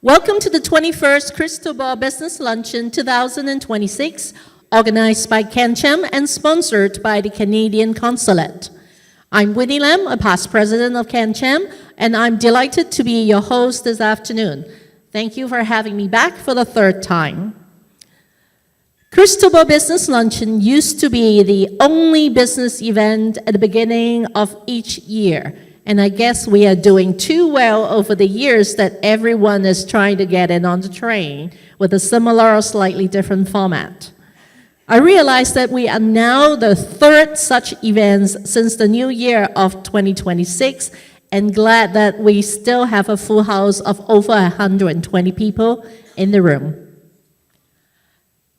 Welcome to the 21st Crystal Ball Business Luncheon 2026, organized by CanCham and sponsored by the Canadian Consulate. I'm Winnie Lam, a past president of CanCham, and I'm delighted to be your host this afternoon. Thank you for having me back for the third time. Crystal Ball Business Luncheon used to be the only business event at the beginning of each year. And I guess we are doing too well over the years that everyone is trying to get in on the train with a similar or slightly different format. I realize that we are now the third such events since the new year of 2026, and glad that we still have a full house of over 120 people in the room.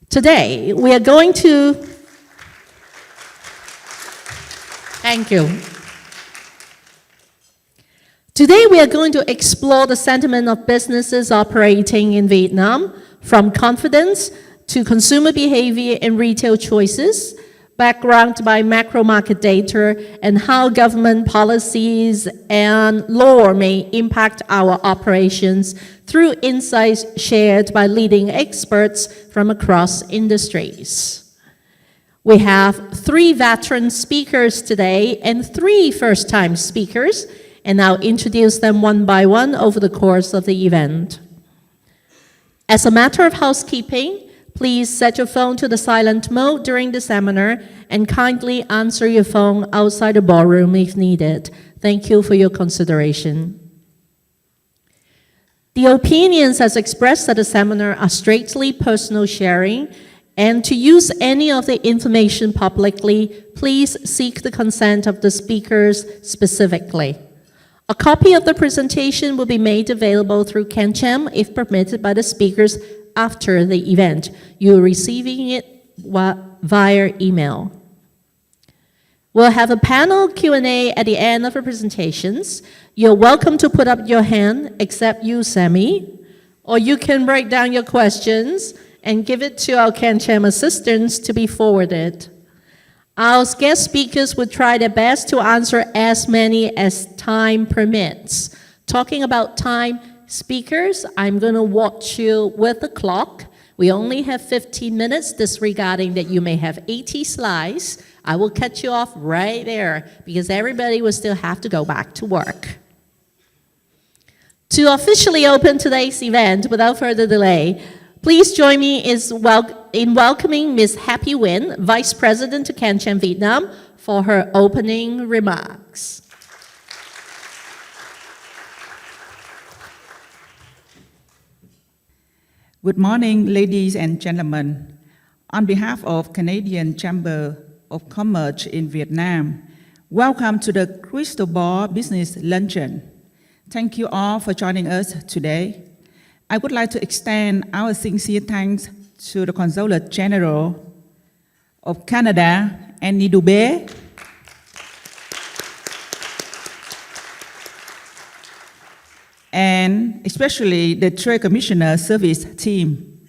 Today, we are going to... Thank you. Today, we are going to explore the sentiment of businesses operating in Vietnam, from confidence to consumer behavior and retail choices, background by macro market data, and how government policies and law may impact our operations through insights shared by leading experts from across industries. We have 3 veteran speakers today and 3 first-time speakers, and I'll introduce them one by one over the course of the event. As a matter of housekeeping, please set your phone to the silent mode during the seminar and kindly answer your phone outside the ballroom if needed. Thank you for your consideration. The opinions as expressed at the seminar are strictly personal sharing, and to use any of the information publicly, please seek the consent of the speakers specifically. A copy of the presentation will be made available through CanCham if permitted by the speakers after the event. You're receiving it via email. We'll have a panel Q&A at the end of the presentations. You're welcome to put up your hand, except you, Sammy, or you can write down your questions and give it to our CanCham assistants to be forwarded. Our guest speakers will try their best to answer as many as time permits. Talking about time, speakers, I'm going to watch you with the clock. We only have 15 minutes, disregarding that you may have 80 slides. I will cut you off right there because everybody will still have to go back to work. To officially open today's event without further delay, please join me in welcoming Ms. Happy Nguyen, Vice President to CanCham Vietnam, for her opening remarks. Good morning, ladies and gentlemen. On behalf of Canadian Chamber of Commerce in Vietnam, welcome to the Crystal Ball Business Luncheon. Thank you all for joining us today. I would like to extend our sincere thanks to the Consulate General of Canada, Annie Dubé, and especially the Trade Commissioner Service team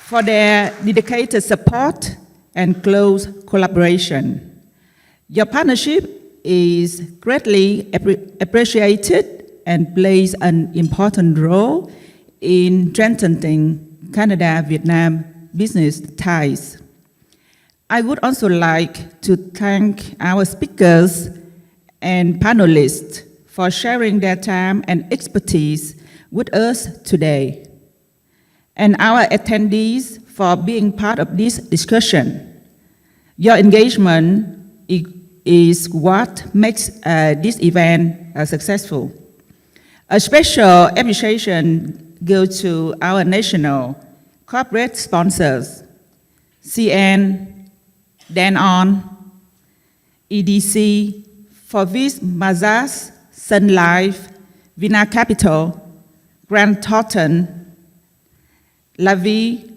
for their dedicated support and close collaboration. Your partnership is greatly appreciated and plays an important role in strengthening Canada-Vietnam business ties. I would also like to thank our speakers and panelists for sharing their time and expertise with us today, and our attendees for being part of this discussion. Your engagement is what makes this event successful. A special appreciation goes to our national corporate sponsors, CN, Danon, EDC, Forvis Mazars, Sun Life, Vina Capital, Grant Thornton, Lavi,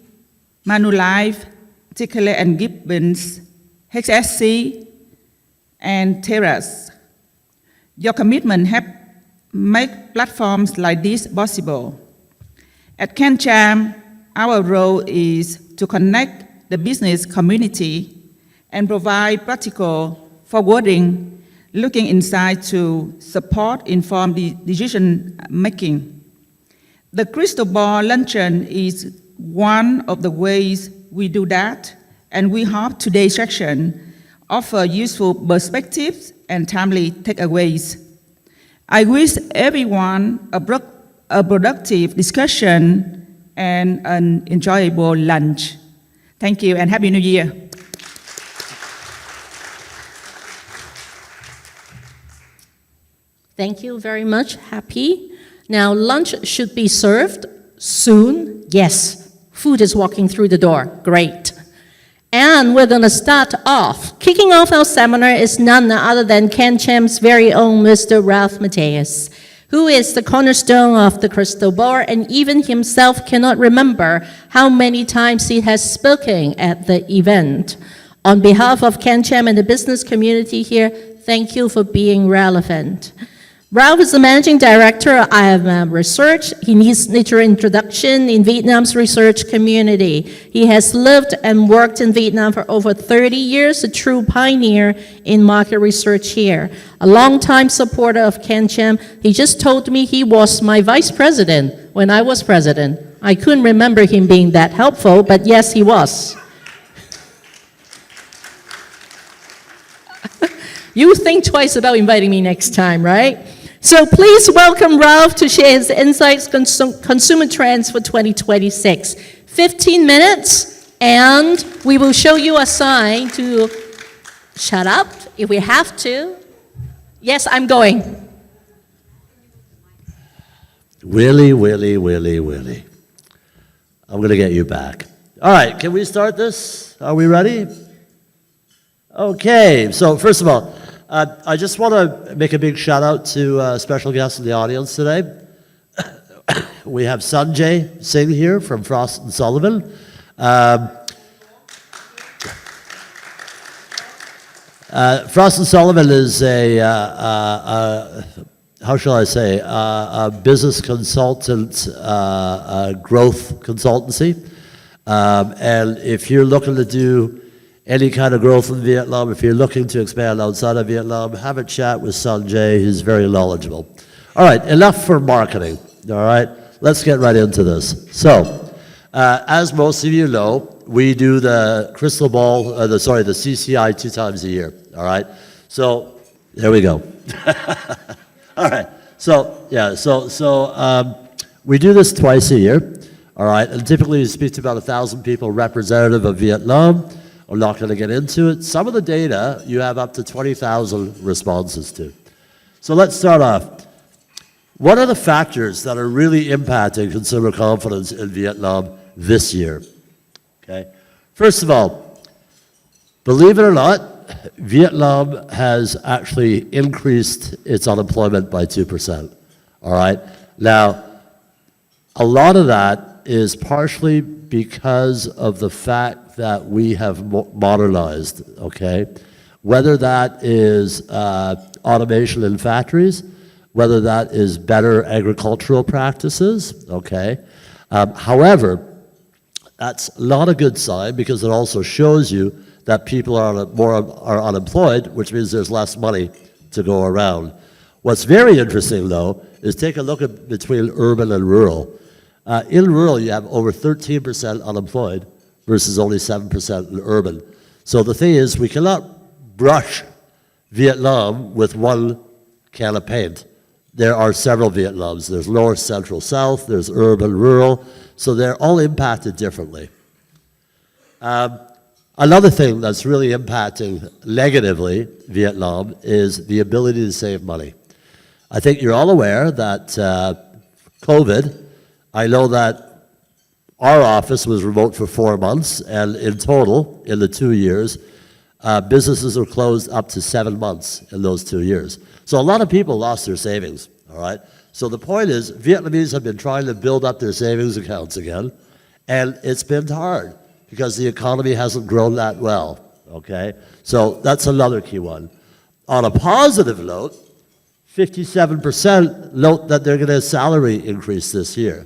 Manulife, Tickler and Gibbons, HSC, and Terrace. Your commitment has make platforms like this possible. At CanCham, our role is to connect the business community and provide practical forwarding looking inside to support informed decision-making. The Crystal Ball Luncheon is one of the ways we do that, and we hope today's session offer useful perspectives and timely takeaways. I wish everyone a productive discussion and an enjoyable lunch. Thank you and Happy New Year. Thank you very much, Happy. Now, lunch should be served soon. Yes, food is walking through the door. Great. And we're going to start off. Kicking off our seminar is none other than CanCham's very own Mr. Ralph Mateus, who is the cornerstone of the Crystal Ball, and even himself cannot remember how many times he has spoken at the event. On behalf of CanCham and the business community here, thank you for being relevant. Ralph is the managing director of IMM Research. He needs little introduction in Vietnam's research community. He has lived and worked in Vietnam for over 30 years, a true pioneer in market research here. A longtime supporter of CanCham. He just told me he was my vice president when I was president. I couldn't remember him being that helpful, but yes, he was. You think twice about inviting me next time, right? So please welcome Ralph to share his insights consumer trends for 2026. 15 minutes, and we will show you a sign to shut up if we have to. Yes, I'm going. Willie. I'm going to get you back. All right, can we start this? Are we ready? Okay, so first of all, I just want to make a big shout out to special guests in the audience today. We have Sanjay Singh here from Frost & Sullivan. Frost & Sullivan is how shall I say, a business consultant, growth consultancy. And if you're looking to do any kind of growth in Vietnam, if you're looking to expand outside of Vietnam, have a chat with Sanjay. He's very knowledgeable. All right, enough for marketing. All right, let's get right into this. So, as most of you know, we do the Crystal Ball, the CCI 2 times a year. All right, so there we go. All right, so yeah, we do this twice a year. All right, and typically we speak to about 1,000 people representative of Vietnam. I'm not going to get into it. Some of the data you have up to 20,000 responses to. So let's start off. What are the factors that are really impacting consumer confidence in Vietnam this year? Okay. First of all, believe it or not, Vietnam has actually increased its unemployment by 2%. All right. Now, a lot of that is partially because of the fact that we have modernized, okay? Whether that is automation in factories, whether that is better agricultural practices, okay? However, that's not a good sign because it also shows you that people are unemployed, which means there's less money to go around. What's very interesting, though, is take a look at between urban and rural. In rural, you have over 13% unemployed versus only 7% in urban. So the thing is, we cannot brush Vietnam with one can of paint. There are several Vietnams. There's north, central, south, there's urban, rural, so they're all impacted differently. Another thing that's really impacting negatively Vietnam is the ability to save money. I think you're all aware that COVID, I know that our office was remote for 4 months, and in total, in the 2 years, businesses were closed up to 7 months in those 2 years. So a lot of people lost their savings, all right? So the point is, Vietnamese have been trying to build up their savings accounts again, and it's been hard because the economy hasn't grown that well, okay? So that's another key one. On a positive note, 57% note that they're going to have salary increase this year.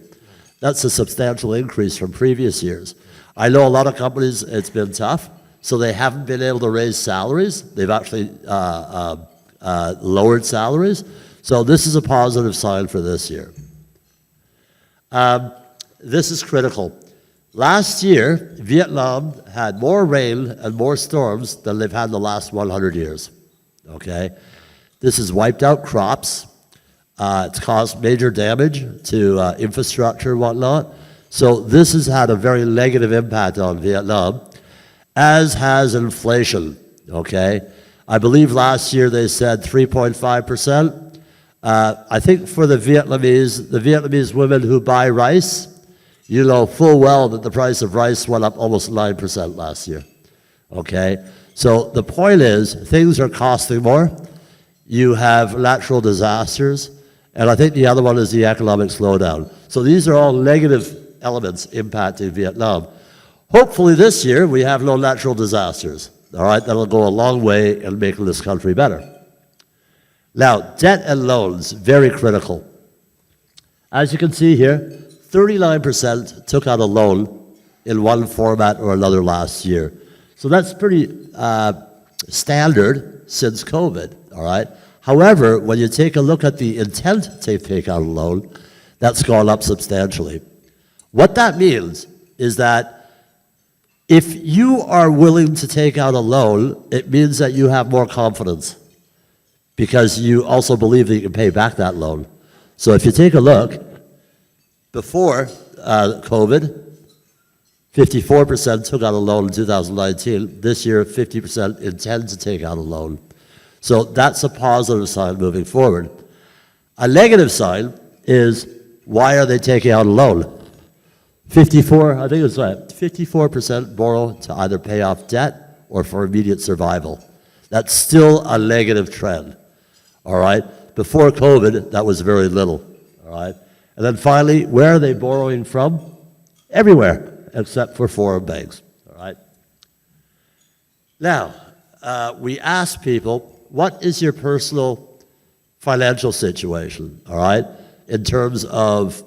That's a substantial increase from previous years. I know a lot of companies, it's been tough, so they haven't been able to raise salaries. They've actually lowered salaries. So this is a positive sign for this year. This is critical. Last year, Vietnam had more rain and more storms than they've had in the last 100 years, okay? This has wiped out crops. It's caused major damage to infrastructure and whatnot. So this has had a very negative impact on Vietnam, as has inflation, okay? I believe last year they said 3.5%. I think for the Vietnamese women who buy rice, you know full well that the price of rice went up almost 9% last year, okay? So the point is, things are costing more. You have natural disasters, and I think the other one is the economic slowdown. So these are all negative elements impacting Vietnam. Hopefully this year we have no natural disasters, all right? That'll go a long way in making this country better. Now, debt and loans, very critical. As you can see here, 39% took out a loan in one format or another last year. So that's pretty standard since COVID, all right? However, when you take a look at the intent to take out a loan, that's gone up substantially. What that means is that if you are willing to take out a loan, it means that you have more confidence because you also believe that you can pay back that loan. So if you take a look, before COVID, 54% took out a loan in 2019. This year, 50% intend to take out a loan. So that's a positive sign moving forward. A negative sign is, why are they taking out a loan? 54% borrow to either pay off debt or for immediate survival. That's still a negative trend, all right? Before COVID, that was very little, all right? And then finally, where are they borrowing from? Everywhere, except for foreign banks, all right? Now, we ask people, what is your personal financial situation, all right? In terms of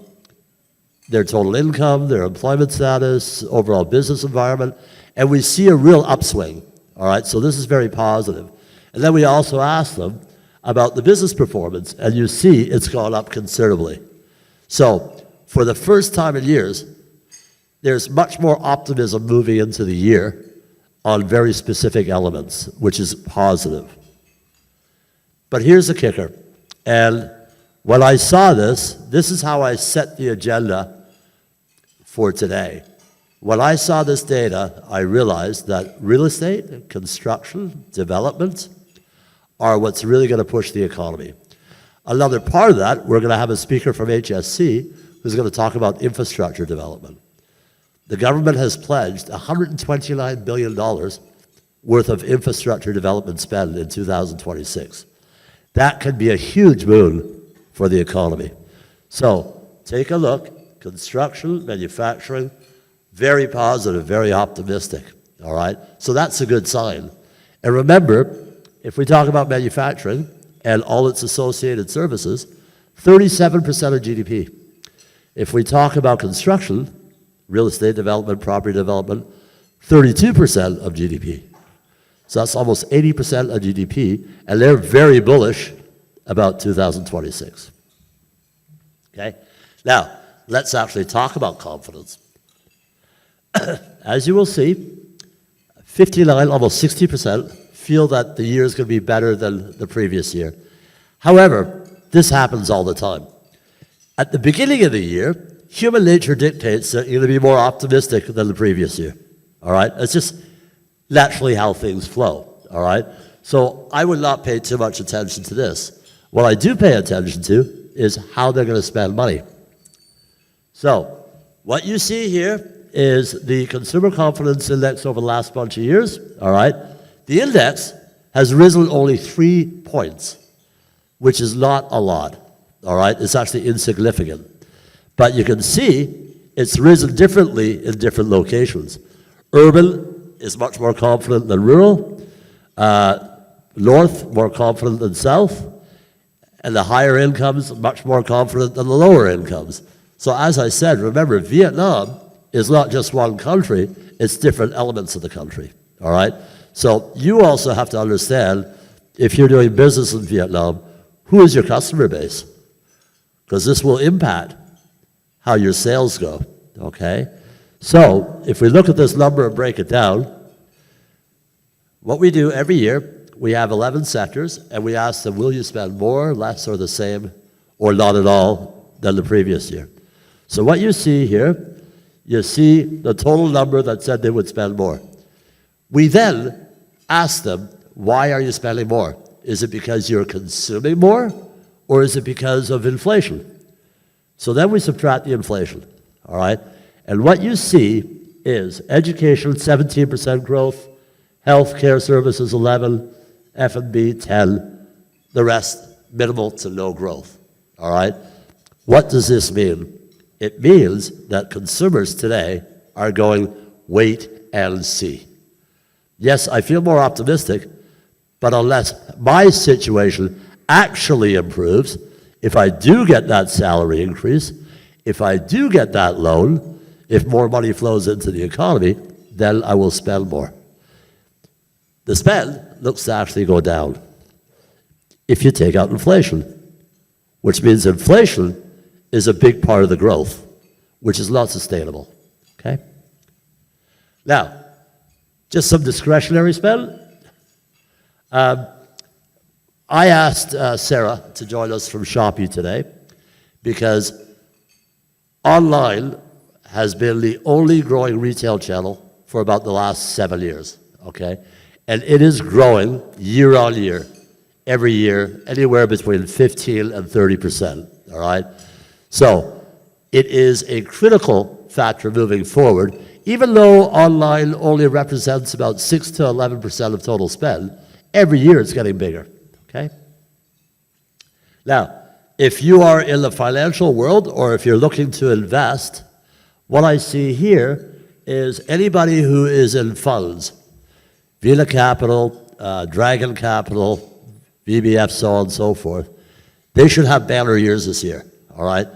their total income, their employment status, overall business environment, and we see a real upswing, all right? So this is very positive. And then we also ask them about the business performance, and you see it's gone up considerably. So for the first time in years, there's much more optimism moving into the year on very specific elements, which is positive. But here's the kicker. And when I saw this is how I set the agenda for today. When I saw this data, I realized that real estate, construction, development are what's really going to push the economy. Another part of that, we're going to have a speaker from HSC who's going to talk about infrastructure development. The government has pledged $129 billion worth of infrastructure development spend in 2026. That could be a huge boon for the economy. So take a look, construction, manufacturing, very positive, very optimistic, all right? So that's a good sign. And remember, if we talk about manufacturing and all its associated services, 37% of GDP. If we talk about construction, real estate development, property development, 32% of GDP. So that's almost 80% of GDP, and they're very bullish about 2026. Okay? Now, let's actually talk about confidence. As you will see, 59, almost 60% feel that the year is going to be better than the previous year. However, this happens all the time. At the beginning of the year, human nature dictates that you're going to be more optimistic than the previous year, all right? It's just naturally how things flow, all right? So I would not pay too much attention to this. What I do pay attention to is how they're going to spend money. So what you see here is the Consumer Confidence Index over the last bunch of years, all right? The index has risen only 3 points, which is not a lot, all right? It's actually insignificant. But you can see it's risen differently in different locations. Urban is much more confident than rural, north more confident than south, and the higher incomes much more confident than the lower incomes. So as I said, remember, Vietnam is not just one country, it's different elements of the country, all right? So you also have to understand if you're doing business in Vietnam, who is your customer base? Because this will impact how your sales go, okay? So if we look at this number and break it down, what we do every year, we have 11 sectors, and we ask them, will you spend more, less, or the same, or not at all than the previous year? So what you see here, you see the total number that said they would spend more. We then ask them, why are you spending more? Is it because you're consuming more, or is it because of inflation? So then we subtract the inflation, all right? And what you see is education, 17% growth, healthcare services, 11, F&B, 10, the rest, minimal to no growth, all right? What does this mean? It means that consumers today are going, wait and see. Yes, I feel more optimistic, but unless my situation actually improves, if I do get that salary increase, if I do get that loan, if more money flows into the economy, then I will spend more. The spend looks to actually go down if you take out inflation, which means inflation is a big part of the growth, which is not sustainable, okay? Now, just some discretionary spend. I asked Sarah to join us from Shopee today because online has been the only growing retail channel for about the last 7 years, okay? And it is growing year on year, every year, anywhere between 15 and 30%, all right? So it is a critical factor moving forward. Even though online only represents about 6 to 11% of total spend, every year it's getting bigger, okay? Now, if you are in the financial world or if you're looking to invest, what I see here is anybody who is in funds, Vila Capital, Dragon Capital, VBF, so on and so forth, they should have banner years this year, all right?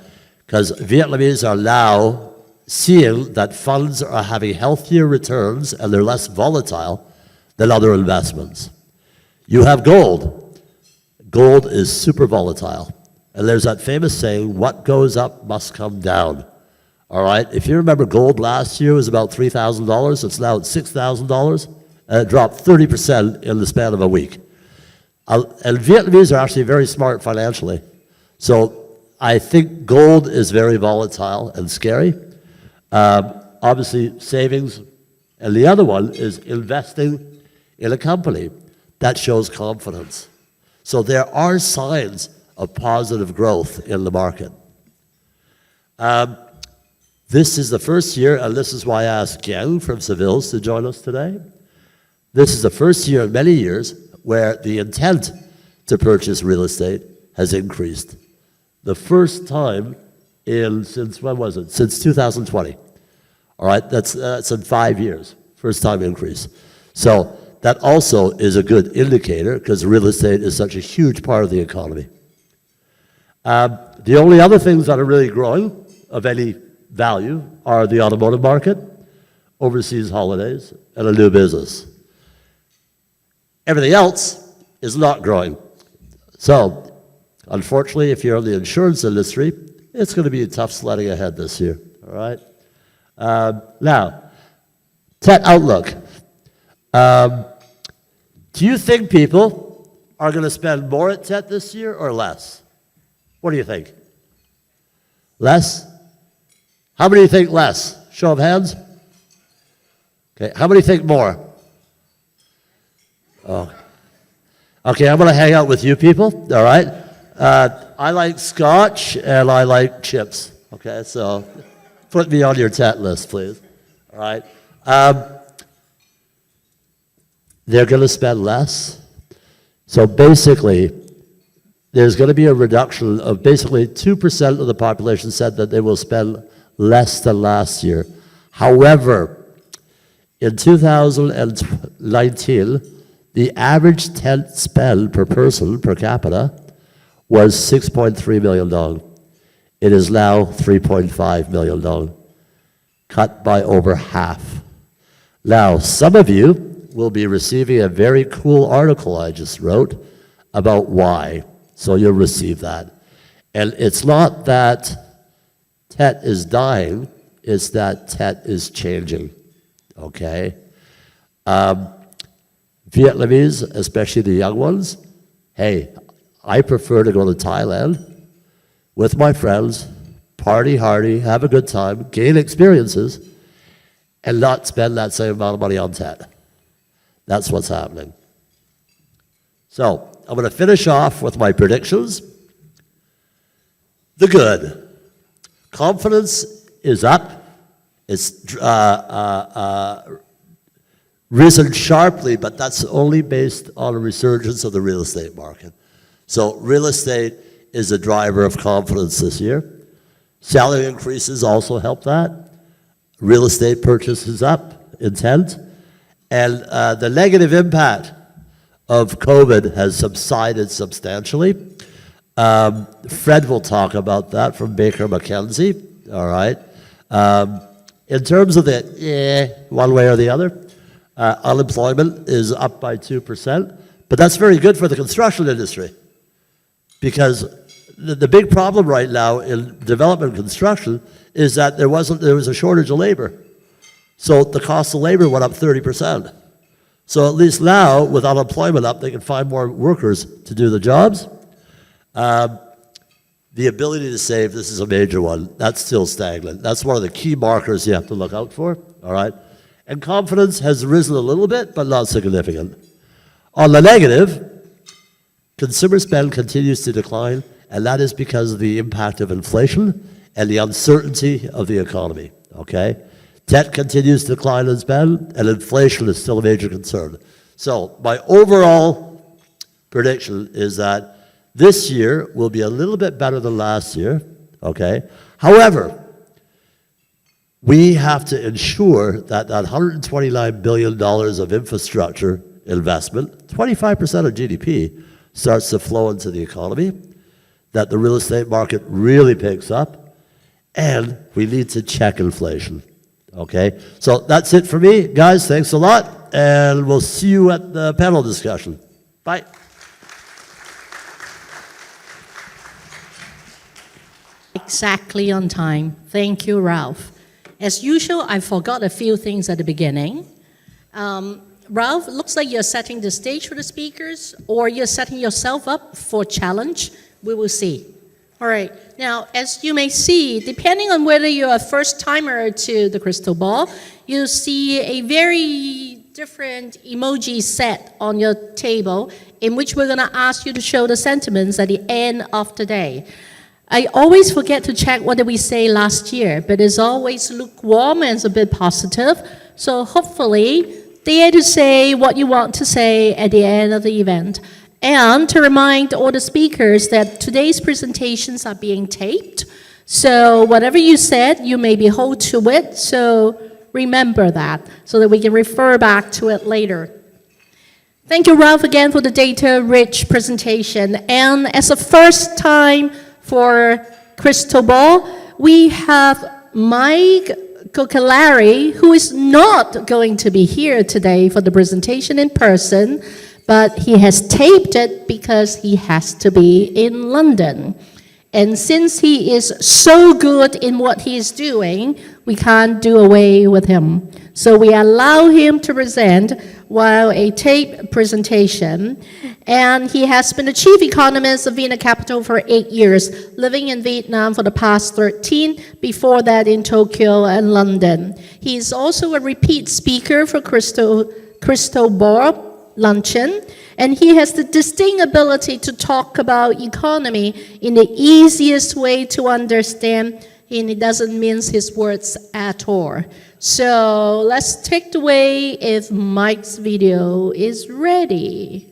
Because Vietnamese are now seeing that funds are having healthier returns and they're less volatile than other investments. You have gold. Gold is super volatile. And there's that famous saying, what goes up must come down. All right? If you remember, gold last year was about $3,000. It's now at $6,000. And it dropped 30% in the span of a week. And Vietnamese are actually very smart financially. So I think gold is very volatile and scary. Obviously, savings. And the other one is investing in a company that shows confidence. So there are signs of positive growth in the market. This is the first year, and this is why I asked Giang from Seville's to join us today. This is the first year in many years where the intent to purchase real estate has increased. The first time since when was it? Since 2020. All right, that's in 5 years, first time increase. So that also is a good indicator because real estate is such a huge part of the economy. The only other things that are really growing of any value are the automotive market, overseas holidays, and a new business. Everything else is not growing. So, unfortunately, if you're in the insurance industry, it's going to be tough sledding ahead this year, all right? Now, Tet outlook. Do you think people are going to spend more at Tet this year or less? What do you think? Less? How many think less? Show of hands. Okay, how many think more? Oh. Okay, I'm going to hang out with you people, all right? I like scotch and I like chips, okay? So put me on your Tet list, please, all right? They're going to spend less. So basically, there's going to be a reduction of basically 2% of the population said that they will spend less than last year. However, in 2019, the average tent spend per person, per capita, was $6.3 million. It is now $3.5 million, cut by over half. Now, some of you will be receiving a very cool article I just wrote about why. So you'll receive that. And it's not that Tet is dying, it's that Tet is changing, okay? Vietnamese, especially the young ones, hey, I prefer to go to Thailand with my friends, party hardy, have a good time, gain experiences, and not spend that same amount of money on Tet. That's what's happening. So, I'm going to finish off with my predictions. The good. Confidence is up. It's risen sharply, but that's only based on a resurgence of the real estate market. So real estate is a driver of confidence this year. Salary increases also help that. Real estate purchases up, intent. And the negative impact of COVID has subsided substantially. Fred will talk about that from Baker McKenzie, all right? In terms of the one way or the other, unemployment is up by 2%, but that's very good for the construction industry because the big problem right now in development construction is that there was a shortage of labor. So the cost of labor went up 30%. So at least now, with unemployment up, they can find more workers to do the jobs. The ability to save, this is a major one, that's still stagnant. That's one of the key markers you have to look out for, all right? And confidence has risen a little bit, but not significant. On the negative, consumer spend continues to decline, and that is because of the impact of inflation and the uncertainty of the economy, okay? Debt continues to decline in spend, and inflation is still a major concern. So my overall prediction is that this year will be a little bit better than last year, okay? However, we have to ensure that that $129 billion of infrastructure investment, 25% of GDP, starts to flow into the economy, that the real estate market really picks up, and we need to check inflation, okay? So that's it for me. Guys, thanks a lot, and we'll see you at the panel discussion. Bye. Exactly on time. Thank you, Ralph. As usual, I forgot a few things at the beginning. Ralph, it looks like you're setting the stage for the speakers, or you're setting yourself up for a challenge. We will see. All right. Now, as you may see, depending on whether you're a first-timer to the Crystal Ball, you see a very different emoji set on your table in which we're going to ask you to show the sentiments at the end of the day. I always forget to check what did we say last year, but it's always lukewarm and it's a bit positive. So hopefully, dare to say what you want to say at the end of the event. And to remind all the speakers that today's presentations are being taped. So whatever you said, you may be held to it. So remember that so that we can refer back to it later. Thank you, Ralph, again for the data-rich presentation. And as a first time for Crystal Ball, we have Mike Kokalari, who is not going to be here today for the presentation in person, but he has taped it because he has to be in London. And since he is so good in what he is doing, we can't do away with him. So we allow him to present while a tape presentation. And he has been the chief economist of Vienna Capital for 8 years, living in Vietnam for the past 13, before that in Tokyo and London. He is also a repeat speaker for Crystal Ball Luncheon, and he has the distinct ability to talk about economy in the easiest way to understand, and he doesn't mince his words at all. So let's take it away if Mike's video is ready.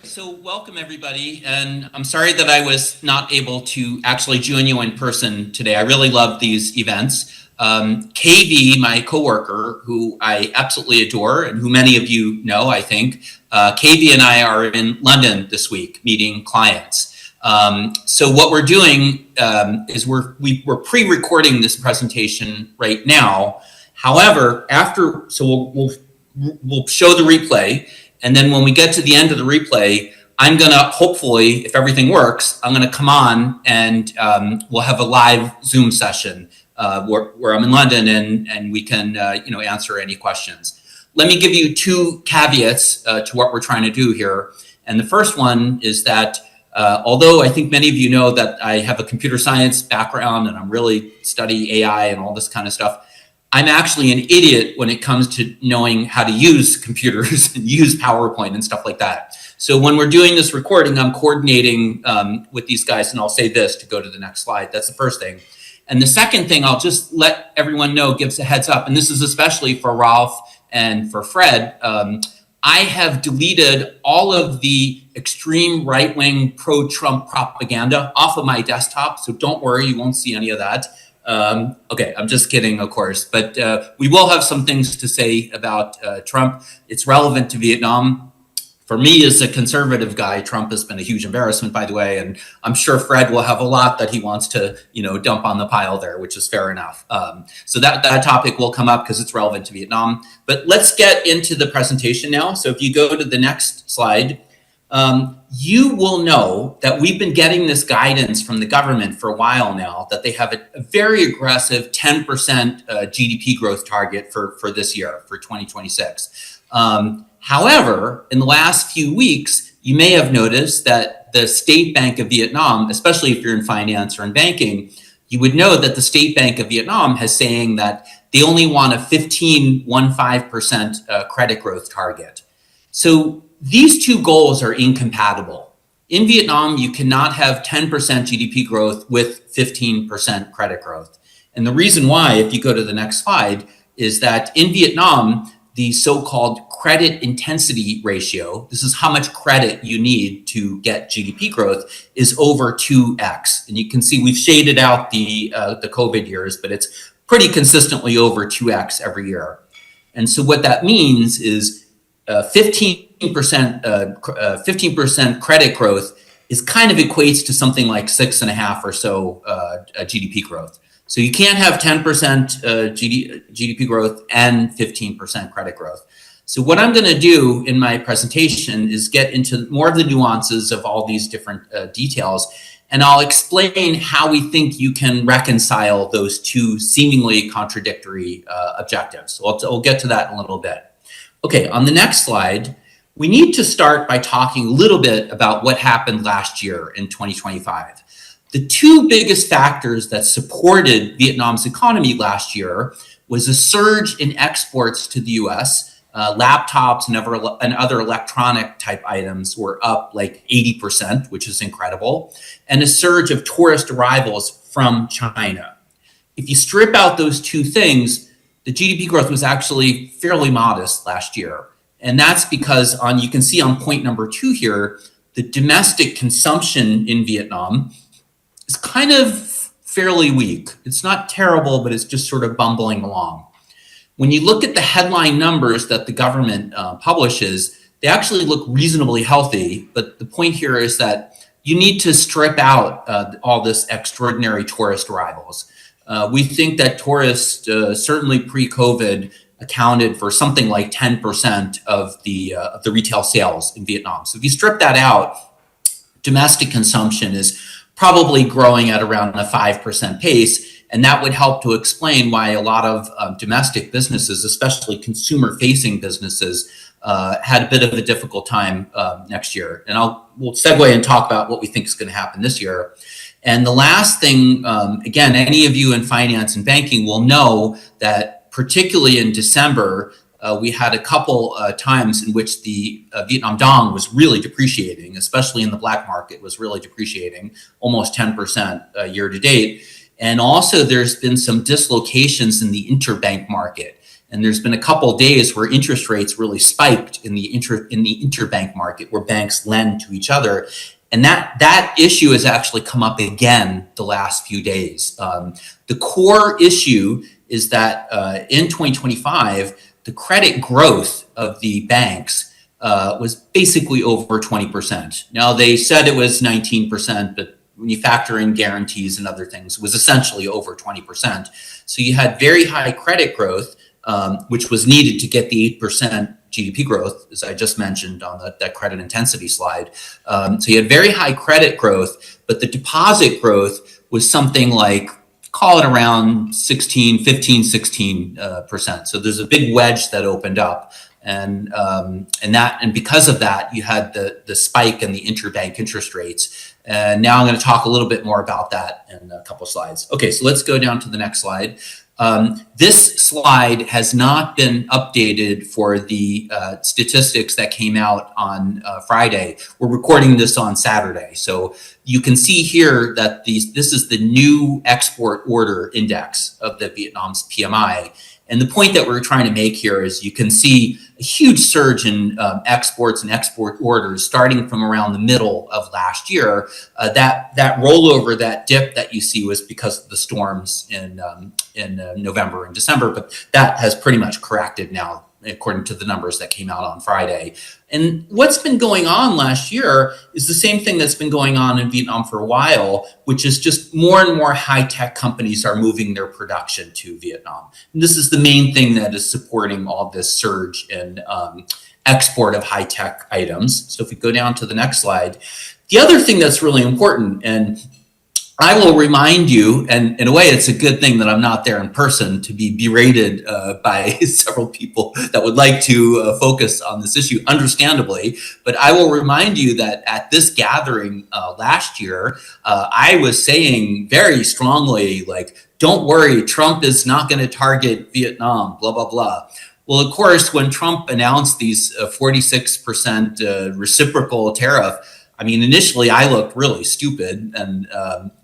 So welcome everybody, and I'm sorry that I was not able to actually join you in person today. I really love these events. KV, my coworker, who I absolutely adore and who many of you know, I think, KV and I are in London this week meeting clients. So what we're doing is we're pre-recording this presentation right now. However, we'll show the replay, and then when we get to the end of the replay, I'm gonna hopefully, if everything works, I'm gonna come on and we'll have a live Zoom session where I'm in London and we can answer any questions. Let me give you two caveats to what we're trying to do here. And the first one is that although I think many of you know that I have a computer science background and I'm really study AI and all this kind of stuff, I'm actually an idiot when it comes to knowing how to use computers and use PowerPoint and stuff like that. So when we're doing this recording, I'm coordinating with these guys, and I'll say this to go to the next slide. That's the first thing. And the second thing, I'll just let everyone know, gives a heads up, and this is especially for Ralph and for Fred. I have deleted all of the extreme right-wing pro-Trump propaganda off of my desktop, so don't worry, you won't see any of that. Okay, I'm just kidding, of course, but we will have some things to say about Trump. It's relevant to Vietnam. For me, as a conservative guy, Trump has been a huge embarrassment, by the way, and I'm sure Fred will have a lot that he wants to, dump on the pile there, which is fair enough. So that topic will come up because it's relevant to Vietnam. But let's get into the presentation now. So if you go to the next slide, you will know that we've been getting this guidance from the government for a while now that they have a very aggressive 10% GDP growth target for this year, for 2026. However, in the last few weeks, you may have noticed that the State Bank of Vietnam, especially if you're in finance or in banking, you would know that the State Bank of Vietnam has saying that they only want a 15% credit growth target. So these two goals are incompatible. In Vietnam, you cannot have 10% GDP growth with 15% credit growth. And the reason why, if you go to the next slide, is that in Vietnam, the so-called credit intensity ratio, this is how much credit you need to get GDP growth, is over 2x. And you can see we've shaded out the COVID years, but it's pretty consistently over 2x every year. And so what that means is 15% credit growth is kind of equates to something like 6.5 or so GDP growth. So you can't have 10% GDP growth and 15% credit growth. So what I'm going to do in my presentation is get into more of the nuances of all these different details, and I'll explain how we think you can reconcile those two seemingly contradictory objectives. So we'll get to that in a little bit. Okay, on the next slide, we need to start by talking a little bit about what happened last year in 2025. The two biggest factors that supported Vietnam's economy last year was a surge in exports to the US. Laptops and other electronic type items were up like 80%, which is incredible, and a surge of tourist arrivals from China. If you strip out those two things, the GDP growth was actually fairly modest last year. And that's because you can see on point number 2 here, the domestic consumption in Vietnam is kind of fairly weak. It's not terrible, but it's just sort of bumbling along. When you look at the headline numbers that the government publishes, they actually look reasonably healthy. But the point here is that you need to strip out all this extraordinary tourist arrivals. We think that tourists, certainly pre-COVID, accounted for something like 10% of the retail sales in Vietnam. So if you strip that out, domestic consumption is probably growing at around a 5% pace. And that would help to explain why a lot of domestic businesses, especially consumer-facing businesses, had a bit of a difficult time next year. And we'll segue and talk about what we think is going to happen this year. And the last thing, again, any of you in finance and banking will know that particularly in December, we had a couple times in which the Vietnam dong was really depreciating, especially in the black market, was really depreciating, almost 10% year to date. And also there's been some dislocations in the interbank market. And there's been a couple of days where interest rates really spiked in the interbank market, where banks lend to each other. And that issue has actually come up again the last few days. The core issue is that in 2025, the credit growth of the banks was basically over 20%. Now, they said it was 19%, but when you factor in guarantees and other things, it was essentially over 20%. So you had very high credit growth, which was needed to get the 8% GDP growth, as I just mentioned on that credit intensity slide. So you had very high credit growth, but the deposit growth was something like, call it around 16%. So there's a big wedge that opened up. And because of that, you had the spike in the interbank interest rates. And now I'm going to talk a little bit more about that in a couple of slides. Okay, so let's go down to the next slide. This slide has not been updated for the statistics that came out on Friday. We're recording this on Saturday. So you can see here that this is the new export order index of the Vietnam's PMI. And the point that we're trying to make here is you can see a huge surge in exports and export orders starting from around the middle of last year. That rollover, that dip that you see was because of the storms in November and December, but that has pretty much corrected now, according to the numbers that came out on Friday. And what's been going on last year is the same thing that's been going on in Vietnam for a while, which is just more and more high-tech companies are moving their production to Vietnam. And this is the main thing that is supporting all this surge in export of high-tech items. So if we go down to the next slide, the other thing that's really important, and I will remind you, and in a way, it's a good thing that I'm not there in person to be berated by several people that would like to focus on this issue, understandably. But I will remind you that at this gathering last year, I was saying very strongly, like, don't worry, Trump is not going to target Vietnam, blah, blah, blah. Well, of course, when Trump announced these 46% reciprocal tariff, I mean, initially I looked really stupid, and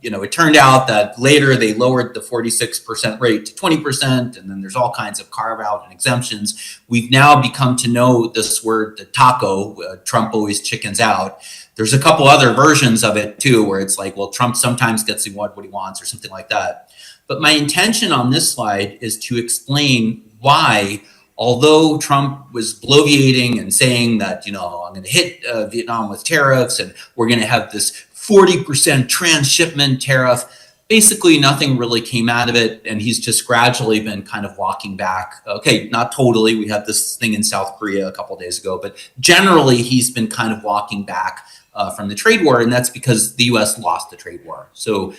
it turned out that later they lowered the 46% rate to 20%, and then there's all kinds of carve out and exemptions. We've now become to know this word, the taco. Trump always chickens out. There's a couple other versions of it too, where it's like, well, Trump sometimes gets what he wants or something like that. But my intention on this slide is to explain why, although Trump was bloviating and saying that, I'm going to hit Vietnam with tariffs and we're going to have this 40% transshipment tariff, basically nothing really came out of it. And he's just gradually been kind of walking back. Okay, not totally. We had this thing in South Korea a couple of days ago, but generally he's been kind of walking back from the trade war, and that's because the U.S. lost the trade war. So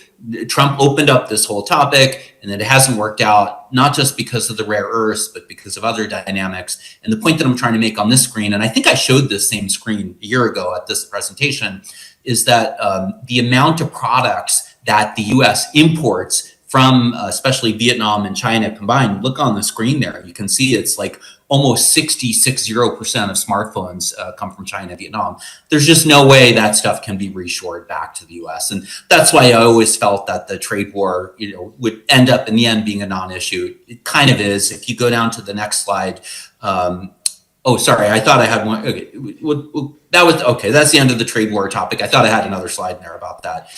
Trump opened up this whole topic, and then it hasn't worked out, not just because of the rare earths, but because of other dynamics. And the point that I'm trying to make on this screen, and I think I showed this same screen a year ago at this presentation, is that the amount of products that the U.S. imports from especially Vietnam and China combined, look on the screen there, you can see it's like almost 60% of smartphones come from China and Vietnam. There's just no way that stuff can be reshored back to the U.S. And that's why I always felt that the trade war, would end up in the end being a non-issue. It kind of is. If you go down to the next slide. Oh, sorry, I thought I had one. Okay, okay. That's the end of the trade war topic. I thought I had another slide in there about that.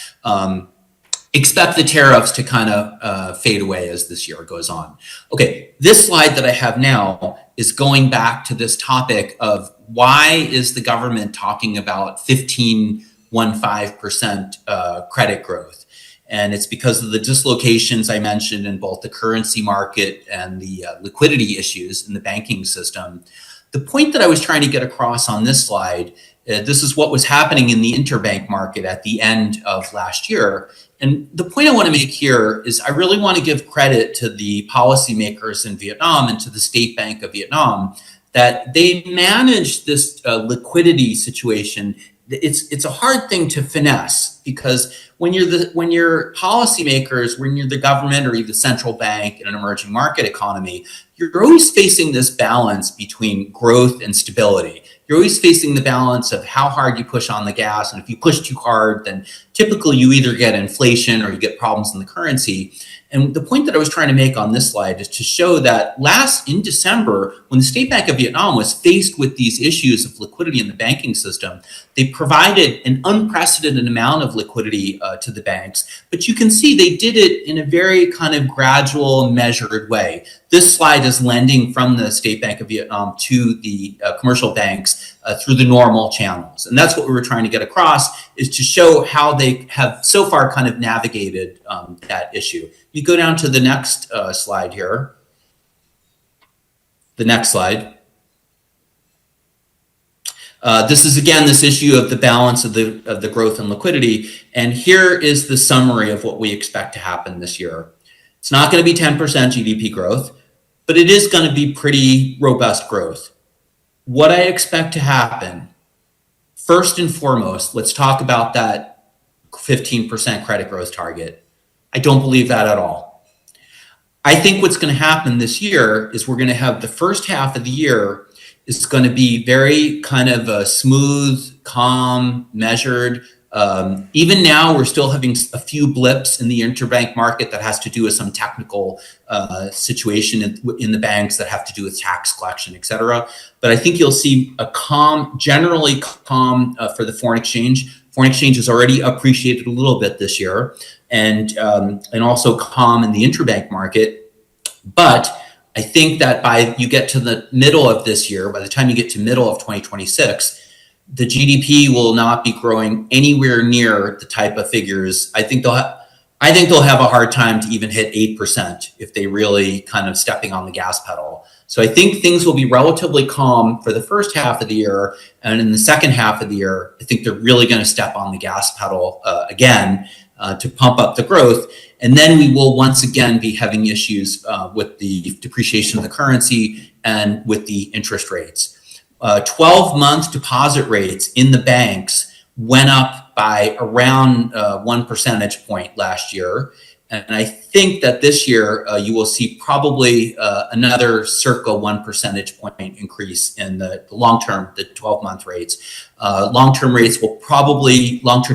Expect the tariffs to kind of fade away as this year goes on. Okay, this slide that I have now is going back to this topic of why is the government talking about 15% credit growth? And it's because of the dislocations I mentioned in both the currency market and the liquidity issues in the banking system. The point that I was trying to get across on this slide, this is what was happening in the interbank market at the end of last year. And the point I want to make here is I really want to give credit to the policymakers in Vietnam and to the State Bank of Vietnam that they managed this liquidity situation. It's a hard thing to finesse, because when you're policymakers, when you're the government or you're the central bank in an emerging market economy, you're always facing this balance between growth and stability. You're always facing the balance of how hard you push on the gas. And if you push too hard, then typically you either get inflation or you get problems in the currency. And the point that I was trying to make on this slide is to show that in December, when the State Bank of Vietnam was faced with these issues of liquidity in the banking system, they provided an unprecedented amount of liquidity to the banks. But you can see they did it in a very kind of gradual, measured way. This slide is lending from the State Bank of Vietnam to the commercial banks through the normal channels. And that's what we were trying to get across, is to show how they have so far kind of navigated that issue. You go down to the next slide here. the next slide. This is again this issue of the balance of the growth and liquidity, and here is the summary of what we expect to happen this year. It's not going to be 10% GDP growth, but it is going to be pretty robust growth. What I expect to happen, first and foremost, let's talk about that 15% credit growth target. I don't believe that at all. I think what's going to happen this year is we're going to have the first half of the year is going to be very kind of a smooth, calm, measured. Even now, we're still having a few blips in the interbank market that has to do with some technical situation in the banks that have to do with tax collection, et cetera. But I think you'll see a calm, generally calm for the foreign exchange. Foreign exchange has already appreciated a little bit this year, and also calm in the interbank market. But I think that by you get to the middle of this year, by the time you get to middle of 2026, the GDP will not be growing anywhere near the type of figures. I think they'll have a hard time to even hit 8% if they really kind of stepping on the gas pedal. So I think things will be relatively calm for the first half of the year, and in the second half of the year, I think they're really going to step on the gas pedal again to pump up the growth. And then we will once again be having issues with the depreciation of the currency and with the interest rates. 12-month deposit rates in the banks went up by around 1 percentage point last year. And I think that this year you will see probably another circa 1 percentage point increase in the long-term, the 12-month rates. Long-term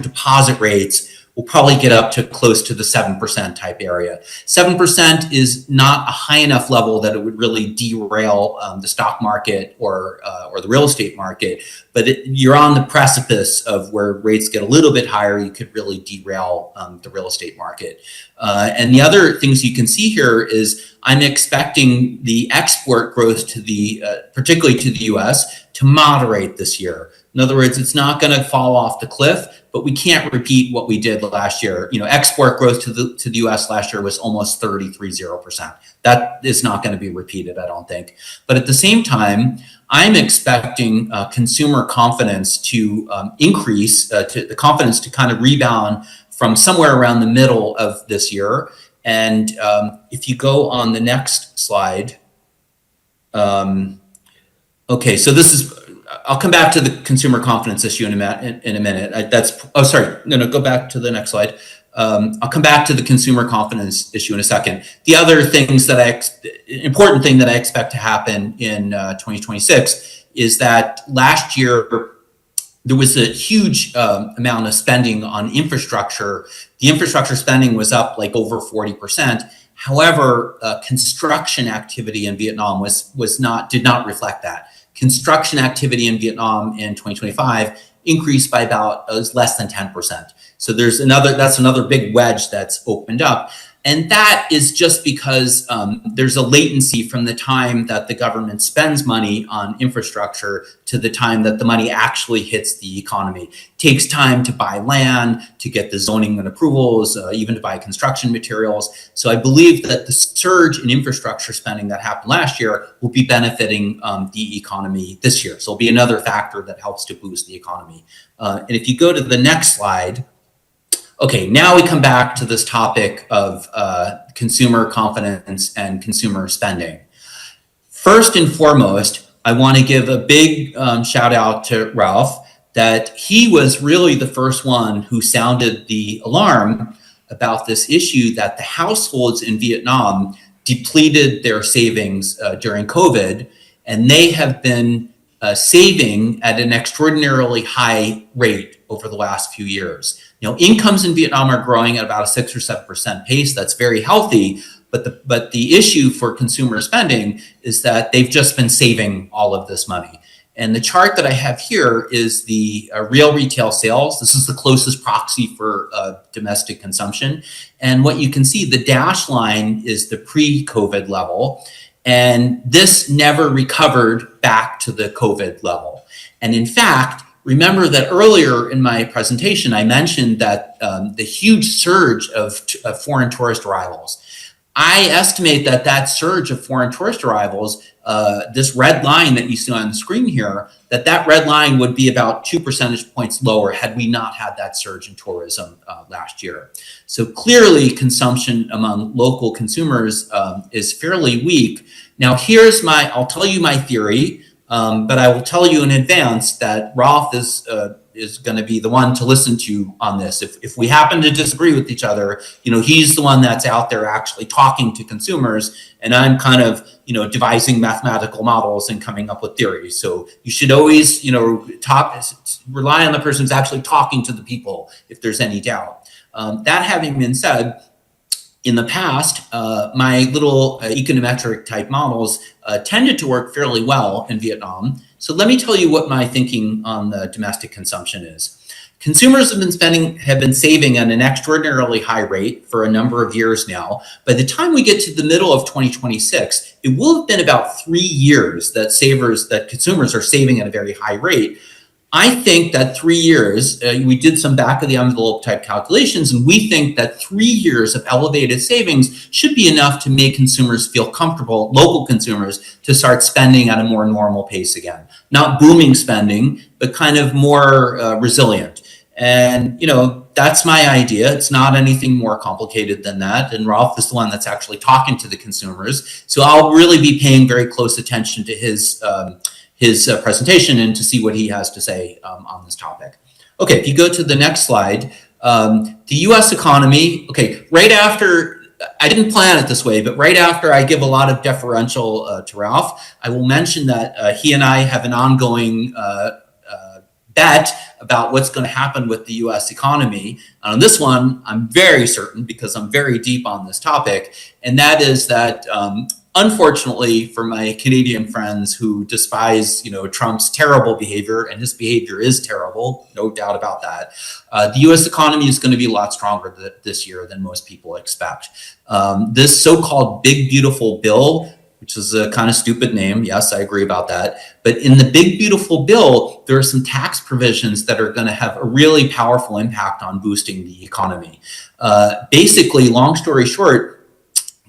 deposit rates will probably get up to close to the 7% type area. 7% is not a high enough level that it would really derail the stock market or the real estate market, but you're on the precipice of where rates get a little bit higher, you could really derail the real estate market. And the other things you can see here is I'm expecting the export growth to particularly to the US, to moderate this year. In other words, it's not going to fall off the cliff, but we can't repeat what we did last year. Export growth to the US last year was almost 33.0%. That is not going to be repeated, I don't think. But at the same time, I'm expecting consumer confidence to increase, the confidence to kind of rebound from somewhere around the middle of this year. And if you go on the next slide, okay, so this is, I'll come back to the consumer confidence issue in a minute. Go back to the next slide. I'll come back to the consumer confidence issue in a second. The other things important thing that I expect to happen in 2026 is that last year there was a huge amount of spending on infrastructure. The infrastructure spending was up like over 40%. However, construction activity in Vietnam did not reflect that. Construction activity in Vietnam in 2025 increased by less than 10%. So that's another big wedge that's opened up. And that is just because there's a latency from the time that the government spends money on infrastructure to the time that the money actually hits the economy. It takes time to buy land, to get the zoning and approvals, even to buy construction materials. So I believe that the surge in infrastructure spending that happened last year will be benefiting the economy this year. So it'll be another factor that helps to boost the economy. And if you go to the next slide, okay, now we come back to this topic of consumer confidence and consumer spending. First and foremost, I want to give a big shout out to Ralph that he was really the first one who sounded the alarm about this issue that the households in Vietnam depleted their savings during COVID, and they have been saving at an extraordinarily high rate over the last few years. Incomes in Vietnam are growing at about a 6 or 7% pace. That's very healthy. But the issue for consumer spending is that they've just been saving all of this money. And the chart that I have here is the real retail sales. This is the closest proxy for domestic consumption. And what you can see, the dashed line is the pre-COVID level. And this never recovered back to the COVID level. And in fact, remember that earlier in my presentation, I mentioned that the huge surge of foreign tourist arrivals. I estimate that surge of foreign tourist arrivals this red line that you see on the screen here, that red line would be about 2 percentage points lower had we not had that surge in tourism last year. So clearly consumption among local consumers is fairly weak. Now I'll tell you my theory, but I will tell you in advance that Rolf is going to be the one to listen to on this. If we happen to disagree with each other, he's the one that's out there actually talking to consumers, and I'm kind of, devising mathematical models and coming up with theories. So you should always, rely on the person who's actually talking to the people if there's any doubt. That having been said, in the past, my little econometric type models tended to work fairly well in Vietnam. So let me tell you what my thinking on the domestic consumption is. Consumers have been saving at an extraordinarily high rate for a number of years now. By the time we get to the middle of 2026, it will have been about 3 years that consumers are saving at a very high rate. I think that 3 years, we did some back of the envelope type calculations, and we think that 3 years of elevated savings should be enough to make consumers feel comfortable, local consumers, to start spending at a more normal pace again. Not booming spending, but kind of more resilient. And, that's my idea. It's not anything more complicated than that. And Rolf is the one that's actually talking to the consumers. So I'll really be paying very close attention to his presentation and to see what he has to say on this topic. Okay, if you go to the next slide, the US economy, right after, I didn't plan it this way, but right after I give a lot of deferential to Ralph, I will mention that he and I have an ongoing bet about what's going to happen with the US economy. On this one, I'm very certain because I'm very deep on this topic, and that is that unfortunately for my Canadian friends who despise, Trump's terrible behavior, and his behavior is terrible, no doubt about that, the US economy is going to be a lot stronger this year than most people expect. This so-called Big Beautiful Bill, which is a kind of stupid name. Yes, I agree about that. But in the Big Beautiful Bill, there are some tax provisions that are going to have a really powerful impact on boosting the economy. Basically, long story short,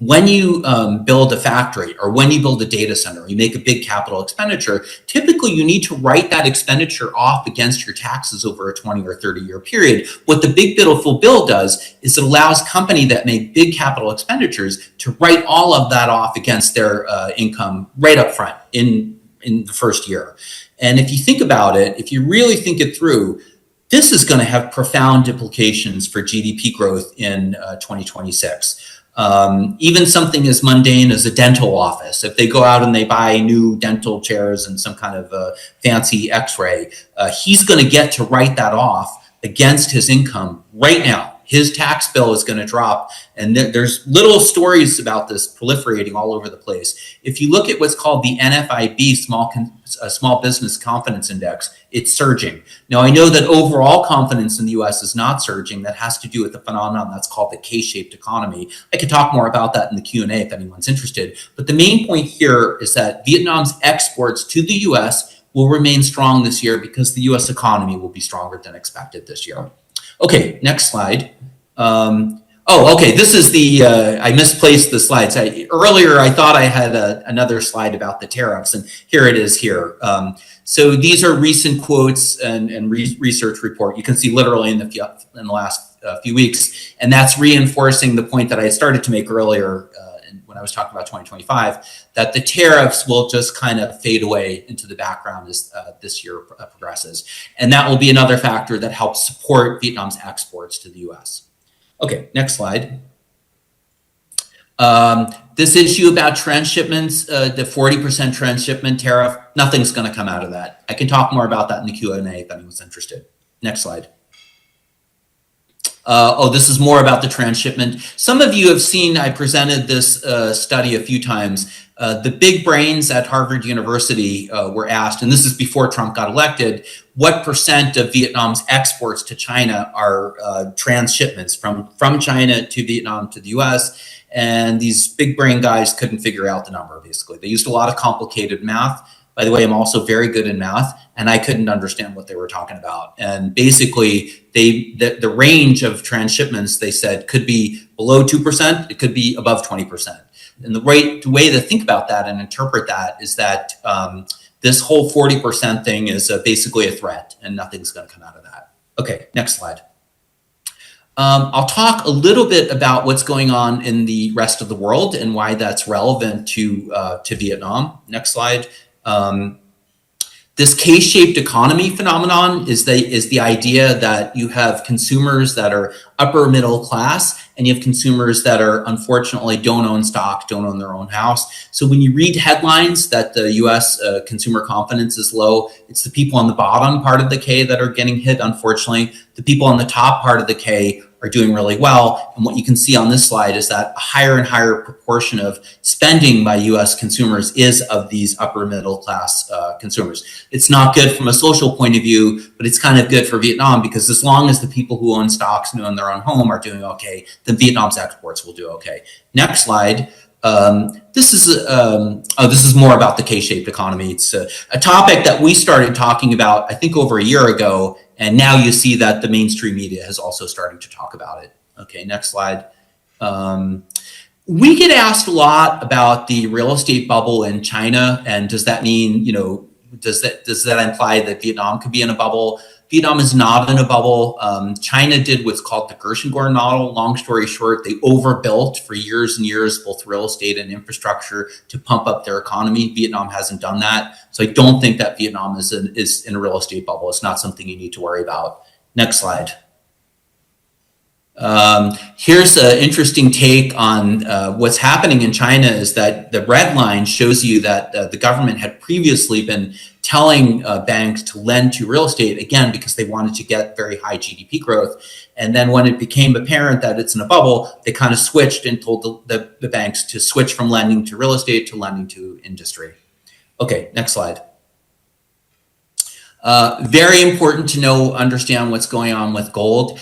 when you build a factory or when you build a data center, you make a big capital expenditure, typically you need to write that expenditure off against your taxes over a 20 or 30 year period. What the Big Beautiful Bill does is it allows companies that make big capital expenditures to write all of that off against their income right up front in the first year. And if you think about it, if you really think it through, this is going to have profound implications for GDP growth in 2026. Even something as mundane as a dental office, if they go out and they buy new dental chairs and some kind of fancy x-ray, he's going to get to write that off against his income right now. His tax bill is going to drop, and there's little stories about this proliferating all over the place. If you look at what's called the NFIB Small Business Confidence Index, it's surging. Now, I know that overall confidence in the US is not surging. That has to do with the phenomenon that's called the K-shaped economy. I could talk more about that in the Q&A if anyone's interested. But the main point here is that Vietnam's exports to the US will remain strong this year because the US economy will be stronger than expected this year. Okay, next slide. This is I misplaced the slides. Earlier, I thought I had another slide about the tariffs, and here it is here. So these are recent quotes and research report. You can see literally in the last few weeks, and that's reinforcing the point that I started to make earlier when I was talking about 2025, that the tariffs will just kind of fade away into the background as this year progresses. And that will be another factor that helps support Vietnam's exports to the US. Okay, next slide. This issue about transshipments, the 40% transshipment tariff, nothing's going to come out of that. I can talk more about that in the Q&A if anyone's interested. Next slide. This is more about the transshipment. Some of you have seen, I presented this study a few times. The big brains at Harvard University were asked, and this is before Trump got elected, what percent of Vietnam's exports to China are transshipments from China to Vietnam to the US? And these big brain guys couldn't figure out the number, basically. They used a lot of complicated math. By the way, I'm also very good in math, and I couldn't understand what they were talking about. And basically, the range of transshipments, they said, could be below 2%, it could be above 20%. And the way to think about that and interpret that is that this whole 40% thing is basically a threat, and nothing's going to come out of that. Okay, next slide. I'll talk a little bit about what's going on in the rest of the world and why that's relevant to Vietnam. Next slide. This K-shaped economy phenomenon is the idea that you have consumers that are upper middle class, and you have consumers that are unfortunately don't own stock, don't own their own house. So when you read headlines that the U.S. Consumer confidence is low, it's the people on the bottom part of the K that are getting hit, unfortunately. The people on the top part of the K are doing really well. And what you can see on this slide is that a higher and higher proportion of spending by US consumers is of these upper middle class consumers. It's not good from a social point of view, but it's kind of good for Vietnam, because as long as the people who own stocks and own their own home are doing okay, then Vietnam's exports will do okay. Next slide. This is more about the K-shaped economy. It's a topic that we started talking about, I think, over a year ago, and now you see that the mainstream media has also started to talk about it. Okay, next slide. We get asked a lot about the real estate bubble in China, and does that mean, does that imply that Vietnam could be in a bubble? Vietnam is not in a bubble. China did what's called the Gershengorn model. Long story short, they overbuilt for years and years, both real estate and infrastructure, to pump up their economy. Vietnam hasn't done that. So I don't think that Vietnam is in a real estate bubble. It's not something you need to worry about. Next slide. Here's an interesting take on what's happening in China is that the red line shows you that the government had previously been telling banks to lend to real estate, again, because they wanted to get very high GDP growth. And then when it became apparent that it's in a bubble, they kind of switched and told the banks to switch from lending to real estate to lending to industry. Okay, next slide. Very important to understand what's going on with gold.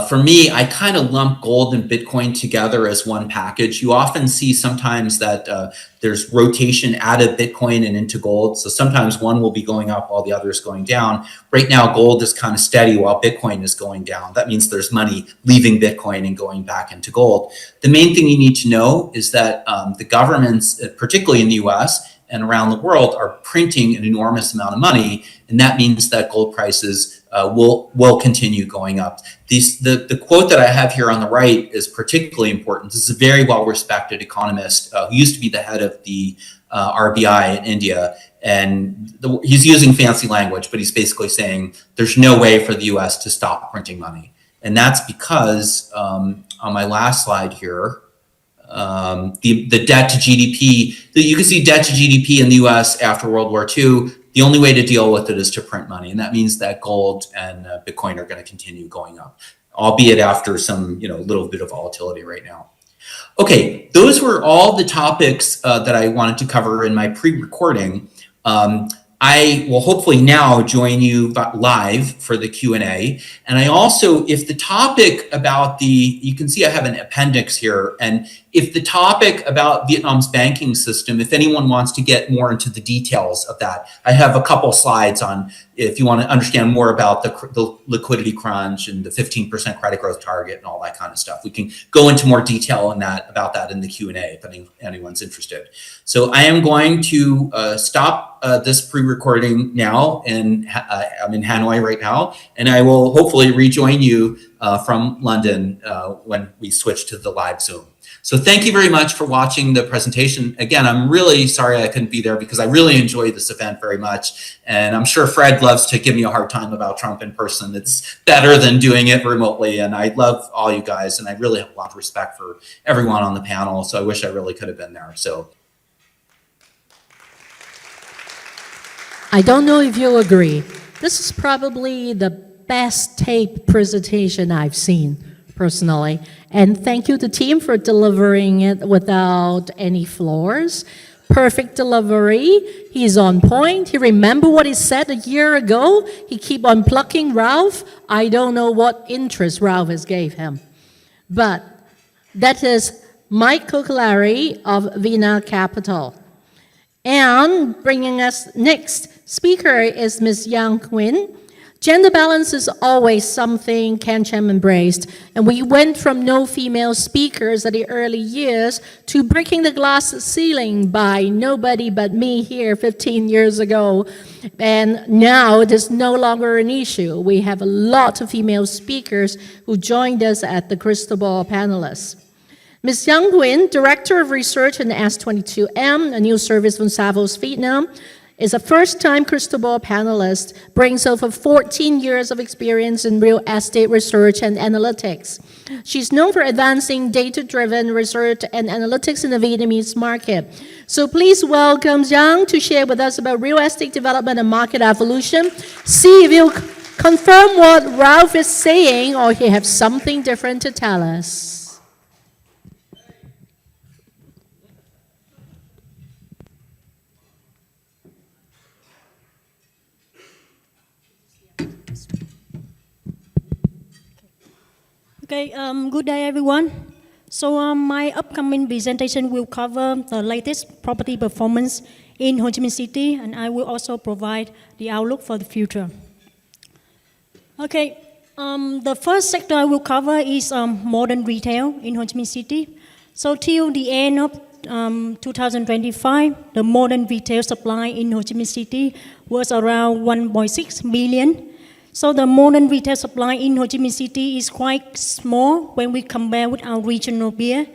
For me, I kind of lump gold and Bitcoin together as one package. You often see sometimes that there's rotation out of Bitcoin and into gold. So sometimes one will be going up while the other is going down. Right now, gold is kind of steady while Bitcoin is going down. That means there's money leaving Bitcoin and going back into gold. The main thing you need to know is that the governments, particularly in the US, and around the world, are printing an enormous amount of money, and that means that gold prices will continue going up. The quote that I have here on the right is particularly important. This is a very well-respected economist who used to be the head of the RBI in India, and he's using fancy language, but he's basically saying there's no way for the U.S. to stop printing money, and that's because on my last slide here. The debt to GDP, you can see debt to GDP in the US after World War II. The only way to deal with it is to print money. And that means that gold and Bitcoin are going to continue going up, albeit after some, little bit of volatility right now. Okay, those were all the topics that I wanted to cover in my pre-recording. I will hopefully now join you live for the Q&A. And I also, if the topic about you can see I have an appendix here. And if the topic about Vietnam's banking system, if anyone wants to get more into the details of that, I have a couple slides on if you want to understand more about the liquidity crunch and the 15% credit growth target and all that kind of stuff. We can go into more detail about that in the Q&A if anyone's interested. So I am going to stop this pre-recording now, and I'm in Hanoi right now, and I will hopefully rejoin you from London when we switch to the live Zoom. So thank you very much for watching the presentation. Again, I'm really sorry I couldn't be there because I really enjoyed this event very much. And I'm sure Fred loves to give me a hard time about Trump in person. It's better than doing it remotely. And I love all you guys. And I really have a lot of respect for everyone on the panel. So I wish I really could have been there. So I don't know if you'll agree. This is probably the best taped presentation I've seen personally. And thank you to the team for delivering it without any flaws. Perfect delivery. He's on point. He remembered what he said a year ago. He keep on plucking Ralph. I don't know what interest Ralph has gave him. But that is Mike Kokalari of Vina Capital. And bringing us next speaker is Ms. Yang Quinn. Gender balance is always something CanCham embraced, and we went from no female speakers at the early years to breaking the glass ceiling by nobody but me here 15 years ago. And now it is no longer an issue. We have a lot of female speakers who joined us at the Crystal Ball panelists. Ms. Yang Nguyen, Director of Research in S22M, a new service from Savos, Vietnam, is a first-time Crystal Ball panelist, brings over 14 years of experience in real estate research and analytics. She's known for advancing data-driven research and analytics in the Vietnamese market. So please welcome Giang to share with us about real estate development and market evolution. See if you'll confirm what Ralph is saying or he has something different to tell us. Okay, good day everyone. So my upcoming presentation will cover the latest property performance in Ho Chi Minh City, and I will also provide the outlook for the future. Okay, the first sector I will cover is modern retail in Ho Chi Minh City. So till the end of 2025, the modern retail supply in Ho Chi Minh City was around 1.6 million. So the modern retail supply in Ho Chi Minh City is quite small when we compare with our regional peer.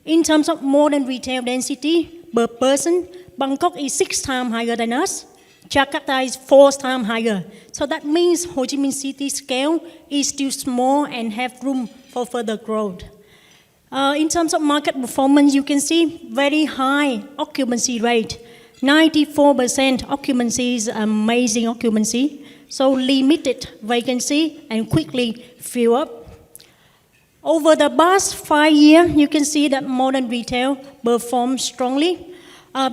In terms of modern retail density per person, Bangkok is 6 times higher than us. Jakarta is 4 times higher. So that means Ho Chi Minh City scale is still small and have room for further growth. In terms of market performance, you can see very high occupancy rate. 94% occupancy is amazing occupancy. So limited vacancy and quickly fill up. Over the past 5 years, you can see that modern retail performed strongly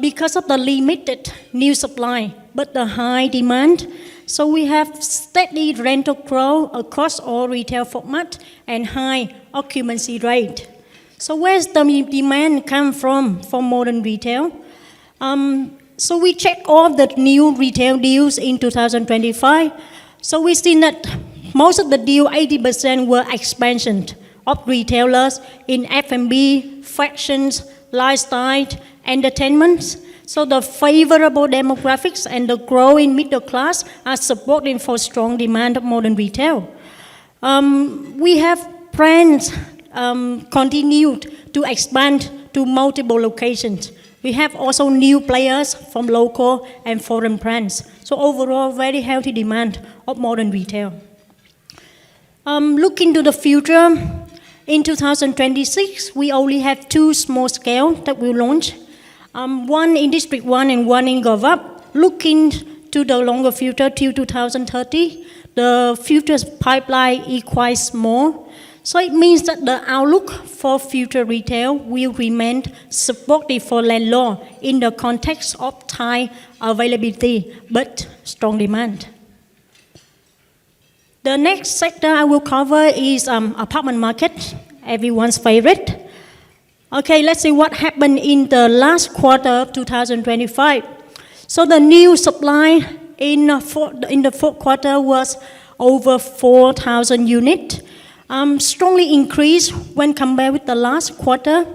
because of the limited new supply, but the high demand. So we have steady rental growth across all retail formats and high occupancy rate. So where's the demand come from for modern retail? So we check all the new retail deals in 2025. So we see that most of the deal, 80% were expansion of retailers in F&B, fashions, lifestyle, entertainment. So the favorable demographics and the growing middle class are supporting for strong demand of modern retail. We have brands continued to expand to multiple locations. We have also new players from local and foreign brands. So overall, very healthy demand of modern retail. Looking to the future, in 2026, we only have 2 small scale that we launch. One in District 1 and one in Govap. Looking to the longer future till 2030, the future pipeline is quite small. So it means that the outlook for future retail will remain supportive for landlord in the context of tight availability, but strong demand. The next sector I will cover is apartment market, everyone's favorite. Okay, let's see what happened in the last quarter of 2025. So the new supply in the fourth quarter was over 4,000 units. Strongly increased when compared with the last quarter.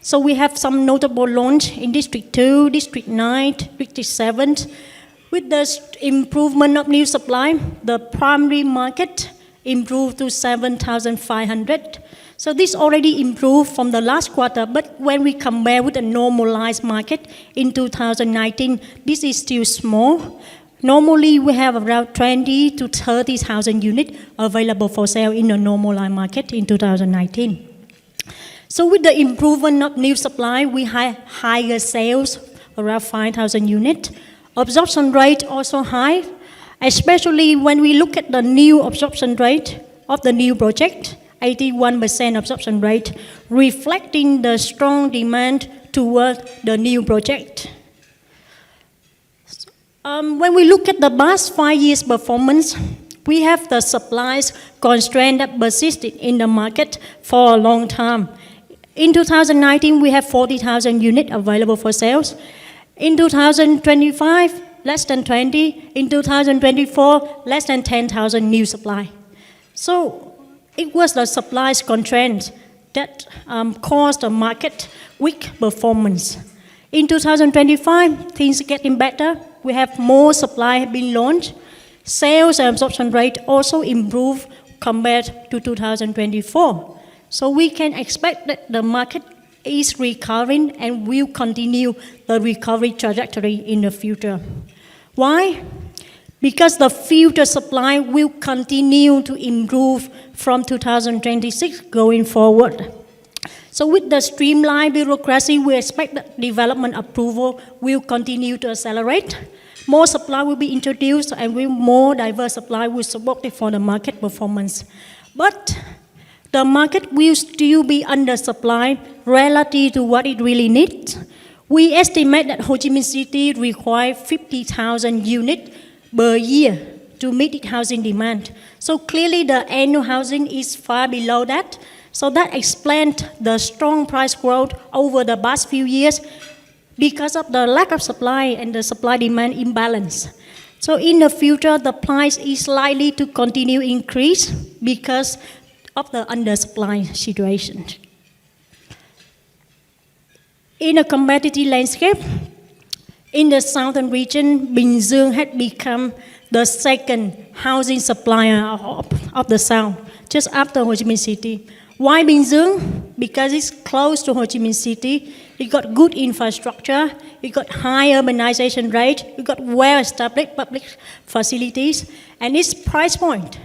So we have some notable launch in District 2, District 9, District 7. With the improvement of new supply, the primary market improved to 7,500. So this already improved from the last quarter, but when we compare with the normalized market in 2019, this is still small. Normally, we have around 20 to 30,000 units available for sale in the normalized market in 2019. So with the improvement of new supply, we have higher sales, around 5,000 units. Absorption rate also high, especially when we look at the new absorption rate of the new project, 81% absorption rate, reflecting the strong demand toward the new project. When we look at the past 5 years' performance, we have the supplies constraint that persisted in the market for a long time. In 2019, we have 40,000 units available for sales. In 2025, less than 20. In 2024, less than 10,000 new supply. So it was the supply constraint that caused the market weak performance. In 2025, things are getting better. We have more supply being launched. Sales and absorption rate also improved compared to 2024. So we can expect that the market is recovering and will continue the recovery trajectory in the future. Why? Because the future supply will continue to improve from 2026 going forward. So with the streamlined bureaucracy, we expect that development approval will continue to accelerate. More supply will be introduced and more diverse supply will support it for the market performance. But the market will still be undersupplied relative to what it really needs. We estimate that Ho Chi Minh City requires 50,000 units per year to meet its housing demand. So clearly the annual housing is far below that. So that explains the strong price growth over the past few years because of the lack of supply and the supply-demand imbalance. So in the future, the price is likely to continue increase because of the undersupply situation. In a competitive landscape, in the southern region, Bình Dương had become the second housing supplier of the south, just after Ho Chi Minh City. Why Bình Dương? Because it's close to Ho Chi Minh City. It got good infrastructure. It got high urbanization rate. It got well-established public facilities. And its price point,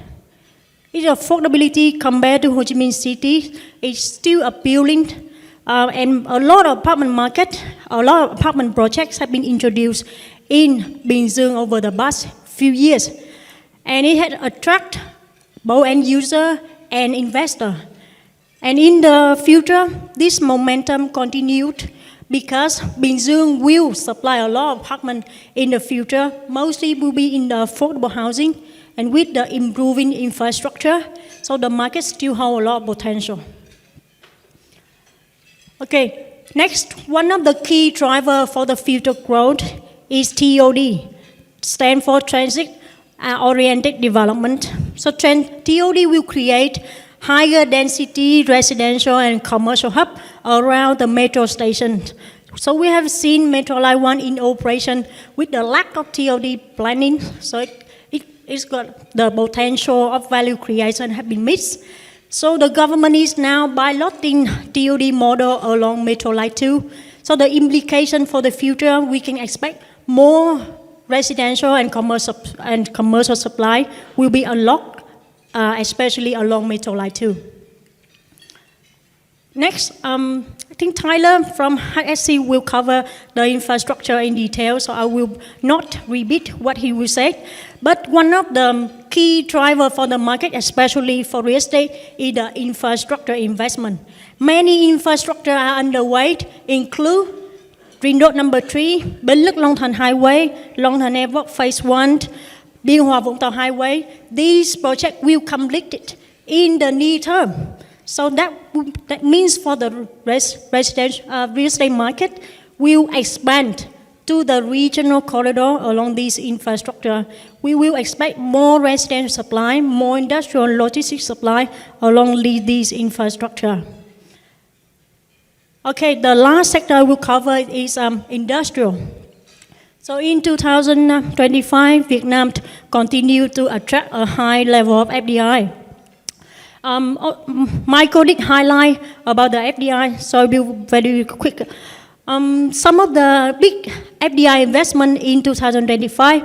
its affordability compared to Ho Chi Minh City is still appealing. And a lot of apartment projects have been introduced in Bình Dương over the past few years. And it had attracted both end user and investor. And in the future, this momentum continued because Bình Dương will supply a lot of apartments in the future, mostly will be in the affordable housing and with the improving infrastructure, so the market still holds a lot of potential. Okay, next, one of the key drivers for the future growth is TOD, stand for Transit-Oriented Development. So TOD will create higher density residential and commercial hub around the metro station. So we have seen Metro Line 1 in operation with the lack of TOD planning, so it's got the potential of value creation have been missed. So the government is now piloting TOD model along Metro Line 2. So the implication for the future, we can expect more residential and commercial supply will be unlocked, especially along Metro Line 2. Next, I think Tyler from HSC will cover the infrastructure in detail, so I will not repeat what he will say. But one of the key drivers for the market, especially for real estate, is the infrastructure investment. Many infrastructure are underway, include Ring Road number 3, Bến Lức Long Thành Highway, Long Thành Airport Phase 1, Biên Hòa Vũng Tàu Highway. These projects will complete it in the near term. So that means for the real estate market will expand to the regional corridor along this infrastructure. We will expect more residential supply, more industrial and logistics supply along this infrastructure. Okay, the last sector I will cover is industrial. So in 2025, Vietnam continued to attract a high level of FDI. My colleague highlight about the FDI, so I'll be very quick. Some of the big FDI investment in 2025,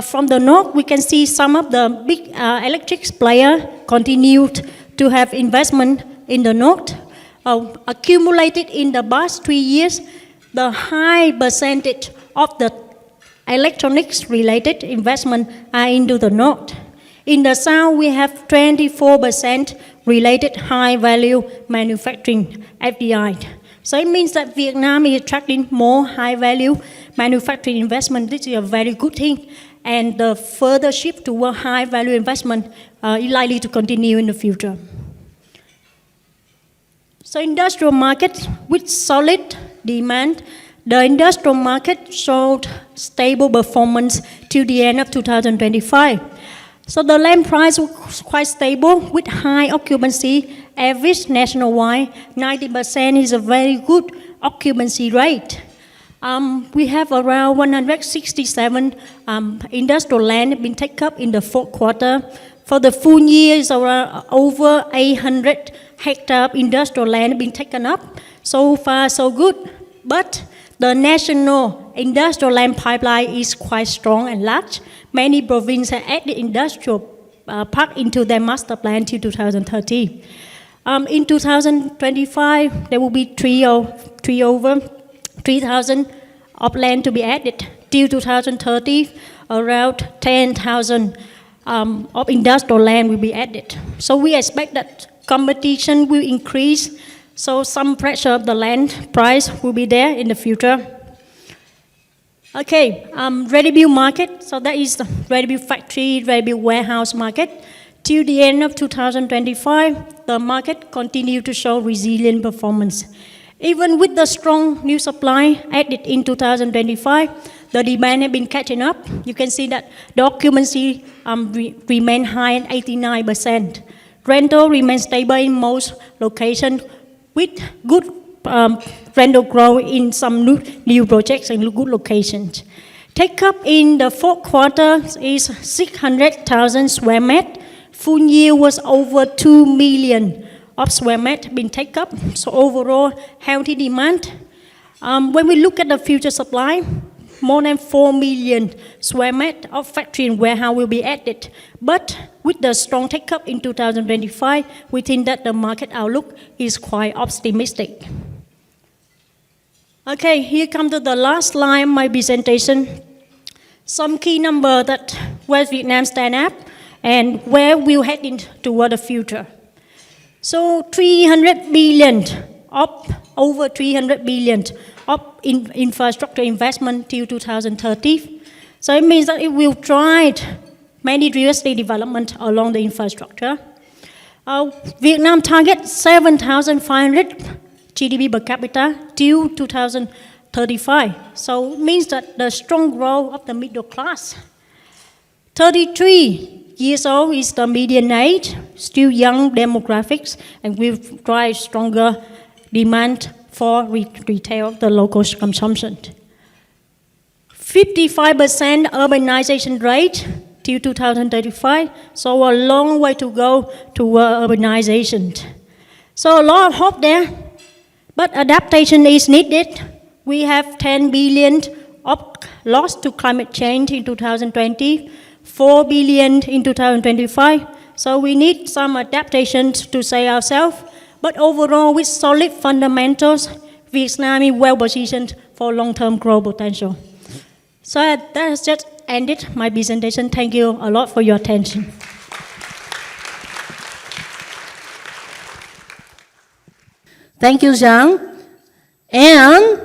from the north, we can see some of the big electric players continued to have investment in the north. Accumulated in the past 3 years, the high percentage of the electronics-related investment are into the north. In the south, we have 24% related high-value manufacturing FDI. So it means that Vietnam is attracting more high-value manufacturing investment. This is a very good thing. And the further shift toward high-value investment is likely to continue in the future. So industrial market with solid demand, The industrial market showed stable performance till the end of 2025. So the land price was quite stable with high occupancy, average nationwide. 90% is a very good occupancy rate. We have around 167 industrial land been taken up in the fourth quarter. For the full year, is around over 800 hectare of industrial land been taken up. So far, so good. But the national industrial land pipeline is quite strong and large. Many provinces have added industrial park into their master plan till 2030. In 2025, there will be 3,000 of land to be added. Till 2030, around 10,000 of industrial land will be added. So we expect that competition will increase, so some pressure of the land price will be there in the future. Okay, ready-built market, so that is the ready-built factory, ready-built warehouse market. Till the end of 2025, the market continued to show resilient performance. Even with the strong new supply added in 2025, the demand has been catching up. You can see that the occupancy remained high at 89%. Rental remains stable in most locations with good rental growth in some new projects and good locations. Take up in the fourth quarter is 600,000 square meters. Full year was over 2 million of square meters been take up. So overall, healthy demand. When we look at the future supply, more than 4 million square meters of factory and warehouse will be added. But with the strong take-up in 2025, we think that the market outlook is quite optimistic. Okay, here comes to the last line of my presentation. Some key number that where Vietnam stand up and where we'll head in toward the future. So 300 billion over 300 billion of infrastructure investment till 2030. So it means that it will drive many real estate development along the infrastructure. Vietnam target 7,500 GDP per capita till 2035. So it means that the strong growth of the middle class. 33 years old is the median age, still young demographics, and will drive stronger demand for retail, the local consumption. 55% urbanization rate till 2035, so a long way to go toward urbanization. So a lot of hope there, but adaptation is needed. We have 10 billion of loss to climate change in 2020, 4 billion in 2025, so we need some adaptation to save ourselves. But overall, with solid fundamentals, Vietnam is well positioned for long-term growth potential. So that has just ended my presentation. Thank you a lot for your attention. Thank you, Zhang. And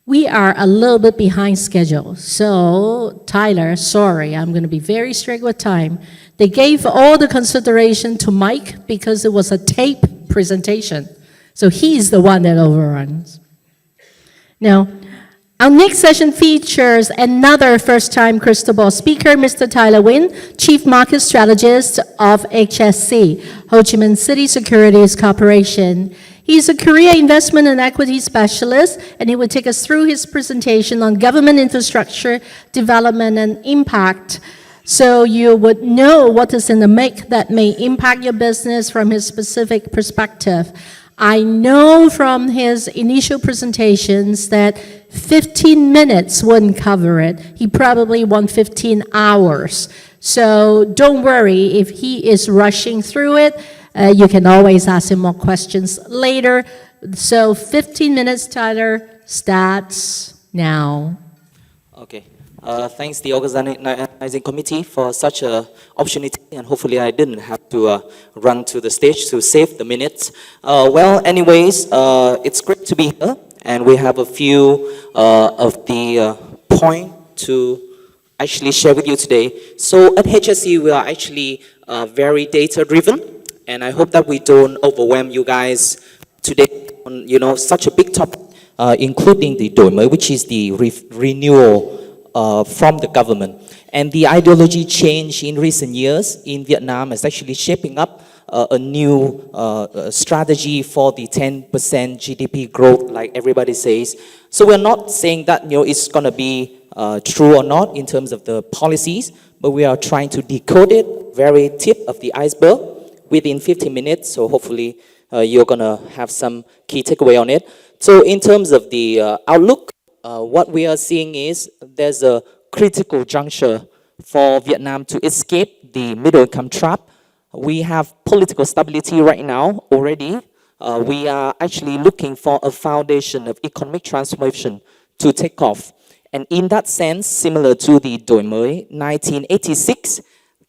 we are a little bit behind schedule. So, Tyler, sorry, I'm going to be very strict with time. They gave all the consideration to Mike because it was a tape presentation. So he's the one that overruns. Now, our next session features another first-time crystal ball speaker, Mr. Tyler Nguyen, Chief Market Strategist of HSC, Ho Chi Minh City Securities Corporation. He's a career investment and equity specialist, and he will take us through his presentation on government infrastructure development and impact. So you would know what is in the make that may impact your business from his specific perspective. I know from his initial presentations that 15 minutes wouldn't cover it. He probably want 15 hours. So don't worry if he is rushing through it. You can always ask him more questions later. So 15 minutes, Tyler, starts now. Okay. Thanks the organizing committee for such an opportunity, and hopefully I didn't have to run to the stage to save the minutes. Well, anyways, it's great to be here, and we have a few of the points to actually share with you today. So at HSC, we are actually very data-driven, and I hope that we don't overwhelm you guys today on such a big topic including the đổi mới, which is the renewal from the government. And the ideology change in recent years in Vietnam is actually shaping up a new strategy for the 10% GDP growth, like everybody says. So we're not saying that it's going to be true or not in terms of the policies, but we are trying to decode it, very tip of the iceberg, within 15 minutes. So hopefully you're going to have some key takeaway on it. So in terms of the outlook, what we are seeing is there's a critical juncture for Vietnam to escape the middle income trap. We have political stability right now already. We are actually looking for a foundation of economic transformation to take off. And in that sense, similar to the đổi mới 1986,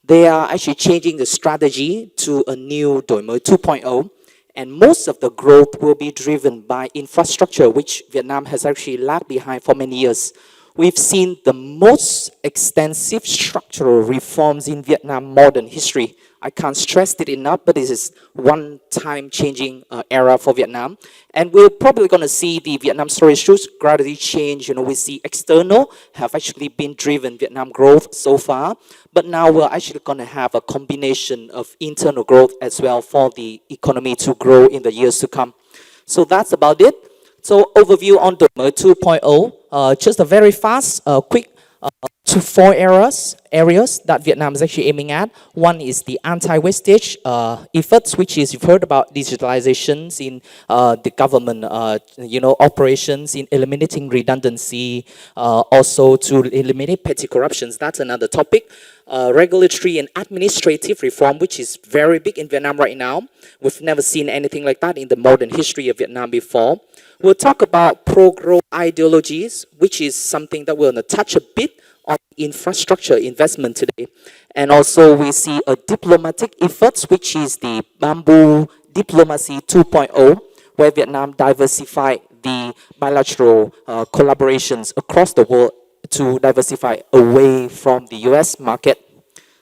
they are actually changing the strategy to a new đổi mới 2.0. And most of the growth will be driven by infrastructure, which Vietnam has actually lagged behind for many years. We've seen the most extensive structural reforms in Vietnam modern history. I can't stress it enough, but this is one-time changing era for Vietnam. And we're probably going to see the Vietnam story issues gradually change. We see external have actually been driven Vietnam growth so far, but now we're actually going to have a combination of internal growth as well for the economy to grow in the years to come. So that's about it. So overview on đổi mới 2.0, just a very fast, quick to 4 areas that Vietnam is actually aiming at. One is the anti-wastage efforts, which is, you've heard about digitalizations in the government, operations, in eliminating redundancy, also to eliminate petty corruptions. That's another topic. Regulatory and administrative reform, which is very big in Vietnam right now. We've never seen anything like that in the modern history of Vietnam before. We'll talk about pro-growth ideologies, which is something that we're going to touch a bit on infrastructure investment today. And also we see a diplomatic efforts, which is the Bamboo Diplomacy 2.0, where Vietnam diversified the bilateral collaborations across the world to diversify away from the US market.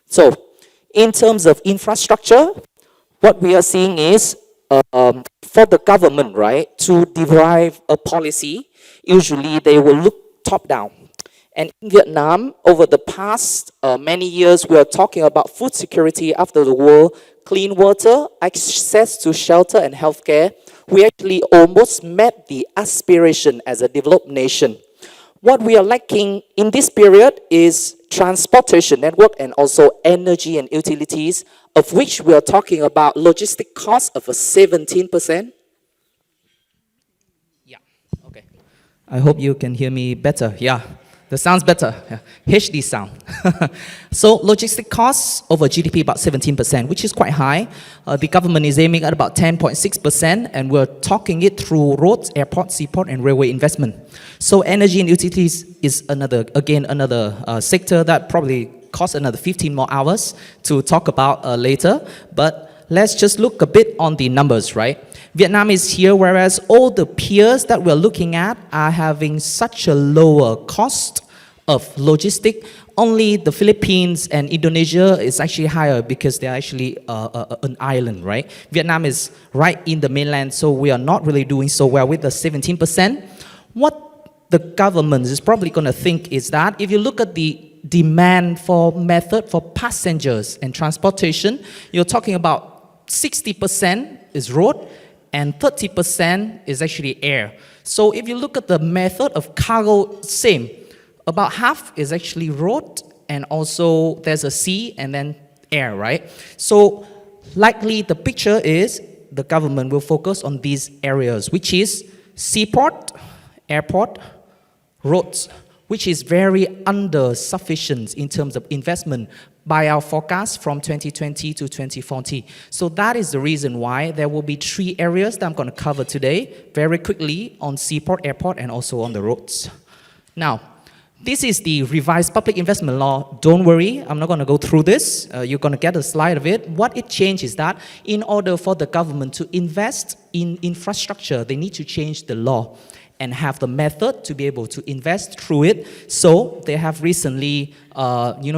So in terms of infrastructure, what we are seeing is for the government, right, to derive a policy, usually they will look top down. And in Vietnam, over the past many years, we are talking about food security after the war, clean water, access to shelter and healthcare. We actually almost met the aspiration as a developed nation. What we are lacking in this period is transportation network and also energy and utilities, of which we are talking about logistic costs of 17%. Yeah, okay. I hope you can hear me better. Yeah, the sound's better. Yeah. HD sound. So logistic costs over GDP about 17%, which is quite high. The government is aiming at about 10.6%, and we're talking it through roads, airports, seaport, and railway investment. So energy and utilities is another sector that probably costs another 15 more hours to talk about later. But let's just look a bit on the numbers, right? Vietnam is here, whereas all the peers that we're looking at are having such a lower cost of logistic. Only the Philippines and Indonesia is actually higher because they're actually an island, right? Vietnam is right in the mainland, so we are not really doing so well with the 17%. What the government is probably going to think is that if you look at the demand for method for passengers and transportation, you're talking about 60% is road and 30% is actually air. So if you look at the method of cargo, same. About half is actually road, and also there's a sea and then air, right? So likely the picture is the government will focus on these areas, which is seaport, airport, roads, which is very under sufficient in terms of investment by our forecast from 2020 to 2040. So that is the reason why there will be 3 areas that I'm going to cover today very quickly on seaport, airport, and also on the roads. Now, this is the revised public investment law. Don't worry, I'm not going to go through this. You're going to get a slide of it. What it changed is that in order for the government to invest in infrastructure, they need to change the law. and have the method to be able to invest through it. So they have recently,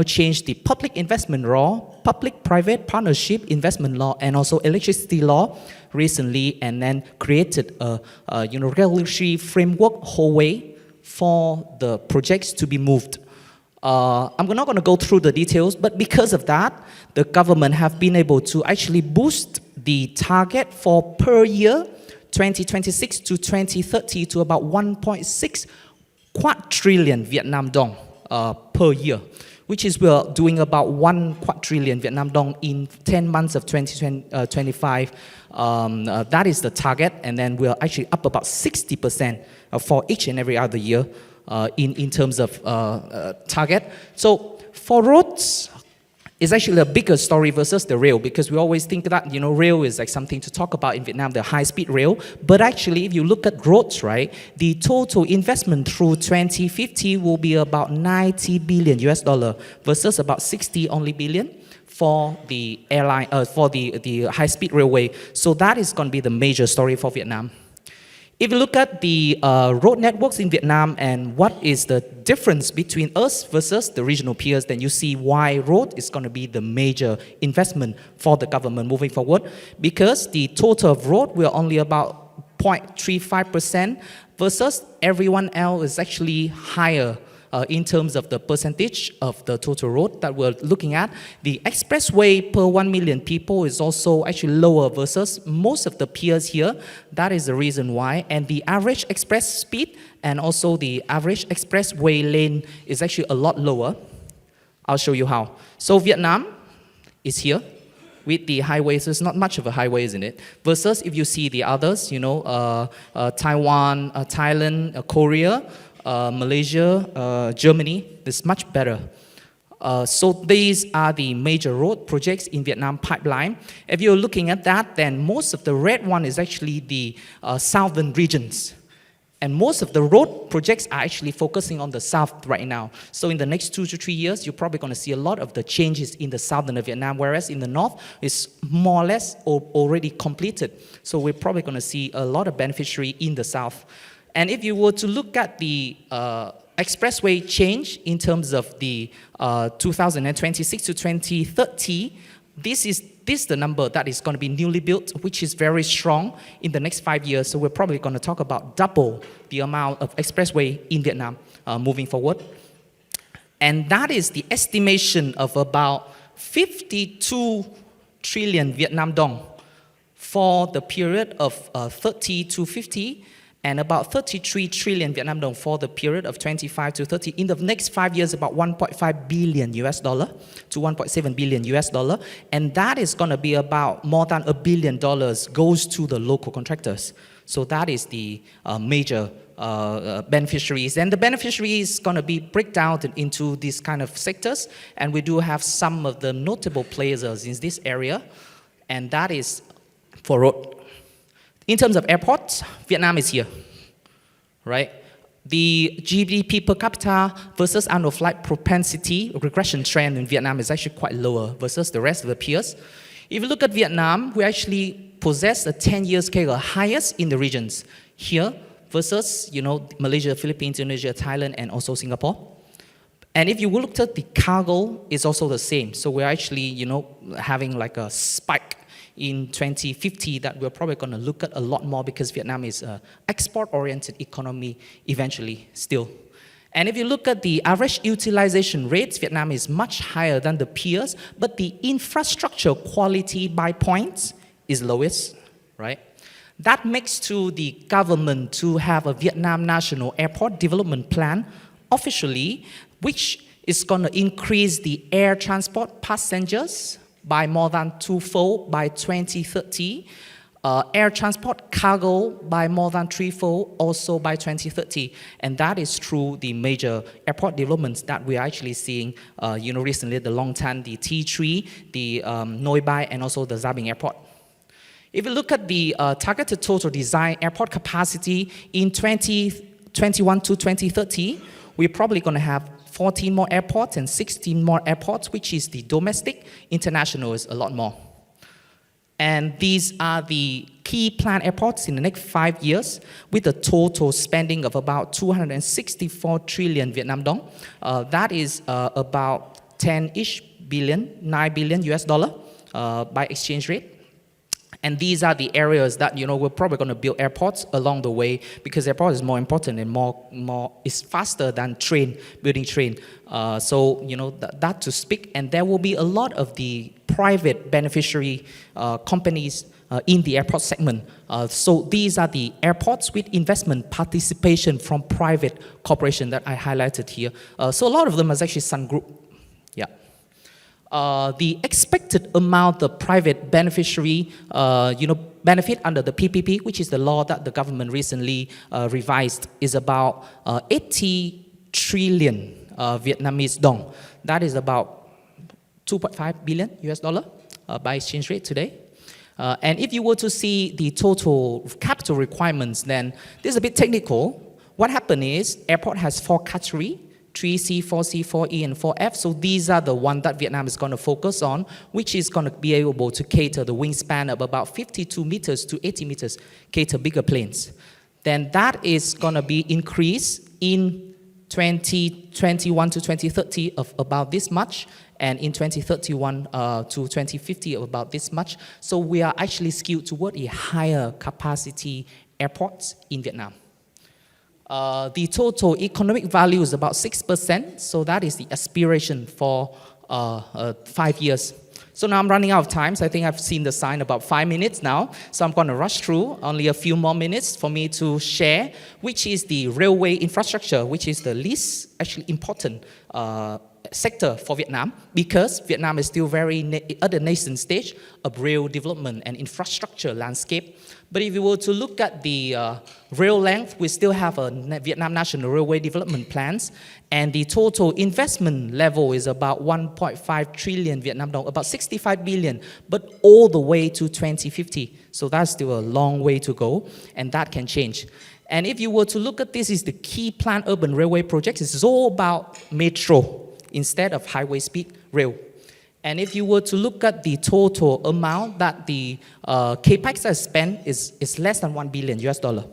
changed the public investment law, public-private partnership investment law, and also electricity law recently, and then created a regulatory framework whole way for the projects to be moved. I'm not going to go through the details, but because of that, the government have been able to actually boost the target for per year 2026 to 2030 to about 1.6 quadrillion Vietnam dong per year, which is we're doing about 1 quadrillion Vietnam dong in 10 months of 2025. That is the target, and then we're actually up about 60% for each and every other year in terms of target. So for roads, it's actually a bigger story versus the rail, because we always think that, rail is like something to talk about in Vietnam, the high-speed rail. But actually, if you look at roads, right, the total investment through 2050 will be about 90 billion US dollar versus about 60 only billion for the airline, for the high-speed railway. So that is going to be the major story for Vietnam. If you look at the road networks in Vietnam and what is the difference between us versus the regional peers, then you see why road is going to be the major investment for the government moving forward. Because the total of road will only about 0.35% versus everyone else is actually higher in terms of the percentage of the total road that we're looking at. The expressway per 1 million people is also actually lower versus most of the peers here. That is the reason why. And the average express speed and also the average expressway lane is actually a lot lower. I'll show you how. So Vietnam is here with the highways. There's not much of a highway, isn't it? Versus if you see the others, Taiwan, Thailand, Korea, Malaysia, Germany, is much better. So these are the major road projects in Vietnam pipeline. If you're looking at that, then most of the red one is actually the southern regions. And most of the road projects are actually focusing on the south right now. So in the next 2 to 3 years, you're probably going to see a lot of the changes in the southern of Vietnam, whereas in the north, it's more or less already completed. So we're probably going to see a lot of beneficiary in the south. And if you were to look at the expressway change in terms of the 2026 to 2030, this is the number that is going to be newly built, which is very strong in the next 5 years. So we're probably going to talk about double the amount of expressway in Vietnam moving forward. And that is the estimation of about 52 trillion Vietnam dong for the period of 30 to 50, and about 33 trillion Vietnam dong for the period of 25 to 30. In the next 5 years, about 1.5 billion US dollar to 1.7 billion US dollar. And that is going to be about more than $1 billion goes to the local contractors. So that is the major beneficiaries. And the beneficiaries is going to be break down into these kind of sectors. And we do have some of the notable players in this area. And that is for road. In terms of airports, Vietnam is here, right? The GDP per capita versus annual flight propensity regression trend in Vietnam is actually quite lower versus the rest of the peers. If you look at Vietnam, we actually possess a 10 years CAGR highest in the regions here versus, Malaysia, Philippines, Indonesia, Thailand, and also Singapore. And if you look at the cargo, it's also the same. So we're actually, having like a spike in 2050 that we're probably going to look at a lot more, because Vietnam is an export-oriented economy eventually still. And if you look at the average utilization rates, Vietnam is much higher than the peers, but the infrastructure quality by points is lowest, right? That makes to the government to have a Vietnam National Airport Development Plan officially, which is going to increase the air transport passengers by more than 2-fold by 2030, air transport cargo by more than 3-fold also by 2030. And that is through the major airport developments that we are actually seeing, recently, the Long Tan, the T3, the Noi Bai, and also the Gia Binh Airport. If you look at the targeted total design airport capacity in 2021 to 2030, we're probably going to have 14 more airports and 16 more airports, which is the domestic. International is a lot more. And these are the key planned airports in the next 5 years, with a total spending of about 264 trillion Vietnam dong. That is about 10-ish billion, 9 billion US dollar by exchange rate. And these are the areas that, we're probably going to build airports along the way, because airport is more important and more is faster than building train. So, that to speak. And there will be a lot of the private beneficiary companies in the airport segment. So these are the airports with investment participation from private corporation that I highlighted here. So a lot of them is actually Sun Group. Yeah. The expected amount of private beneficiary, benefit under the PPP, which is the law that the government recently revised, is about 80 trillion Vietnamese dong. That is about 2.5 billion US dollar by exchange rate today. And if you were to see the total capital requirements, then this is a bit technical. What happened is airport has 4 categories. 3C, 4C, 4E, and 4F. So these are the ones that Vietnam is going to focus on, which is going to be able to cater the wingspan of about 52 meters to 80 meters, cater bigger planes. Then that is going to be increased in 2021 to 2030 of about this much, and in 2031 to 2050 of about this much. So we are actually skewed toward a higher capacity airports in Vietnam. The total economic value is about 6%, so that is the aspiration for 5 years. So now I'm running out of time, so I think I've seen the sign about 5 minutes now, so I'm going to rush through, only a few more minutes for me to share, which is the railway infrastructure, which is the least actually important sector for Vietnam, because Vietnam is still very at the nascent stage of rail development and infrastructure landscape. But if you were to look at the rail length, we still have a Vietnam National Railway Development Plans, and the total investment level is about 1.5 trillion Vietnam dong, about 65 billion, but all the way to 2050. So that's still a long way to go, and that can change. And if you were to look at this, is the key planned urban railway projects. It's all about metro instead of highway speed rail. And if you were to look at the total amount that the capex has spent is less than 1 billion US dollar.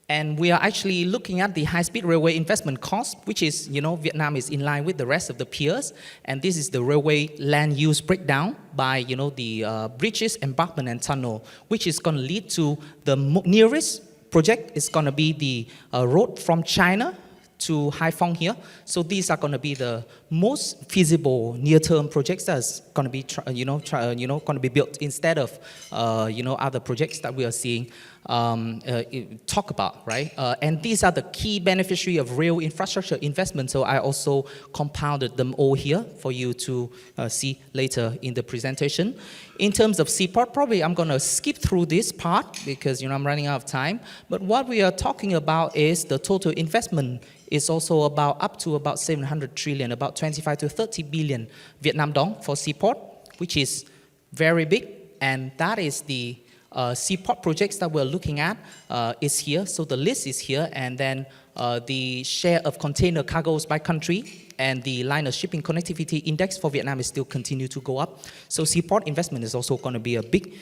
And we are actually looking at the high-speed railway investment cost, which is, Vietnam is in line with the rest of the peers. And this is the railway land use breakdown by, the bridges, embankment, and tunnel, which is going to lead to the nearest project is going to be the road from China to Haiphong here. So these are going to be the most feasible near-term projects that's going to be, going to be built instead of, other projects that we are seeing talk about, right? And these are the key beneficiary of rail infrastructure investment. So I also compounded them all here for you to see later in the presentation. In terms of seaport, probably I'm going to skip through this part because, I'm running out of time. But what we are talking about is the total investment is also about up to about 700 trillion, about 25 to 30 billion Vietnam dong for seaport, which is very big. And that is the seaport projects that we're looking at is here. So the list is here. And then the share of container cargoes by country and the liner shipping connectivity index for Vietnam is still continue to go up. So seaport investment is also going to be a big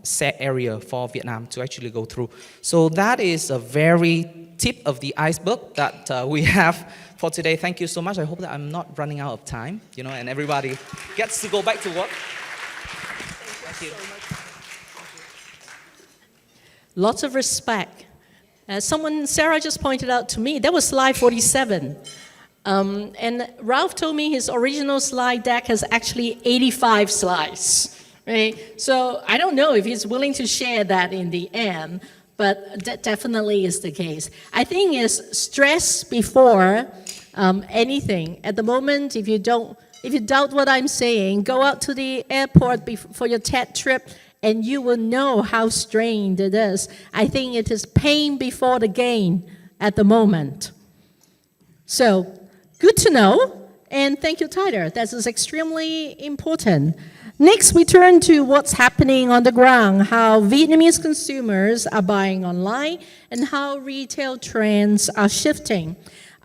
set area for Vietnam to actually go through. So that is a very tip of the iceberg that we have for today. Thank you so much. I hope that I'm not running out of time, and everybody gets to go back to work. Thank you. Lots of respect. Sarah just pointed out to me, that was slide 47. And Ralph told me his original slide deck has actually 85 slides, right? So I don't know if he's willing to share that in the end, but that definitely is the case. I think it's stress before anything. At the moment, if you doubt what I'm saying, go out to the airport for your TED trip, and you will know how strained it is. I think it is pain before the gain at the moment. So, good to know, and thank you, Tyler. That is extremely important. Next, we turn to what's happening on the ground, how Vietnamese consumers are buying online, and how retail trends are shifting.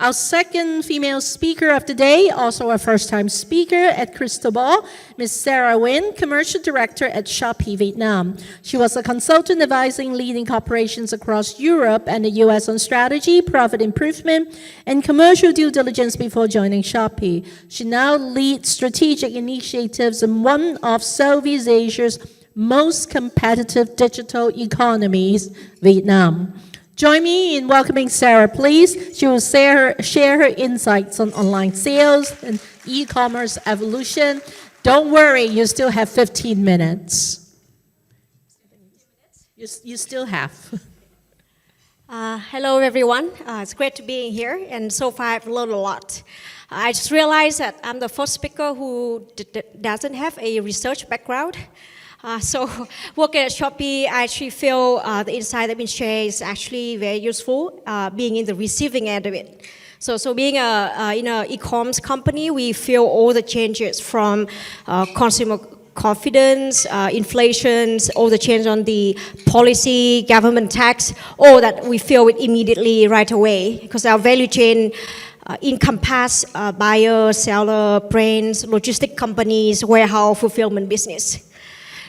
Our second female speaker of the day, also a first-time speaker at Crystal Ball, Ms. Sarah Nguyen, Commercial Director at Shopee Vietnam. She was a consultant advising leading corporations across Europe and the US on strategy, profit improvement, and commercial due diligence before joining Shopee. She now leads strategic initiatives in one of Southeast Asia's most competitive digital economies, Vietnam. Join me in welcoming Sarah, please. She will share her insights on online sales and e-commerce evolution. Don't worry, you still have 15 minutes. You still have. Hello, everyone. It's great to be here, and so far I've learned a lot. I just realized that I'm the first speaker who doesn't have a research background. So working at Shopee, I actually feel the insight that been shared is actually very useful, being in the receiving end of it. So being in an e-commerce company, we feel all the changes from consumer confidence, inflations, all the change on the policy, government tax, all that we feel it immediately right away, because our value chain encompass buyer, seller, brands, logistic companies, warehouse, fulfillment business.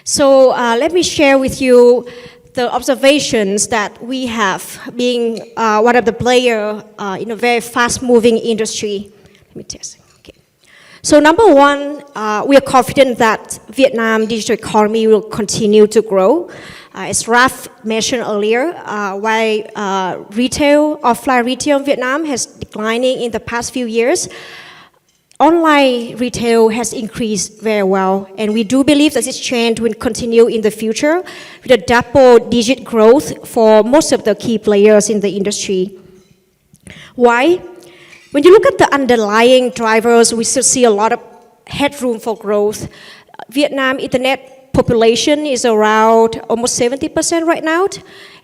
So let me share with you the observations that we have being one of the players in a very fast-moving industry. Let me test. Okay. So number one, we are confident that Vietnam digital economy will continue to grow. As Raf mentioned earlier, while offline retail in Vietnam has declining in the past few years, online retail has increased very well, and we do believe that this trend will continue in the future with a double-digit growth for most of the key players in the industry. Why? When you look at the underlying drivers, we still see a lot of headroom for growth. Vietnam internet population is around almost 70% right now,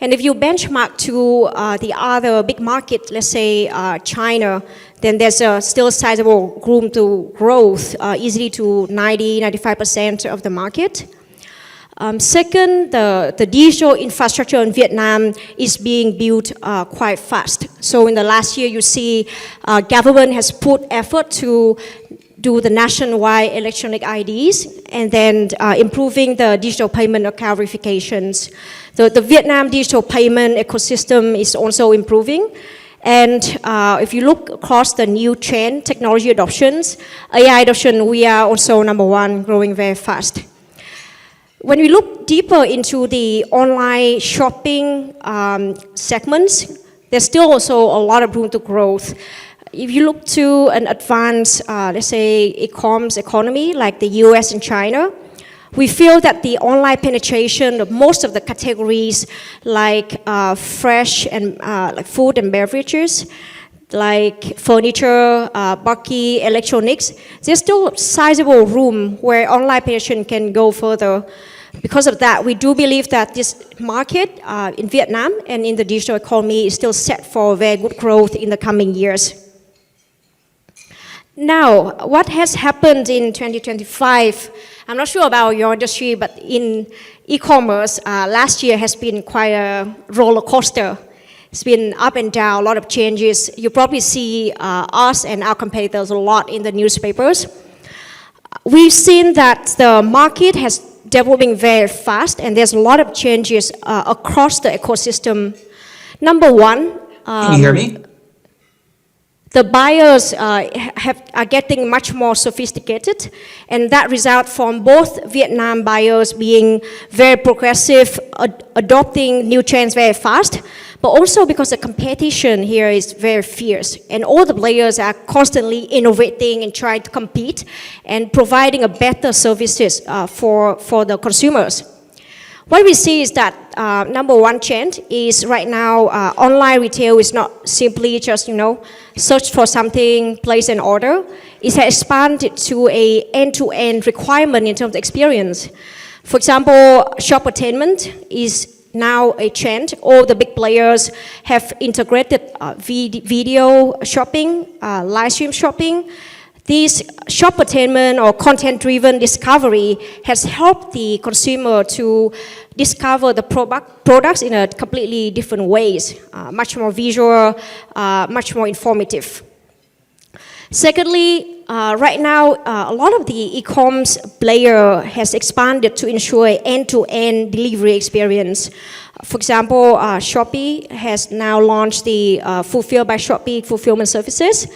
and if you benchmark to the other big market, let's say China, then there's still sizable room to growth, easily to 90-95% of the market. Second, the digital infrastructure in Vietnam is being built quite fast. So in the last year, you see government has put effort to do the nationwide electronic IDs and then improving the digital payment account verifications. The Vietnam digital payment ecosystem is also improving. And if you look across the new trend, technology adoptions, AI adoption, we are also number one, growing very fast. When we look deeper into the online shopping segments, there's still also a lot of room to growth. If you look to an advanced, let's say, e-commerce economy like the US and China, we feel that the online penetration of most of the categories like fresh and like food and beverages, like furniture, bulky electronics, there's still sizable room where online penetration can go further. Because of that, we do believe that this market in Vietnam and in the digital economy is still set for very good growth in the coming years. Now, what has happened in 2025? I'm not sure about your industry, but in e-commerce, last year has been quite a roller coaster. It's been up and down, a lot of changes. You probably see us and our competitors a lot in the newspapers. We've seen that the market has developing very fast, and there's a lot of changes across the ecosystem. Number one, Can you hear me? the buyers are getting much more sophisticated, and that results from both Vietnam buyers being very progressive, adopting new trends very fast, but also because the competition here is very fierce, and all the players are constantly innovating and trying to compete and providing a better services for the consumers. What we see is that number one trend is right now online retail is not simply just search for something, place an order. It has expanded to a end-to-end requirement in terms of experience. For example, shoppertainment is now a trend. All the big players have integrated video shopping, live stream shopping. This shoppertainment or content-driven discovery has helped the consumer to discover the products in a completely different ways, much more visual, much more informative. Secondly, right now, a lot of the e-commerce player has expanded to ensure end-to-end delivery experience. For example, Shopee has now launched the Fulfill by Shopee fulfillment services.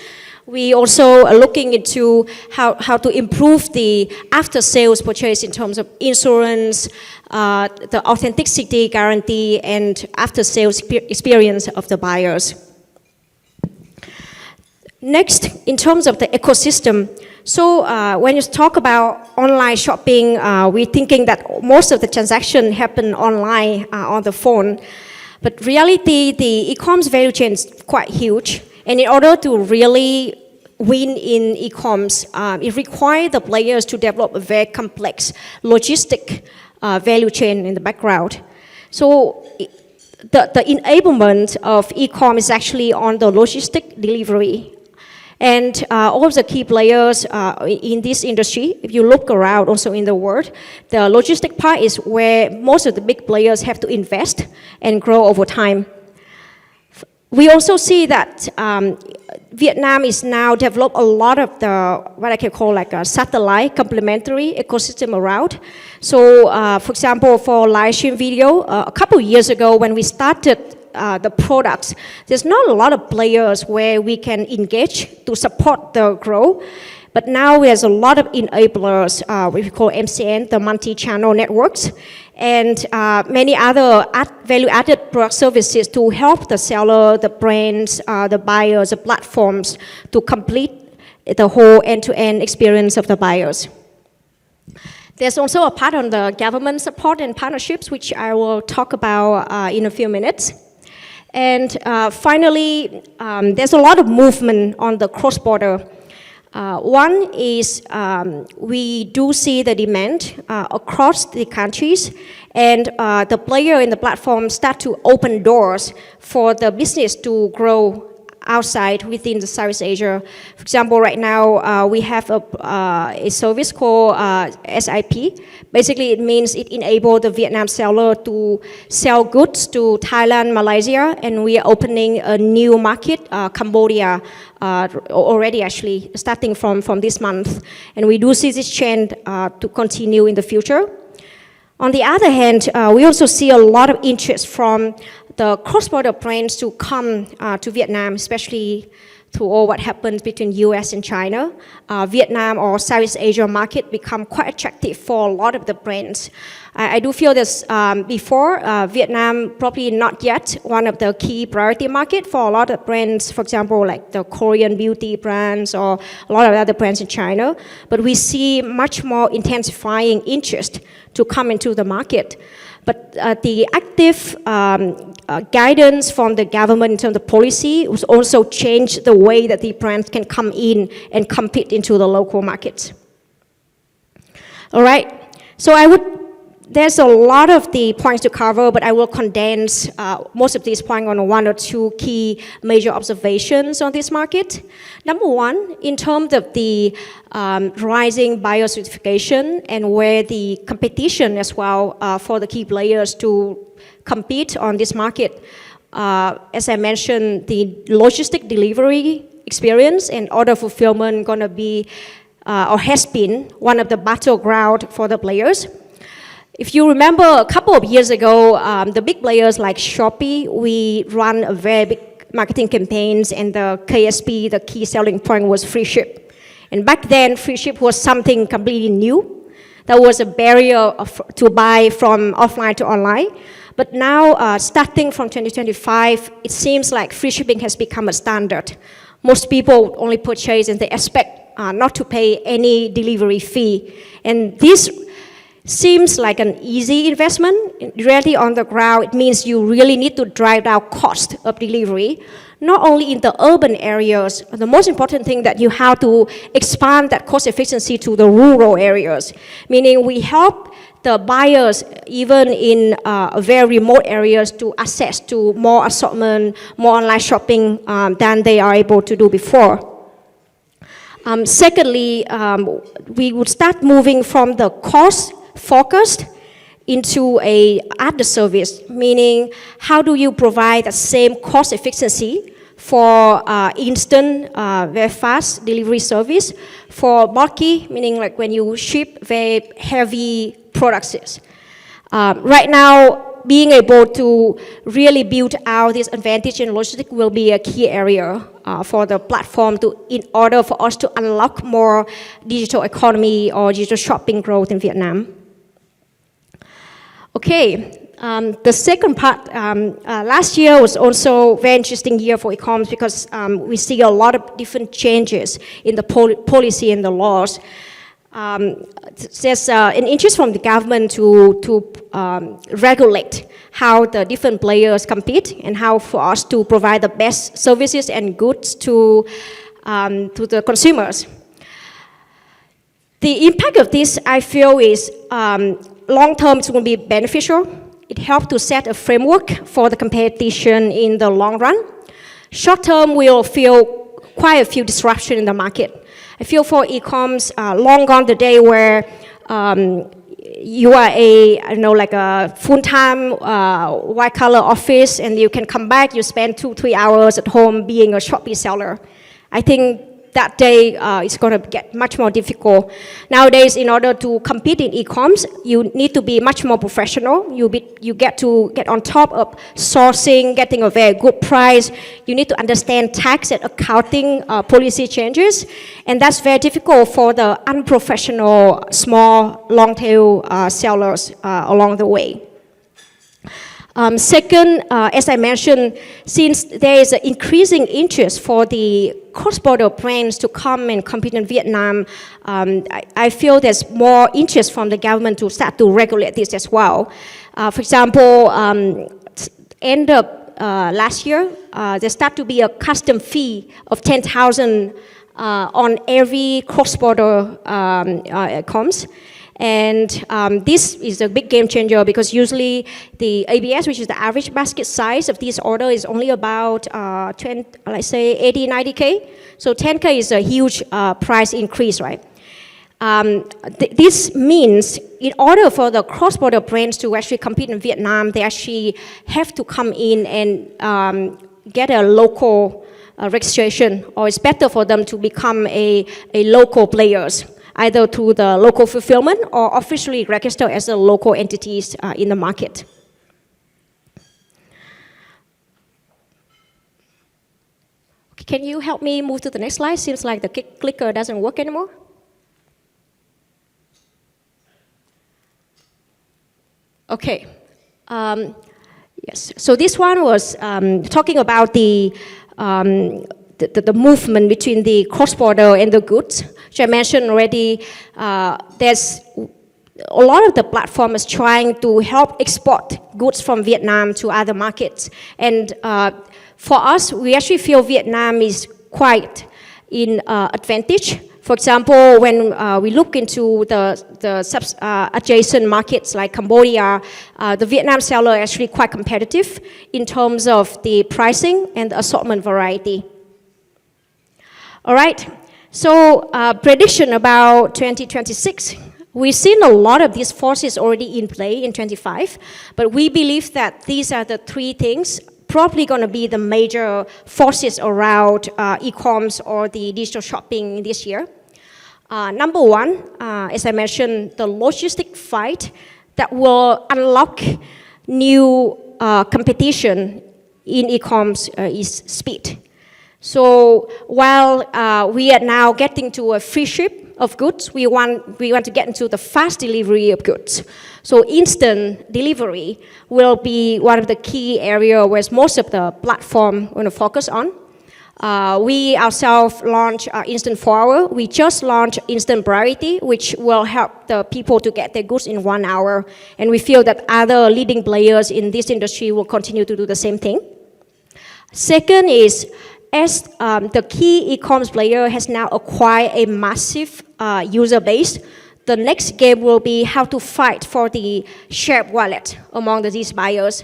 We also are looking into how to improve the after-sales purchase in terms of insurance, the authenticity guarantee, and after-sales experience of the buyers. Next, in terms of the ecosystem, so when you talk about online shopping, we're thinking that most of the transactions happen online on the phone. But reality, the e-commerce value chain is quite huge. And in order to really win in e-commerce, it requires the players to develop a very complex logistic value chain in the background. So the enablement of e-commerce is actually on the logistic delivery. And all of the key players in this industry, if you look around also in the world, the logistic part is where most of the big players have to invest and grow over time. We also see that Vietnam is now developed a lot of the, what I can call like a satellite complementary ecosystem around. So for example, for live stream video, a couple of years ago when we started the products, there's not a lot of players where we can engage to support the growth. But now there's a lot of enablers, what we call MCN, the multi-channel networks, and many other value-added product services to help the seller, the brands, the buyers, the platforms to complete the whole end-to-end experience of the buyers. There's also a part on the government support and partnerships, which I will talk about in a few minutes. And finally, there's a lot of movement on the cross-border. One is we do see the demand across the countries, and the player in the platform start to open doors for the business to grow outside within the Southeast Asia. For example, right now we have a service called SIP. Basically, it means it enables the Vietnam seller to sell goods to Thailand, Malaysia, and we are opening a new market, Cambodia, already actually, starting from this month. And we do see this trend to continue in the future. On the other hand, we also see a lot of interest from the cross-border brands to come to Vietnam, especially through all what happens between US and China. Vietnam or Southeast Asia market become quite attractive for a lot of the brands. I do feel this before, Vietnam probably not yet one of the key priority market for a lot of brands, for example, like the Korean beauty brands or a lot of other brands in China. But we see much more intensifying interest to come into the market. But the active guidance from the government in terms of policy was also changed the way that the brands can come in and compete into the local markets. All right, so there's a lot of the points to cover, but I will condense most of these points on one or two key major observations on this market. Number one, in terms of the rising buyer certification and where the competition as well for the key players to compete on this market. As I mentioned, the logistic delivery experience and order fulfillment gonna be or has been one of the battleground for the players. If you remember a couple of years ago, the big players like Shopee, we run a very big marketing campaigns, and the KSP, the key selling point was free ship. And back then, free ship was something completely new. There was a barrier to buy from offline to online. But now, starting from 2025, it seems like free shipping has become a standard. Most people only purchase and they expect not to pay any delivery fee. And this seems like an easy investment. In reality, on the ground, it means you really need to drive down cost of delivery, not only in the urban areas. The most important thing that you have to expand that cost efficiency to the rural areas, meaning we help the buyers even in very remote areas to access to more assortment, more online shopping than they are able to do before. Secondly, we would start moving from the cost focused into a other service, meaning how do you provide the same cost efficiency for instant, very fast delivery service, for bulky, meaning like when you ship very heavy products. Right now, being able to really build out this advantage in logistics will be a key area for the platform in order for us to unlock more digital economy or digital shopping growth in Vietnam. Okay, the second part, last year was also a very interesting year for e-commerce because we see a lot of different changes in the policy and the laws. There's an interest from the government to regulate how the different players compete and how for us to provide the best services and goods to the consumers. The impact of this, I feel, is long term it's going to be beneficial. It helps to set a framework for the competition in the long run. Short term, we'll feel quite a few disruptions in the market. I feel for e-coms, long gone the day where you are like a full-time white-collar office and you can come back, you spend 2-3 hours at home being a Shopee seller. I think that day is going to get much more difficult. Nowadays, in order to compete in e-coms, you need to be much more professional. You get to get on top of sourcing, getting a very good price. You need to understand tax and accounting policy changes. And that's very difficult for the unprofessional, small, long-tail sellers along the way. Second, as I mentioned, since there is an increasing interest for the cross-border brands to come and compete in Vietnam, I feel there's more interest from the government to start to regulate this as well. For example, end of last year, there started to be a custom fee of 10,000 on every cross-border comms. And this is a big game changer because usually the ABS, which is the average basket size of this order, is only about let's say 80, 90K. So 10K is a huge price increase, right? This means in order for the cross-border brands to actually compete in Vietnam, they actually have to come in and get a local registration, or it's better for them to become a local players, either through the local fulfillment or officially register as a local entities in the market. Can you help me move to the next slide? Seems like the clicker doesn't work anymore. Okay. Yes. So this one was talking about the movement between the cross-border and the goods, which I mentioned already. There's a lot of the platforms trying to help export goods from Vietnam to other markets. And for us, we actually feel Vietnam is quite in advantage. For example, when we look into the adjacent markets like Cambodia, the Vietnam seller is actually quite competitive in terms of the pricing and the assortment variety. All right, so prediction about 2026. We've seen a lot of these forces already in play in 25, but we believe that these are the three things probably going to be the major forces around e-coms or the digital shopping this year. Number one, as I mentioned, the logistic fight that will unlock new competition in e-coms is speed. So while we are now getting to a free ship of goods, we want to get into the fast delivery of goods. So instant delivery will be one of the key areas where most of the platform want to focus on. We ourselves launched Instant 4-hour. We just launched Instant Priority, which will help the people to get their goods in 1 hour. And we feel that other leading players in this industry will continue to do the same thing. Second is, as the key e-commerce player has now acquired a massive user base, the next game will be how to fight for the shared wallet among these buyers.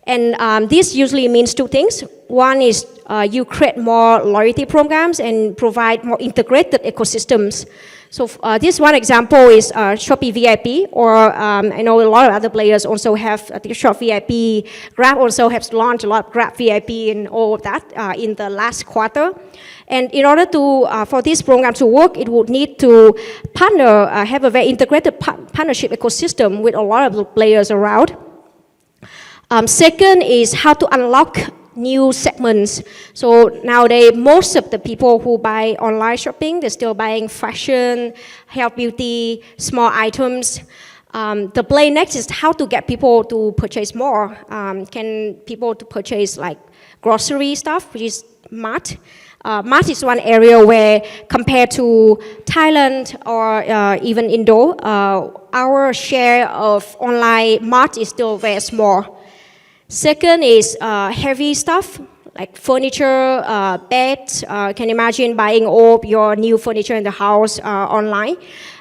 And this usually means two things. one is you create more loyalty programs and provide more integrated ecosystems. So this one example is Shopee VIP, or I know a lot of other players also have the Shop VIP. Grab also has launched a lot of Grab VIP and all of that in the last quarter. And in order to for this program to work, it would need to partner, have a very integrated partnership ecosystem with a lot of the players around. Second is how to unlock new segments. So nowadays, most of the people who buy online shopping, they're still buying fashion, health, beauty, small items. The play next is how to get people to purchase more. Can people to purchase like grocery stuff, which is mart. Mart is one area where, compared to Thailand or even Indo, our share of online mart is still very small. Second is heavy stuff like furniture, beds. Can you imagine buying all your new furniture in the house online?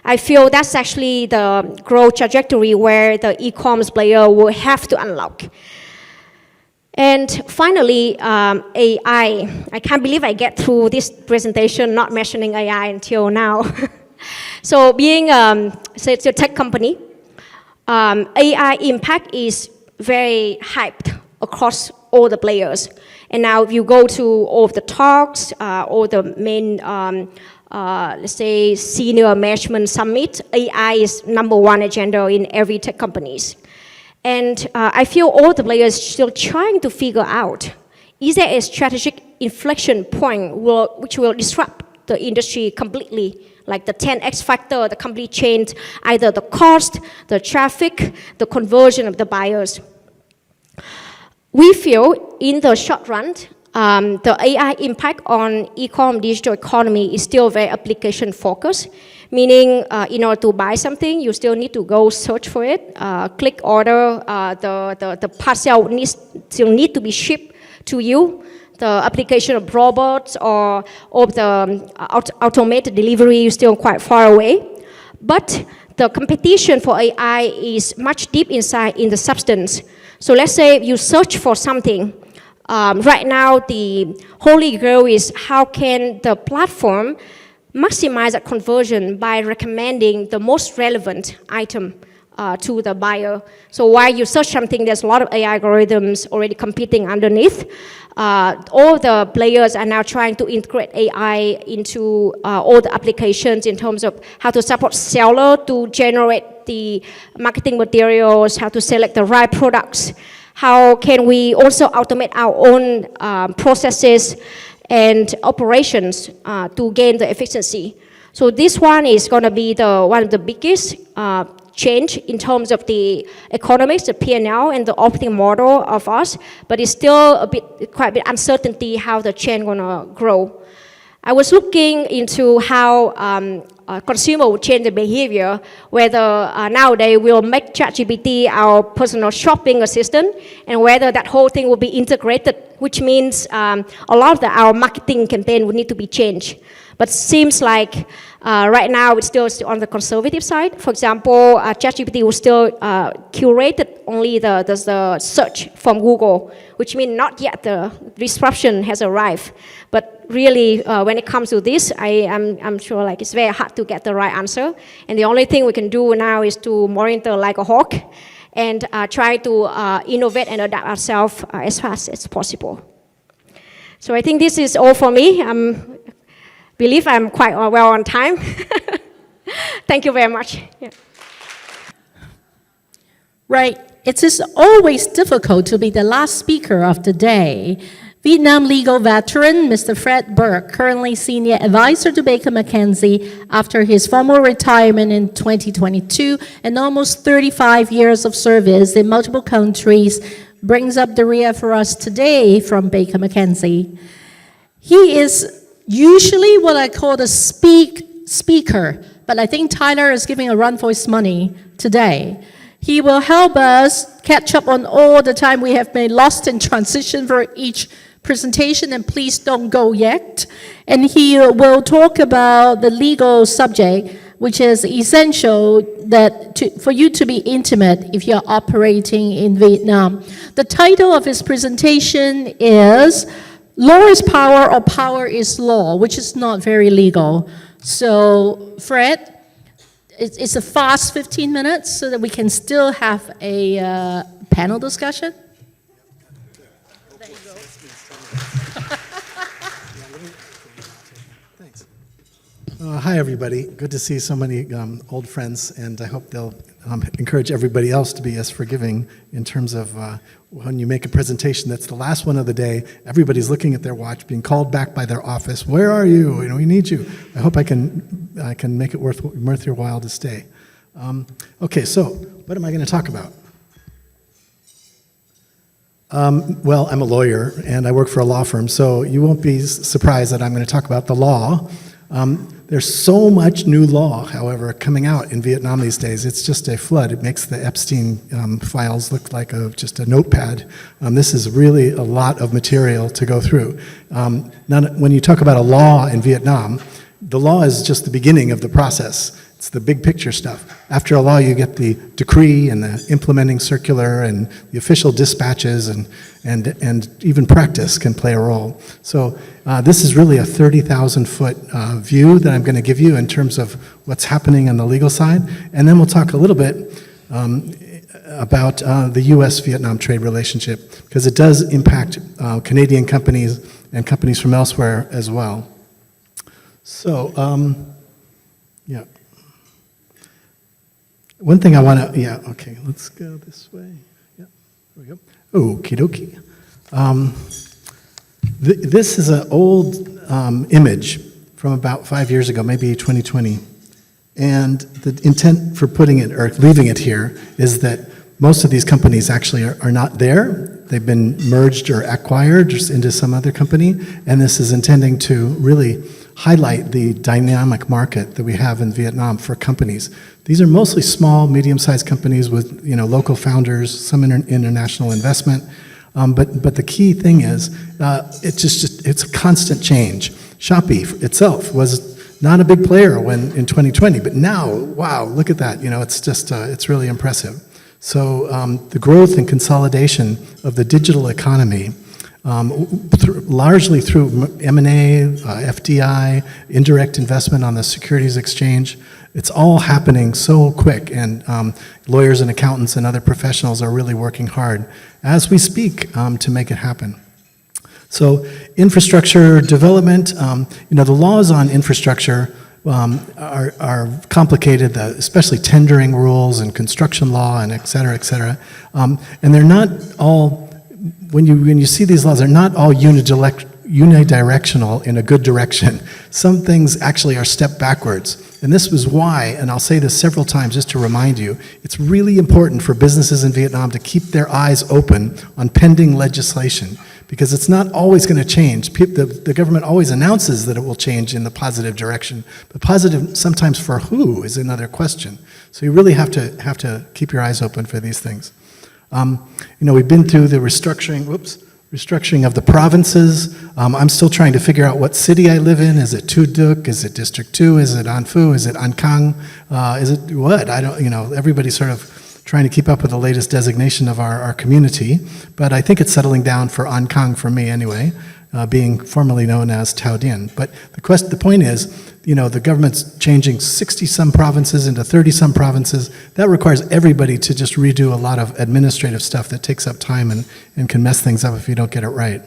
I feel that's actually the growth trajectory where the e-commerce player will have to unlock. And finally, AI. I can't believe I get through this presentation not mentioning AI until now. So being it's a tech company, AI impact is very hyped across all the players. And now if you go to all of the talks, all the main, let's say, senior management summit, AI is #1 agenda in every tech companies. And I feel all the players still trying to figure out, is there a strategic inflection point which will disrupt the industry completely? Like the 10x factor, the complete change, either the cost, the traffic, the conversion of the buyers. We feel in the short run, the AI impact on e-com digital economy is still very application focused, meaning in order to buy something, you still need to go search for it, click order, the parcel still need to be shipped to you. The application of robots or of the automated delivery is still quite far away. But the competition for AI is much deep inside in the substance. So let's say you search for something. Right now, the holy grail is how can the platform maximize that conversion by recommending the most relevant item to the buyer. So while you search something, there's a lot of AI algorithms already competing underneath. All the players are now trying to integrate AI into all the applications in terms of how to support seller to generate the marketing materials, how to select the right products, how can we also automate our own processes and operations to gain the efficiency. So this one is going to be one of the biggest change in terms of the economics, the P&L, and the operating model of us, but it's still quite a bit uncertainty how the chain gonna grow. I was looking into how consumer will change their behavior, whether nowadays we'll make ChatGPT our personal shopping assistant, and whether that whole thing will be integrated, which means a lot of our marketing campaign would need to be changed. But seems like right now it's still on the conservative side. For example, ChatGPT will still curate only the search from Google, which means not yet the disruption has arrived. But really, when it comes to this, I'm sure like it's very hard to get the right answer. And the only thing we can do now is to monitor like a hawk and try to innovate and adapt ourselves as fast as possible. So I think this is all for me. Believe I'm quite well on time. Thank you very much. Yeah. Right. It is always difficult to be the last speaker of the day. Vietnam legal veteran Mr. Fred Burke, currently senior advisor to Baker McKenzie after his formal retirement in 2022 and almost 35 years of service in multiple countries, brings up the rear for us today from Baker McKenzie. He is usually what I call the speaker, but I think Tyler is giving a run for his money today. He will help us catch up on all the time we have been lost in transition for each presentation, and please don't go yet. And he will talk about the legal subject which is essential for you to be intimate if you're operating in Vietnam. The title of his presentation is Law is Power or Power is Law, which is not very legal. So, Fred, it's a fast 15 minutes so that we can still have a panel discussion. Hi, everybody. Good to see so many old friends, and I hope they'll encourage everybody else to be as forgiving in terms of when you make a presentation that's the last one of the day, everybody's looking at their watch, being called back by their office. Where are you? We need you. I hope I can make it worth your while to stay. Okay, so what am I going to talk about? Well, I'm a lawyer, and I work for a law firm, so you won't be surprised that I'm going to talk about the law. There's so much new law, however, coming out in Vietnam these days. It's just a flood. It makes the Epstein files look like just a notepad. This is really a lot of material to go through. When you talk about a law in Vietnam, the law is just the beginning of the process. It's the big picture stuff. After a law, you get the decree and the implementing circular and the official dispatches and even practice can play a role. So this is really a 30,000-foot view that I'm going to give you in terms of what's happening on the legal side. And then we'll talk a little bit about the U.S.-Vietnam trade relationship, because it does impact Canadian companies and companies from elsewhere as well. So, yeah. One thing I want to, okay, let's go this way. Yeah, there we go. Okie dokie. This is an old image from about 5 years ago, maybe 2020. And the intent for putting it or leaving it here is that most of these companies actually are not there. They've been merged or acquired just into some other company. And this is intending to really highlight the dynamic market that we have in Vietnam for companies. These are mostly small, medium-sized companies with local founders, some international investment. But the key thing is it's a constant change. Shopee itself was not a big player in 2020, but now, wow, look at that. It's just it's really impressive. So the growth and consolidation of the digital economy, largely through M&A, FDI, indirect investment on the securities exchange, it's all happening so quick, and lawyers and accountants and other professionals are really working hard as we speak to make it happen. So infrastructure development, the laws on infrastructure are complicated, especially tendering rules and construction law and et cetera, et cetera. And they're not all, when you see these laws, they're not all unidirectional in a good direction. Some things actually are step backwards. And this was why, and I'll say this several times just to remind you, it's really important for businesses in Vietnam to keep their eyes open on pending legislation, because it's not always going to change. The government always announces that it will change in the positive direction, but positive sometimes for who is another question. So you really have to keep your eyes open for these things. We've been through the restructuring of the provinces. I'm still trying to figure out what city I live in. Is it Tu Duc? Is it District 2? Is it An Phu? Is it An Khang? Is it what? I don't, everybody's sort of trying to keep up with the latest designation of our community. But I think it's settling down for An Khang for me anyway, being formerly known as Thao Dien. But the point is, the government's changing 60-some provinces into 30-some provinces. That requires everybody to just redo a lot of administrative stuff that takes up time and can mess things up if you don't get it right.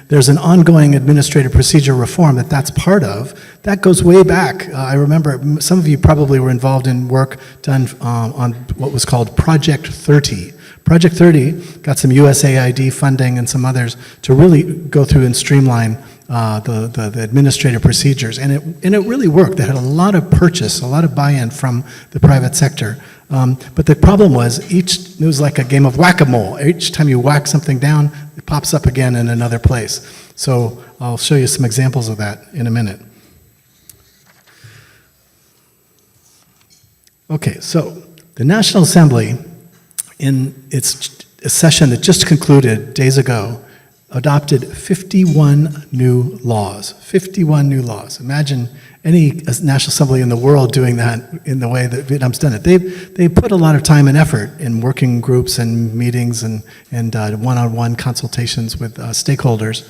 There's an ongoing administrative procedure reform that's part of. That goes way back. I remember some of you probably were involved in work done on what was called Project 30. Project 30 got some USAID funding and some others to really go through and streamline the administrative procedures, and it really worked. They had a lot of purchase, a lot of buy-in from the private sector. But the problem was it was like a game of whack-a-mole. Each time you whack something down, it pops up again in another place. So I'll show you some examples of that in a minute. Okay, so the National Assembly, in its session that just concluded days ago, adopted 51 new laws. 51 new laws. Imagine any National Assembly in the world doing that in the way that Vietnam's done it. They put a lot of time and effort in working groups and meetings and one-on-one consultations with stakeholders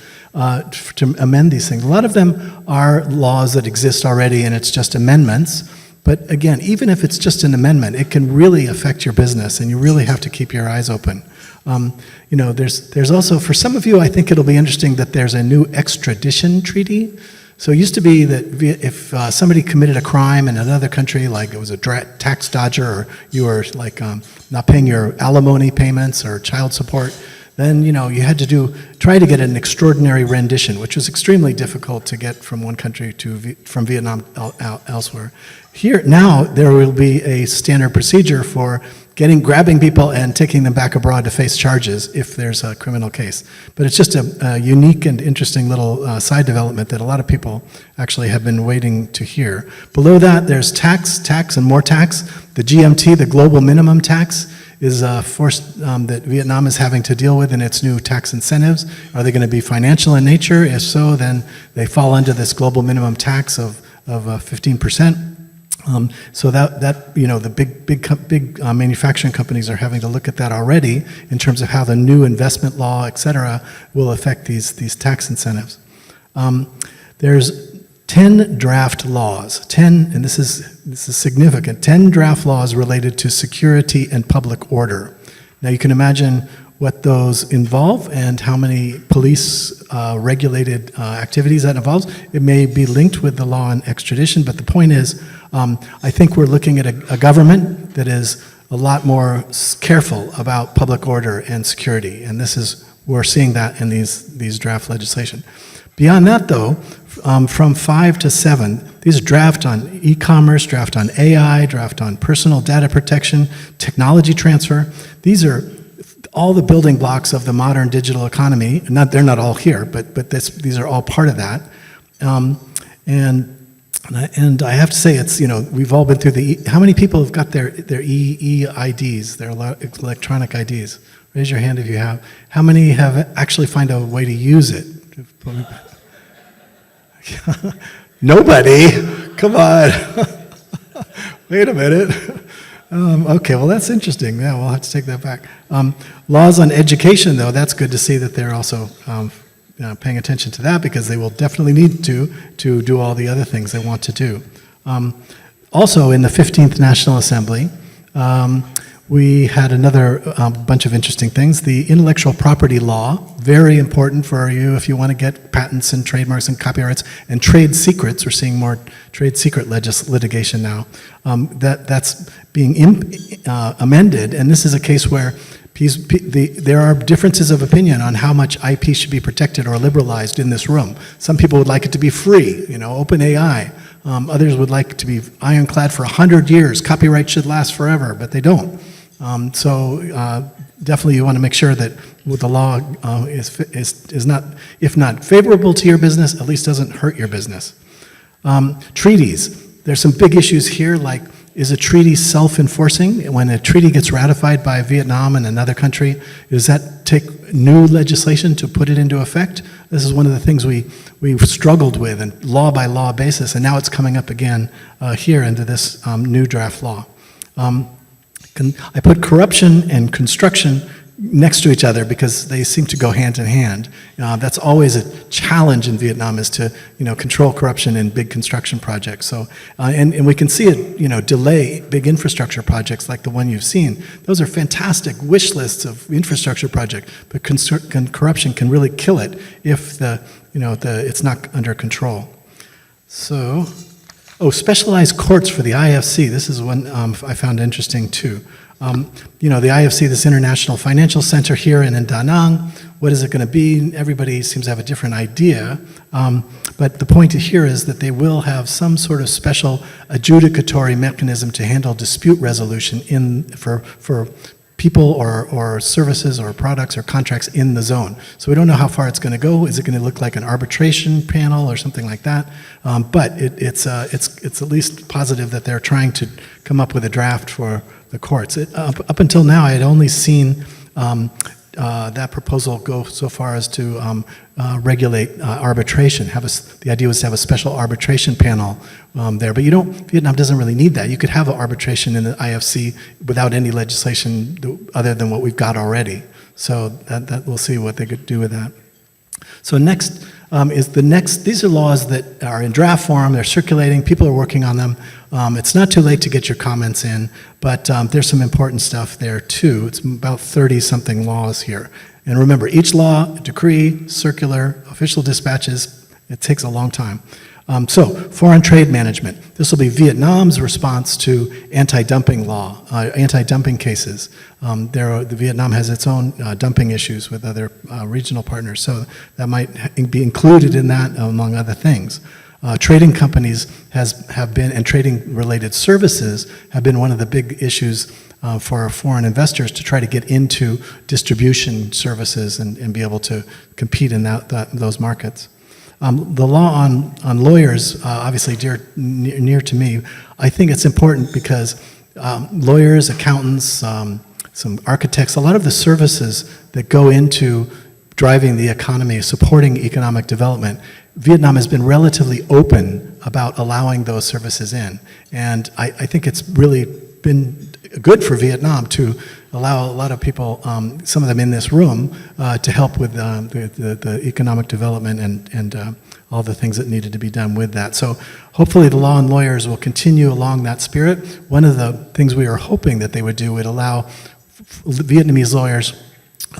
to amend these things. A lot of them are laws that exist already and it's just amendments. But again, even if it's just an amendment, it can really affect your business and you really have to keep your eyes open. There's also, for some of you, I think it'll be interesting that there's a new extradition treaty. So it used to be that if somebody committed a crime in another country, like it was a tax dodger, or you were like not paying your alimony payments or child support, then you had to try to get an extraordinary rendition, which was extremely difficult to get from one country from Vietnam elsewhere. Here now there will be a standard procedure for grabbing people and taking them back abroad to face charges if there's a criminal case. But it's just a unique and interesting little side development that a lot of people actually have been waiting to hear. Below that, there's tax, and more tax. The GMT, the global minimum tax, is a force that Vietnam is having to deal with in its new tax incentives. Are they going to be financial in nature? If so, then they fall under this global minimum tax of 15%. So that the big manufacturing companies are having to look at that already in terms of how the new investment law, et cetera, will affect these tax incentives. There's 10 draft laws, and this is significant, 10 draft laws related to security and public order. Now you can imagine what those involve and how many police regulated activities that involves. It may be linked with the law on extradition, but the point is, I think we're looking at a government that is a lot more careful about public order and security, and we're seeing that in these draft legislation. Beyond that, though, from 5 to 7, these are draft on e-commerce, draft on AI, draft on personal data protection, technology transfer. These are all the building blocks of the modern digital economy. They're not all here, but these are all part of that. And I have to say, we've all been through how many people have got their EIDs, their electronic IDs? Raise your hand if you have. How many have actually found a way to use it? Nobody. Come on. Wait a minute. Okay, well, that's interesting. Yeah, we'll have to take that back. Laws on education, though, that's good to see that they're also paying attention to that, because they will definitely need to do all the other things they want to do. Also, in the 15th National Assembly, we had another bunch of interesting things. The intellectual property law, very important for you if you want to get patents and trademarks and copyrights and trade secrets. We're seeing more trade secret litigation now. That's being amended, and this is a case where there are differences of opinion on how much IP should be protected or liberalized in this room. Some people would like it to be free, open AI. Others would like it to be ironclad for 100 years. Copyright should last forever, but they don't. Definitely you want to make sure that the law is not, if not favorable to your business, at least doesn't hurt your business. Treaties. There's some big issues here, like, is a treaty self-enforcing? When a treaty gets ratified by Vietnam and another country, does that take new legislation to put it into effect? This is one of the things we've struggled with on law-by-law basis, and now it's coming up again here into this new draft law. I put corruption and construction next to each other because they seem to go hand in hand. That's always a challenge in Vietnam, is to control corruption in big construction projects. So and we can see it delay big infrastructure projects like the one you've seen. Those are fantastic wish lists of infrastructure projects, but corruption can really kill it if it's not under control. So. Specialized courts for the IFC. This is one I found interesting too. The IFC, this International Financial Center here in Da Nang, what is it going to be? Everybody seems to have a different idea. But the point here is that they will have some sort of special adjudicatory mechanism to handle dispute resolution for people or services or products or contracts in the zone. So we don't know how far it's going to go. Is it going to look like an arbitration panel or something like that? But it's at least positive that they're trying to come up with a draft for the courts. Up until now, I had only seen that proposal go so far as to regulate arbitration. The idea was to have a special arbitration panel there, but Vietnam doesn't really need that. You could have an arbitration in the IFC without any legislation other than what we've got already. So that we'll see what they could do with that. So next these are laws that are in draft form, they're circulating, people are working on them. It's not too late to get your comments in, but there's some important stuff there too. It's about 30-something laws here. And remember, each law, decree, circular, official dispatches, it takes a long time. So, foreign trade management. This will be Vietnam's response to anti-dumping law, anti-dumping cases. Vietnam has its own dumping issues with other regional partners, so that might be included in that, among other things. Trading companies have been, and trading-related services have been one of the big issues for foreign investors to try to get into distribution services and be able to compete in those markets. The law on lawyers, obviously near to me. I think it's important because lawyers, accountants, some architects, a lot of the services that go into driving the economy, supporting economic development, Vietnam has been relatively open about allowing those services in. And I think it's really been good for Vietnam to allow a lot of people, some of them in this room, to help with the economic development and all the things that needed to be done with that. So hopefully the law on lawyers will continue along that spirit. One of the things we are hoping that they would do would allow Vietnamese lawyers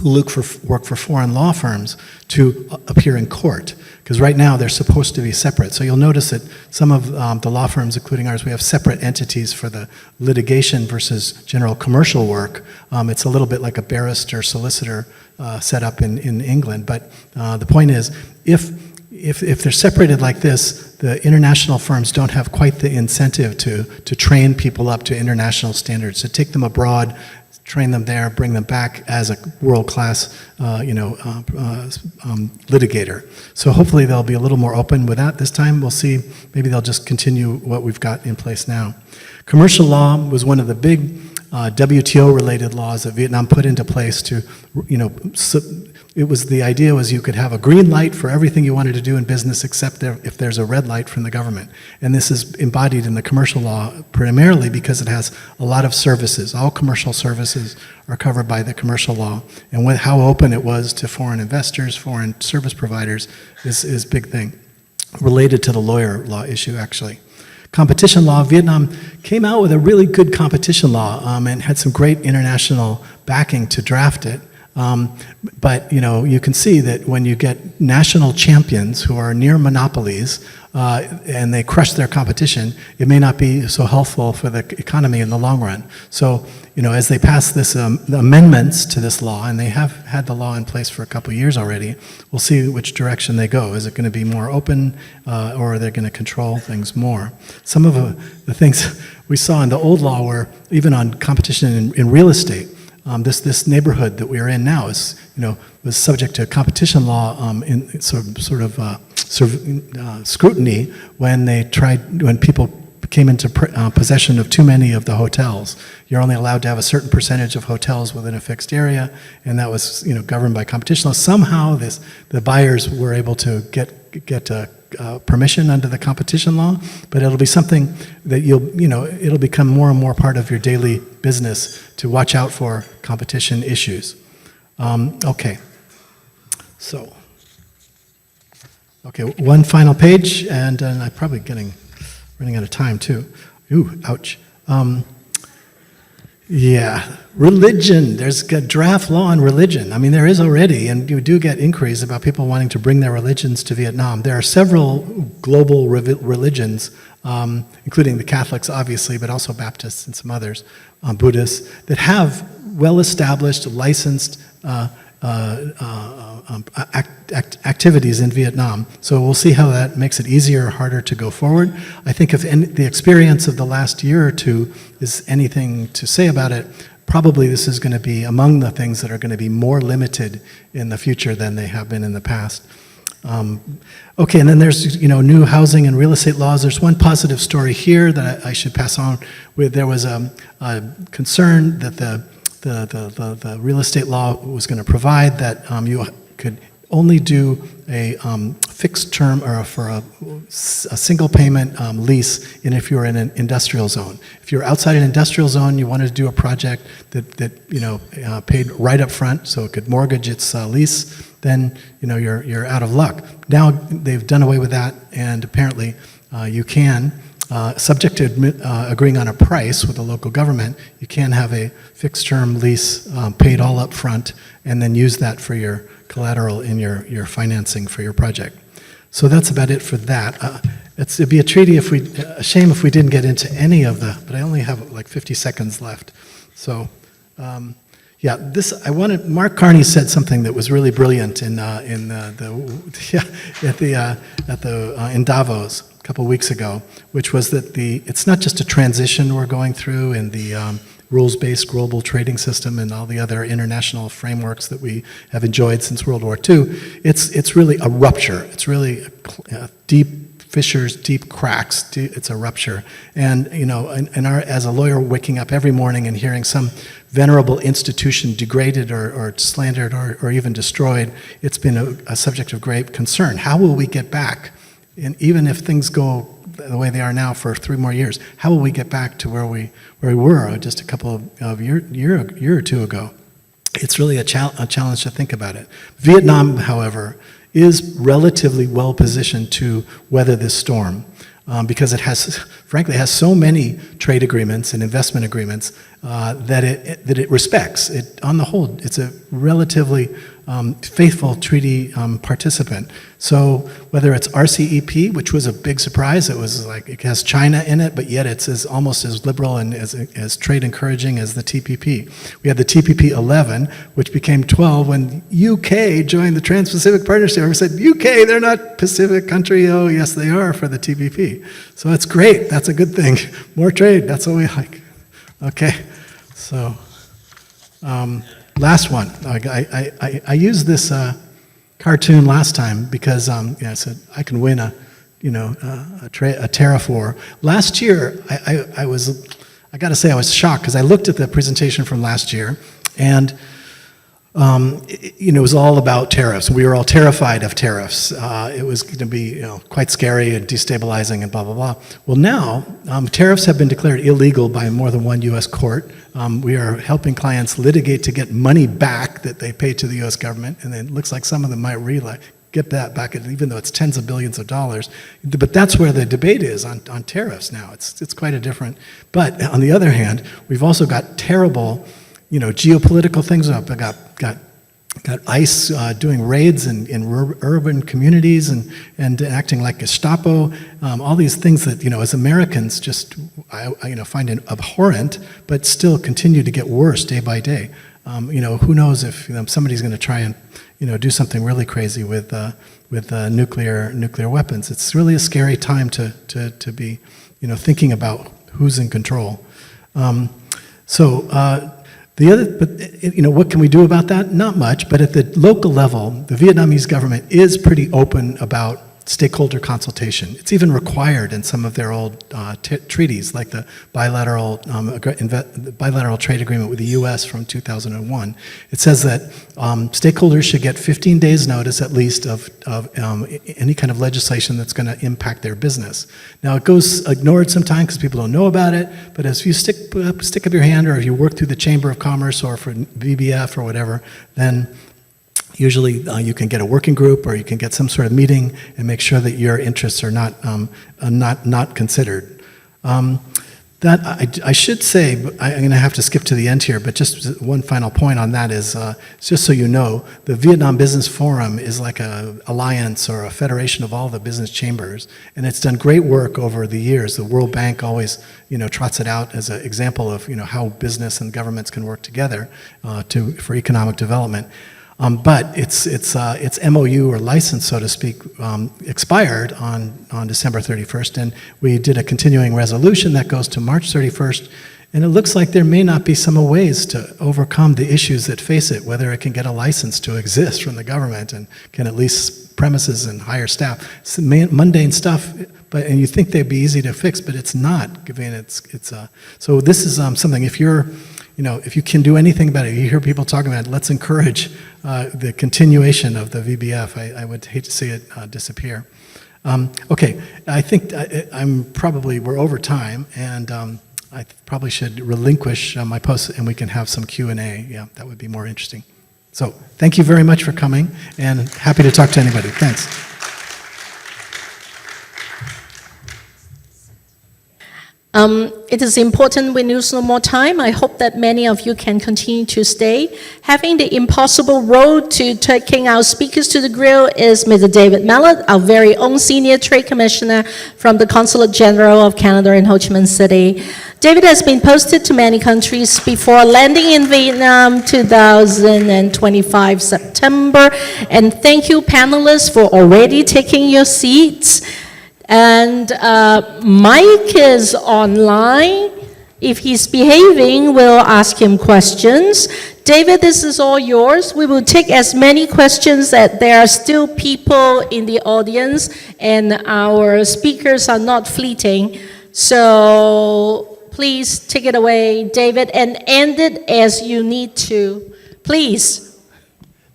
who work for foreign law firms to appear in court. Because right now they're supposed to be separate. So you'll notice that some of the law firms, including ours, we have separate entities for the litigation versus general commercial work. It's a little bit like a barrister solicitor set up in England. But the point is, if they're separated like this, the international firms don't have quite the incentive to train people up to international standards, to take them abroad, train them there, bring them back as a world-class, litigator. So hopefully they'll be a little more open with that this time. We'll see. Maybe they'll just continue what we've got in place now. Commercial law was one of the big WTO-related laws that Vietnam put into place to, the idea was you could have a green light for everything you wanted to do in business except if there's a red light from the government. And this is embodied in the commercial law primarily because it has a lot of services. All commercial services are covered by the commercial law. And with how open it was to foreign investors, foreign service providers is a big thing. Related to the lawyer law issue, actually. Competition law, Vietnam came out with a really good competition law and had some great international backing to draft it. But you can see that when you get national champions who are near monopolies and they crush their competition, it may not be so helpful for the economy in the long run. So, as they pass this the amendments to this law, and they have had the law in place for a couple of years already, we'll see which direction they go. Is it going to be more open, or are they going to control things more? Some of the things we saw in the old law were even on competition in real estate. This neighborhood that we are in now was subject to competition law in scrutiny when people came into possession of too many of the hotels. You're only allowed to have a certain percentage of hotels within a fixed area, and that was governed by competition law. Somehow the buyers were able to get permission under the competition law, but it'll be something that it'll become more and more part of your daily business to watch out for competition issues. Okay, one final page, and I'm probably running out of time too. Ooh, ouch. Religion. There's a draft law on religion. I mean, there is already, and you do get inquiries about people wanting to bring their religions to Vietnam. There are several global religions, including the Catholics, obviously, but also Baptists and some others, Buddhists, that have well-established, licensed activities in Vietnam. So we'll see how that makes it easier or harder to go forward. I think if the experience of the last year or two is anything to say about it, probably this is going to be among the things that are going to be more limited in the future than they have been in the past. And then there's new housing and real estate laws. There's one positive story here that I should pass on with. There was a concern that the the real estate law was going to provide that you could only do a fixed term or for a single payment lease if you're in an industrial zone. If you're outside an industrial zone, you wanted to do a project that paid right up front so it could mortgage its lease, then you're out of luck. Now they've done away with that, and apparently you can, subject to agreeing on a price with the local government, you can have a fixed term lease paid all up front and then use that for your collateral in your financing for your project. So that's about it for that. It'd be a shame if we didn't get into any of but I only have like 50 seconds left. So, Mark Carney said something that was really brilliant in Davos a couple weeks ago, which was that it's not just a transition we're going through in the rules-based global trading system and all the other international frameworks that we have enjoyed since World War II. It's really a rupture. It's really deep fissures, deep cracks. It's a rupture. And as a lawyer, waking up every morning and hearing some venerable institution degraded or slandered or even destroyed, it's been a subject of great concern. How will we get back? And even if things go the way they are now for 3 more years, how will we get back to where we were just a couple of year or two ago? It's really a challenge to think about it. Vietnam, however, is relatively well positioned to weather this storm because it has so many trade agreements and investment agreements that it respects. On the whole, it's a relatively faithful treaty participant. So whether it's RCEP, which was a big surprise, it has China in it, but yet it's almost as liberal and as trade encouraging as the TPP. We had the TPP 11, which became 12 when UK joined the Trans-Pacific Partnership. We said, UK, they're not Pacific country. Oh, yes, they are for the TPP. So it's great. That's a good thing. More trade. That's what we like. Okay. So last one. I used this cartoon last time because I said I can win a tariff war. Last year, I got to say I was shocked because I looked at the presentation from last year, and it was all about tariffs. We were all terrified of tariffs. It was going to be quite scary and destabilizing and blah, blah, blah. Well, now tariffs have been declared illegal by more than one U.S. court. We are helping clients litigate to get money back that they pay to the U.S. government, and it looks like some of them might get that back, even though it's tens of billions of dollars. But that's where the debate is on tariffs now. It's quite a different. But on the other hand, we've also got terrible geopolitical things up. I got ICE doing raids in urban communities and acting like Gestapo. All these things that as Americans just I find it abhorrent, but still continue to get worse day by day. Who knows if somebody's going to try and do something really crazy with nuclear weapons. It's really a scary time to be thinking about who's in control. What can we do about that? Not much, but at the local level, the Vietnamese government is pretty open about stakeholder consultation. It's even required in some of their old treaties, like the bilateral trade agreement with the U.S. from 2001. It says that stakeholders should get 15 days notice at least of any kind of legislation that's going to impact their business. Now it goes ignored sometimes because people don't know about it, but as you stick up your hand, or if you work through the Chamber of Commerce or for VBF or whatever, then usually you can get a working group or you can get some sort of meeting and make sure that your interests are not considered. That I should say, but I'm going to have to skip to the end here, but just one final point on that is, just so you know, the Vietnam Business Forum is like an alliance or a federation of all the business chambers, and it's done great work over the years. The World Bank always, trots it out as an example of, how business and governments can work together for economic development. But its MOU or license, so to speak, expired on December 31st, and we did a continuing resolution that goes to March 31st, and it looks like there may not be some ways to overcome the issues that face it, whether it can get a license to exist from the government and can at least premises and hire staff. It's mundane stuff, and you think they'd be easy to fix, but it's not. So this is something, if you're if you can do anything about it, you hear people talking about it, let's encourage the continuation of the VBF. I would hate to see it disappear. Okay, I think we're over time, and I probably should relinquish my post, and we can have some Q&A. Yeah, that would be more interesting. So thank you very much for coming, and happy to talk to anybody. Thanks. It is important we lose no more time. I hope that many of you can continue to stay. Having the impossible road to taking our speakers to the grill is Mr. David Mallet, our very own Senior Trade Commissioner from the Consulate General of Canada in Ho Chi Minh City. David has been posted to many countries before landing in Vietnam 2025 September. And thank you, panelists, for already taking your seats. And Mike is online. If he's behaving, we'll ask him questions. David, this is all yours. We will take as many questions as there are still people in the audience, and our speakers are not fleeting. So please take it away, David, and end it as you need to. Please.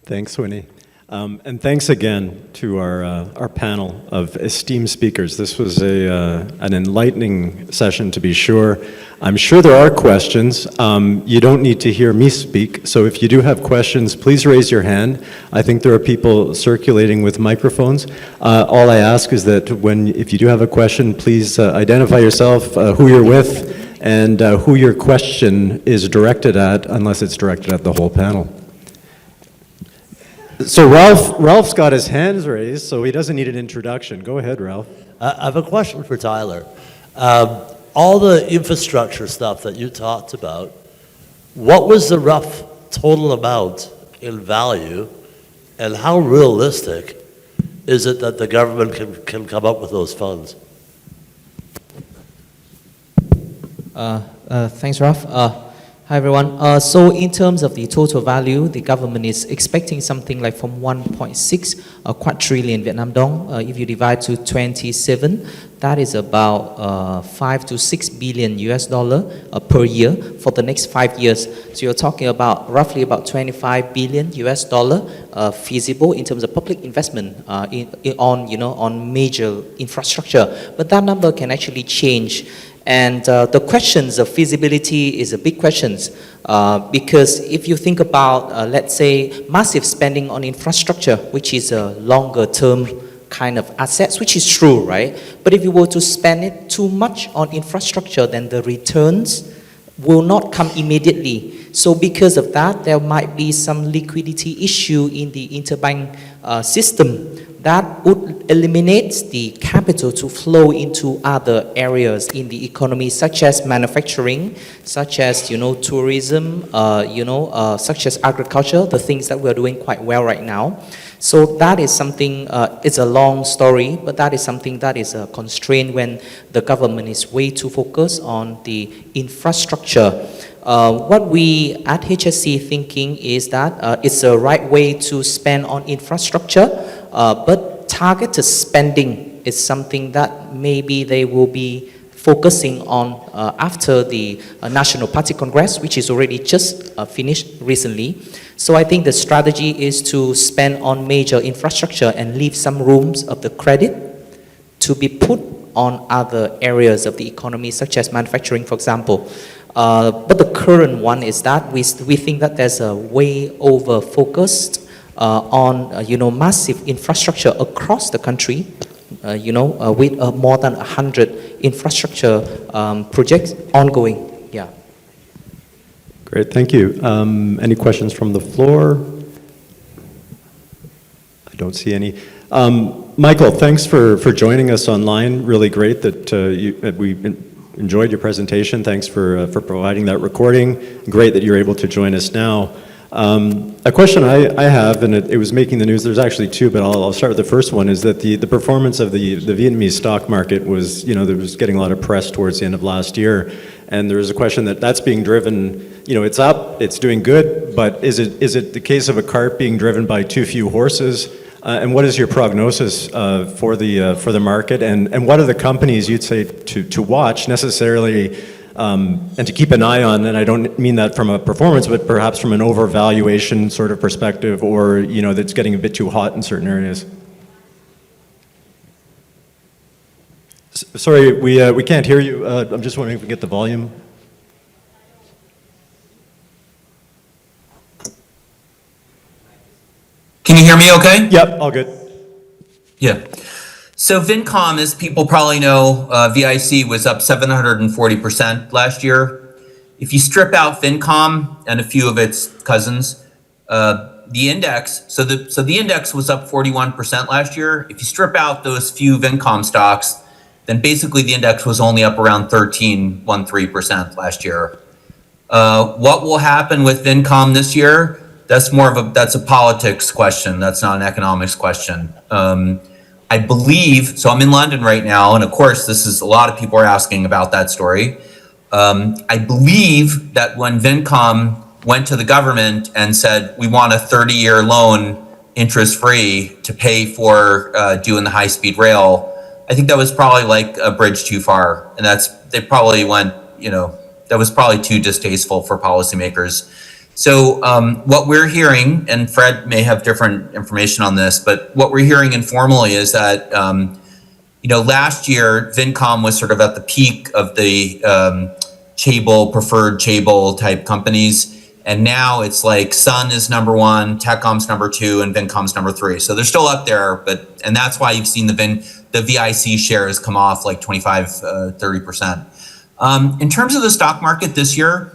Thanks, Winnie. And thanks again to our panel of esteemed speakers. This was an enlightening session, to be sure. I'm sure there are questions. You don't need to hear me speak, so if you do have questions, please raise your hand. I think there are people circulating with microphones. All I ask is that if you do have a question, please identify yourself, who you're with, and who your question is directed at, unless it's directed at the whole panel. So Ralph's got his hands raised, so he doesn't need an introduction. Go ahead, Ralph. I have a question for Tyler. All the infrastructure stuff that you talked about, what was the rough total amount in value, and how realistic is it that the government can come up with those funds? Thanks, Ralph. Hi, everyone. So in terms of the total value, the government is expecting something like from 1.6 quadrillion Vietnam dong. If you divide to 27, that is about 5 to 6 billion US dollar per year for the next 5 years. So you're talking about roughly about 25 billion US dollar feasible in terms of public investment on major infrastructure. But that number can actually change. And the questions of feasibility is a big question because if you think about, let's say, massive spending on infrastructure, which is a longer term kind of assets, which is true, right? But if you were to spend it too much on infrastructure, then the returns will not come immediately. So because of that, there might be some liquidity issue in the interbank system that would eliminate the capital to flow into other areas in the economy, such as manufacturing, such as tourism, such as agriculture, the things that we're doing quite well right now. So that is something, it's a long story, but that is something that is a constraint when the government is way too focused on the infrastructure. What we at HSC thinking is that it's a right way to spend on infrastructure, but targeted spending is something that maybe they will be focusing on after the National Party Congress, which is already just finished recently. So I think the strategy is to spend on major infrastructure and leave some rooms of the credit to be put on other areas of the economy, such as manufacturing, for example. But the current one is that we think that there's a way over focused on massive infrastructure across the country, with more than 100 infrastructure projects ongoing. Yeah. Great, thank you. Any questions from the floor? I don't see any. Michael, thanks for joining us online. Really great that we enjoyed your presentation. Thanks for providing that recording. Great that you're able to join us now. A question I have, and it was making the news, there's actually two, but I'll start with the first one, is that the performance of the Vietnamese stock market was, there was getting a lot of press towards the end of last year, and there was a question that's being driven, it's up, it's doing good, but is it the case of a cart being driven by too few horses? And what is your prognosis for the market, and what are the companies you'd say to watch necessarily and to keep an eye on, and I don't mean that from a performance, but perhaps from an overvaluation sort of perspective, or, you know, that's getting a bit too hot in certain areas. Sorry, we can't hear you. I'm just wondering if we can get the volume. Can you hear me okay? Yep, all good. Yeah. So Vincom, as people probably know, VIC was up 740% last year. If you strip out Vincom and a few of its cousins, the index, so the index was up 41% last year. If you strip out those few Vincom stocks, then basically the index was only up around 13% last year. What will happen with Vincom this year? That's a politics question. That's not an economics question. I believe, so I'm in London right now, and of course, a lot of people are asking about that story. I believe that when Vincom went to the government and said, we want a 30-year loan interest-free to pay for doing the high-speed rail, I think that was probably like a bridge too far. And they probably went, that was probably too distasteful for policymakers. So what we're hearing, and Fred may have different information on this, but what we're hearing informally is that, last year, Vincom was sort of at the peak of the preferred Chable type companies. And now it's like Sun is number one, Techcom's number two, and Vincom's number three. So they're still up there, and that's why you've seen the VIC shares come off like 25, 30%. In terms of the stock market this year,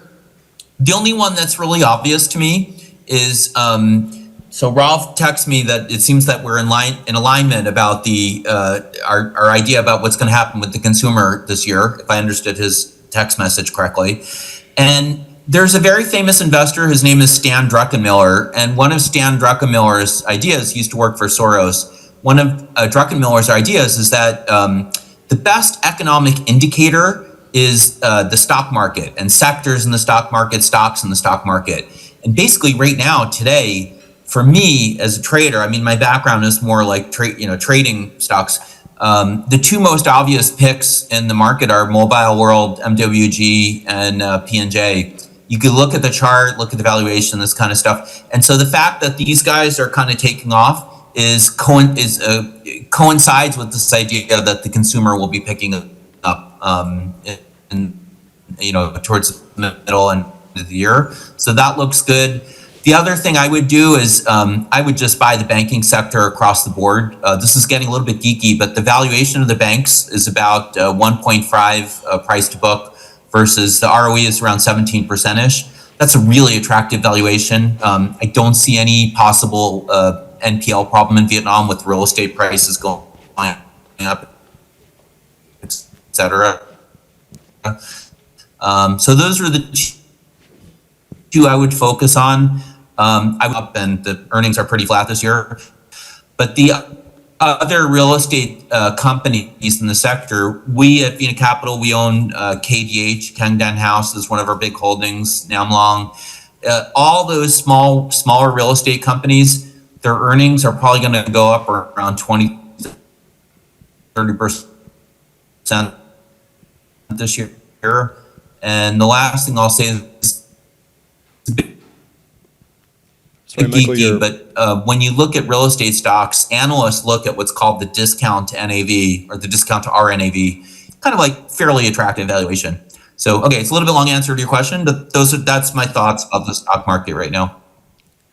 the only one that's really obvious to me is, so Rolf texts me that it seems that we're in alignment about our idea about what's going to happen with the consumer this year, if I understood his text message correctly. And there's a very famous investor, his name is Stan Druckenmiller, and one of Stan Druckenmiller's ideas, he used to work for Soros, one of Druckenmiller's ideas is that the best economic indicator is the stock market and sectors in the stock market, stocks in the stock market. And basically right now, today, for me as a trader, I mean, my background is more like trading stocks. The two most obvious picks in the market are Mobile World, MWG, and P&J. You could look at the chart, look at the valuation, this kind of stuff. And so the fact that these guys are kind of taking off coincides with this idea that the consumer will be picking up towards the middle end of the year. So that looks good. The other thing I would do is I would just buy the banking sector across the board. This is getting a little bit geeky, but the valuation of the banks is about 1.5 price to book versus the ROE is around 17%-ish. That's a really attractive valuation. I don't see any possible NPL problem in Vietnam with real estate prices going up, et cetera. So those are the two I would focus on. And the earnings are pretty flat this year. But the other real estate companies in the sector, we at Vina Capital, we own KDH, Kangdan House is one of our big holdings, Nam Long. All those smaller real estate companies, their earnings are probably going to go up around 20-30% this year. And the last thing I'll say is geeky, but when you look at real estate stocks, analysts look at what's called the discount to NAV or the discount to RNAV, kind of like fairly attractive valuation. So, okay, it's a little bit long answer to your question, but that's my thoughts of the stock market right now.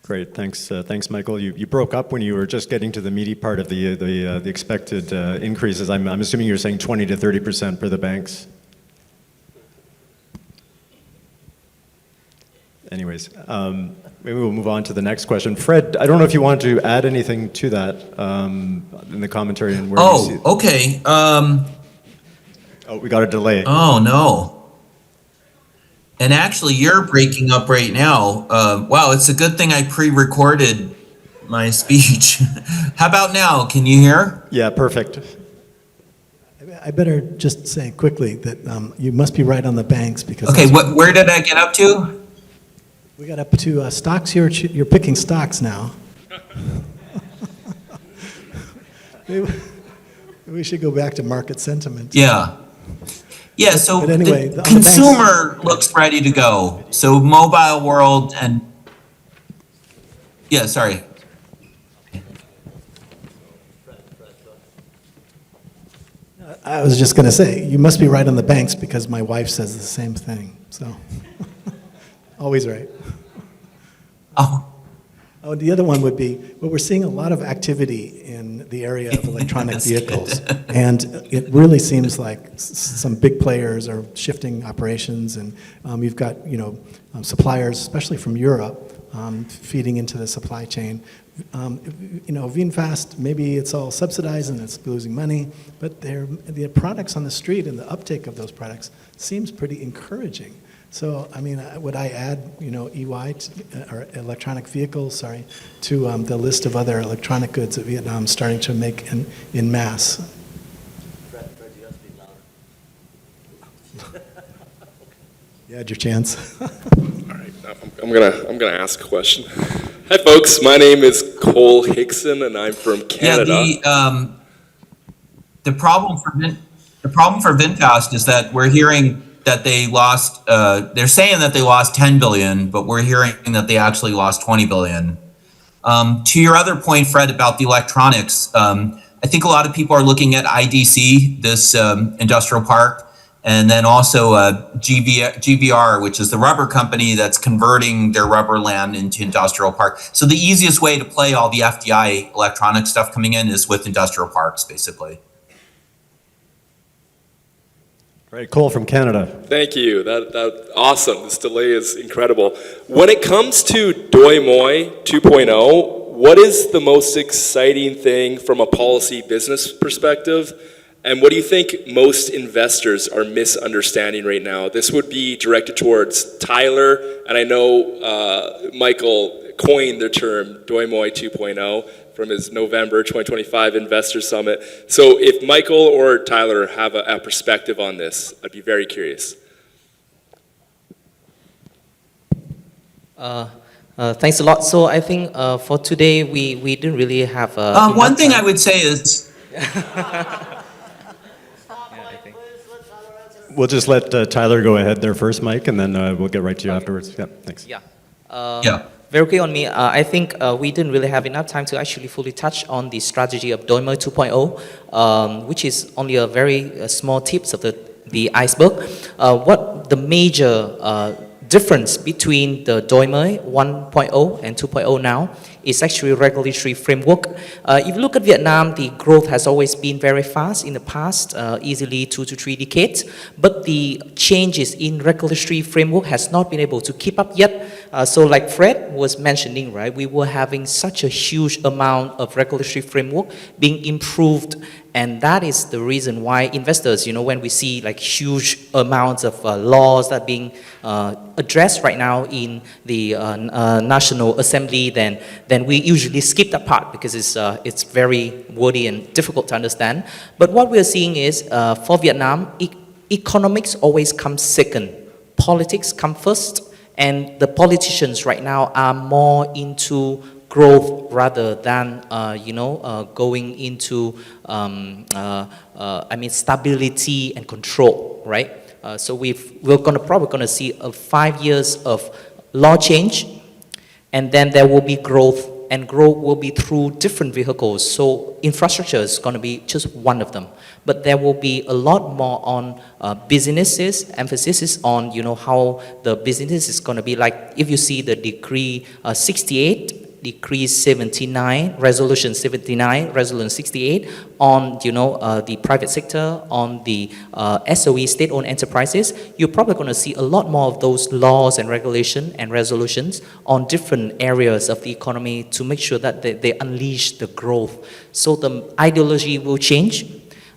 Great, thanks, Michael. You broke up when you were just getting to the meaty part of the expected increases. I'm assuming you're saying 20 to 30% for the banks. Anyways, maybe we'll move on to the next question. Fred, I don't know if you want to add anything to that in the commentary and where you see it. Okay. Oh, we got a delay. Oh, no. And actually, you're breaking up right now. Wow, it's a good thing I pre-recorded my speech. How about now? Can you hear? Yeah, perfect. I better just say quickly that you must be right on the banks because... Okay, where did I get up to? We got up to stocks here. You're picking stocks now. Maybe we should go back to market sentiment. Yeah. Yeah, so But anyway, the on the banks- consumer looks ready to go. So mobile world and, yeah, sorry. I was just going to say, you must be right on the banks because my wife says the same thing, so. Always right. Oh, Oh, the other one would be, well, we're seeing a lot of activity in the area of electronic That's vehicles. And it really seems like some big players are shifting operations, and you've got, suppliers, especially from Europe, feeding into the supply chain. VinFast, maybe it's all subsidized and it's losing money, but the products on the street and the uptake of those products seems pretty encouraging. So, would I add, EY, or electronic vehicles, to the list of other electronic goods that Vietnam's starting to make in mass? You had your chance. All right, I'm gonna ask a question. Hi, folks. My name is Cole Hickson, and I'm from Canada. Yeah, the problem for VinFast is that we're hearing that they lost. They're saying that they lost 10 billion, but we're hearing that they actually lost 20 billion. To your other point, Fred, about the electronics, I think a lot of people are looking at IDC, this industrial park, and then also GVR, which is the rubber company that's converting their rubber land into industrial park. So the easiest way to play all the FDI electronic stuff coming in is with industrial parks, basically. Right, Cole from Canada. Thank you. That awesome. This delay is incredible. When it comes to Doi Moi 2.0, what is the most exciting thing from a policy business perspective? And what do you think most investors are misunderstanding right now? This would be directed towards Tyler, and I know Michael coined the term Doi Moi 2.0 from his November 2025 Investor Summit. So if Michael or Tyler have a perspective on this, I'd be very curious. Thanks a lot. So I think for today, we didn't really have one thing I would say is, We'll just let Tyler go ahead there first, Mike, and then we'll get right to you afterwards. Yeah, thanks. Yeah. yeah. Very quick on me. I think we didn't really have enough time to actually fully touch on the strategy of Doi Moi 2.0, which is only a very small tips of the iceberg. What the major difference between the Doi Moi 1.0 and 2.0 now is actually regulatory framework. If you look at Vietnam, the growth has always been very fast in the past, easily 2 to 3 decades, but the changes in regulatory framework has not been able to keep up yet. So like Fred was mentioning, right, we were having such a huge amount of regulatory framework being improved, and that is the reason why investors, when we see like huge amounts of laws that are being addressed right now in the National Assembly, then we usually skip that part because it's very wordy and difficult to understand. But what we're seeing is for Vietnam, economics always comes second, politics come first, and the politicians right now are more into growth rather than going into stability and control, right? So we're probably gonna see 5 years of law change, and then there will be growth, and growth will be through different vehicles. So infrastructure is going to be just one of them, but there will be a lot more on businesses. Emphasis is on how the business is going to be like. If you see the decree 68. Decree 79, Resolution 79, Resolution 68 on the private sector, on the SOE, state-owned enterprises, you're probably going to see a lot more of those laws and regulation and resolutions on different areas of the economy to make sure that they unleash the growth. So the ideology will change,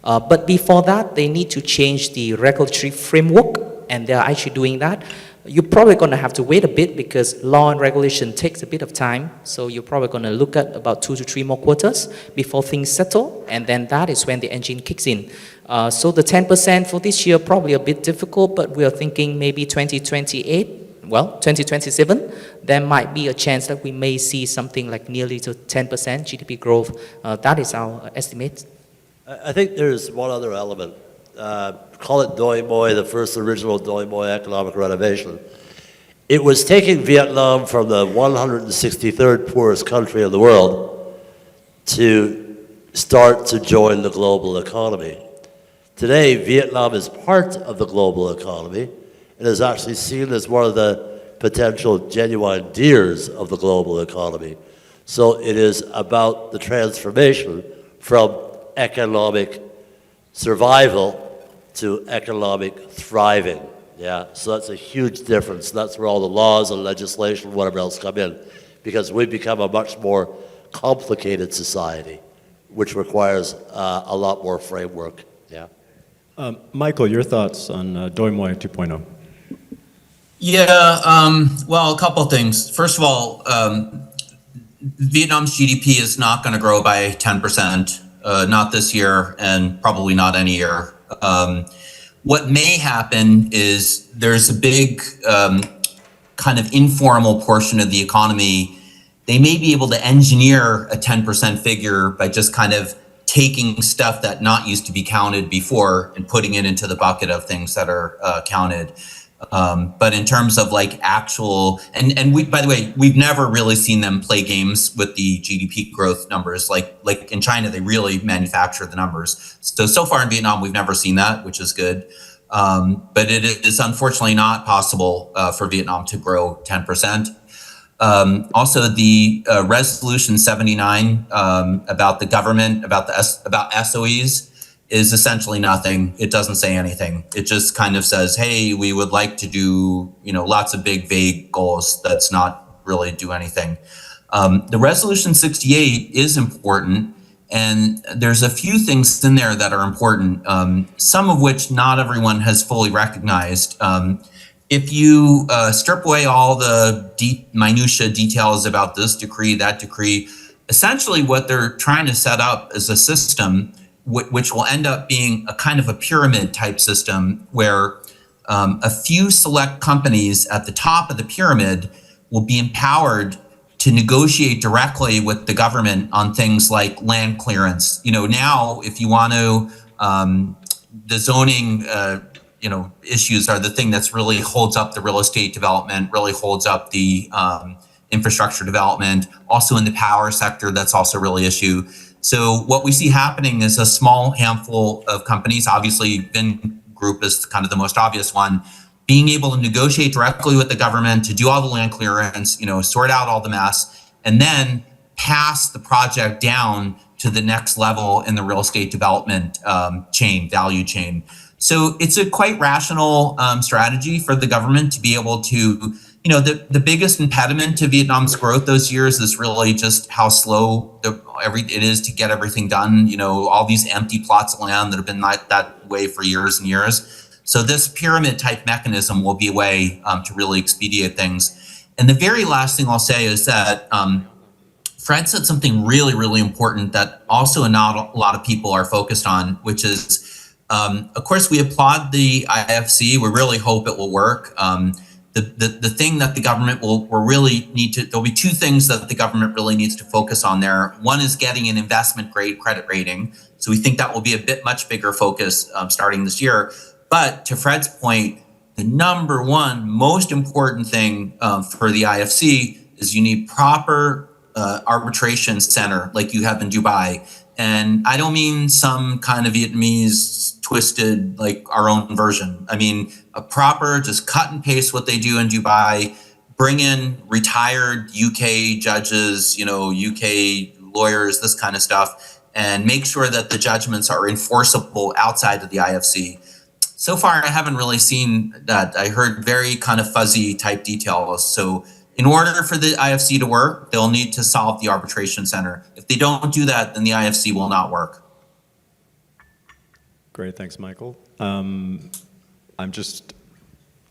but before that, they need to change the regulatory framework, and they're actually doing that. You're probably going to have to wait a bit because law and regulation takes a bit of time. So you're probably going to look at about 2 to 3 more quarters before things settle. And then that is when the engine kicks in. So the 10% for this year, probably a bit difficult, but we are thinking maybe 2028, 2027, there might be a chance that we may see something like nearly to 10% GDP growth. That is our estimate. I think there's one other element call it Doi Moi, the first original Doi Moi economic renovation. It was taking Vietnam from the 163rd poorest country in the world to start to join the global economy. Today, Vietnam is part of the global economy and is actually seen as one of the potential genuine dears of the global economy. So it is about the transformation from economic survival to economic thriving. Yeah, so that's a huge difference. That's where all the laws and legislation, whatever else come in, because we've become a much more complicated society, which requires a lot more framework. Yeah. Michael, your thoughts on Doi Moi 2.0? Yeah, well, a couple things. First of all, Vietnam's GDP is not going to grow by 10%, not this year, and probably not any year. What may happen is there's a big kind of informal portion of the economy. They may be able to engineer a 10% figure by just kind of taking stuff that not used to be counted before and putting it into the bucket of things that are counted. But in terms of like actual, and we, by the way, we've never really seen them play games with the GDP growth numbers. Like in China, they really manufacture the numbers. So far in Vietnam, we've never seen that, which is good. But it is unfortunately not possible for Vietnam to grow 10%. Also, the Resolution 79 about the government, about SOEs, is essentially nothing. It doesn't say anything. It just kind of says, hey, we would like to do, lots of big, vague goals. That's not really do anything. The Resolution 68 is important, and there's a few things in there that are important, some of which not everyone has fully recognized. If you strip away all the minutia details about this decree, that decree, essentially what they're trying to set up is a system which will end up being a kind of a pyramid type system where a few select companies at the top of the pyramid will be empowered to negotiate directly with the government on things like land clearance. Now, if you want to, the zoning, issues are the thing that's really holds up the real estate development, really holds up the infrastructure development. Also in the power sector, that's also really issue. So what we see happening is a small handful of companies, obviously Vin Group is kind of the most obvious one, being able to negotiate directly with the government to do all the land clearance, sort out all the mess, and then pass the project down to the next level in the real estate development value chain. So it's a quite rational strategy for the government to be able to, the biggest impediment to Vietnam's growth those years is really just how slow it is to get everything done. All these empty plots of land that have been like that way for years and years. So this pyramid type mechanism will be a way to really expedite things. And the very last thing I'll say is that Fred said something really, really important that also not a lot of people are focused on, which is, of course, we applaud the IFC. We really hope it will work. The thing that the government will really need to, there'll be two things that the government really needs to focus on there. One is getting an investment grade credit rating. So we think that will be a much bigger focus starting this year. But to Fred's point, the number one most important thing for the IFC is you need proper arbitration center like you have in Dubai. And I don't mean some kind of Vietnamese twisted, like our own version. I mean, a proper, just cut and paste what they do in Dubai, bring in retired UK judges, UK lawyers, this kind of stuff, and make sure that the judgments are enforceable outside of the IFC. So far, I haven't really seen that. I heard very kind of fuzzy type details. So in order for the IFC to work, they'll need to solve the arbitration center. If they don't do that, then the IFC will not work. Great, thanks, Michael.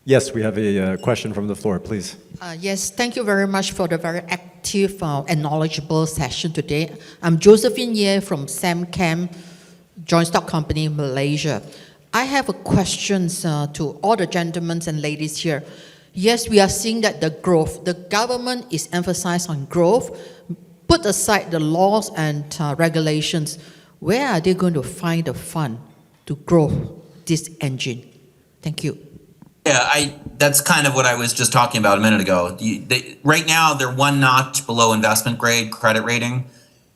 Yes, we have a question from the floor, please. Yes, thank you very much for the very active and knowledgeable session today. I'm Josephine Ye from CanCham, Joint Stock Company, Malaysia. I have a question to all the gentlemen and ladies here. Yes, we are seeing that the government is emphasized on growth. Put aside the laws and regulations, where are they going to find the fund to grow this engine? Thank you. Yeah, that's kind of what I was just talking about a minute ago. Right now, they're one notch below investment grade credit rating,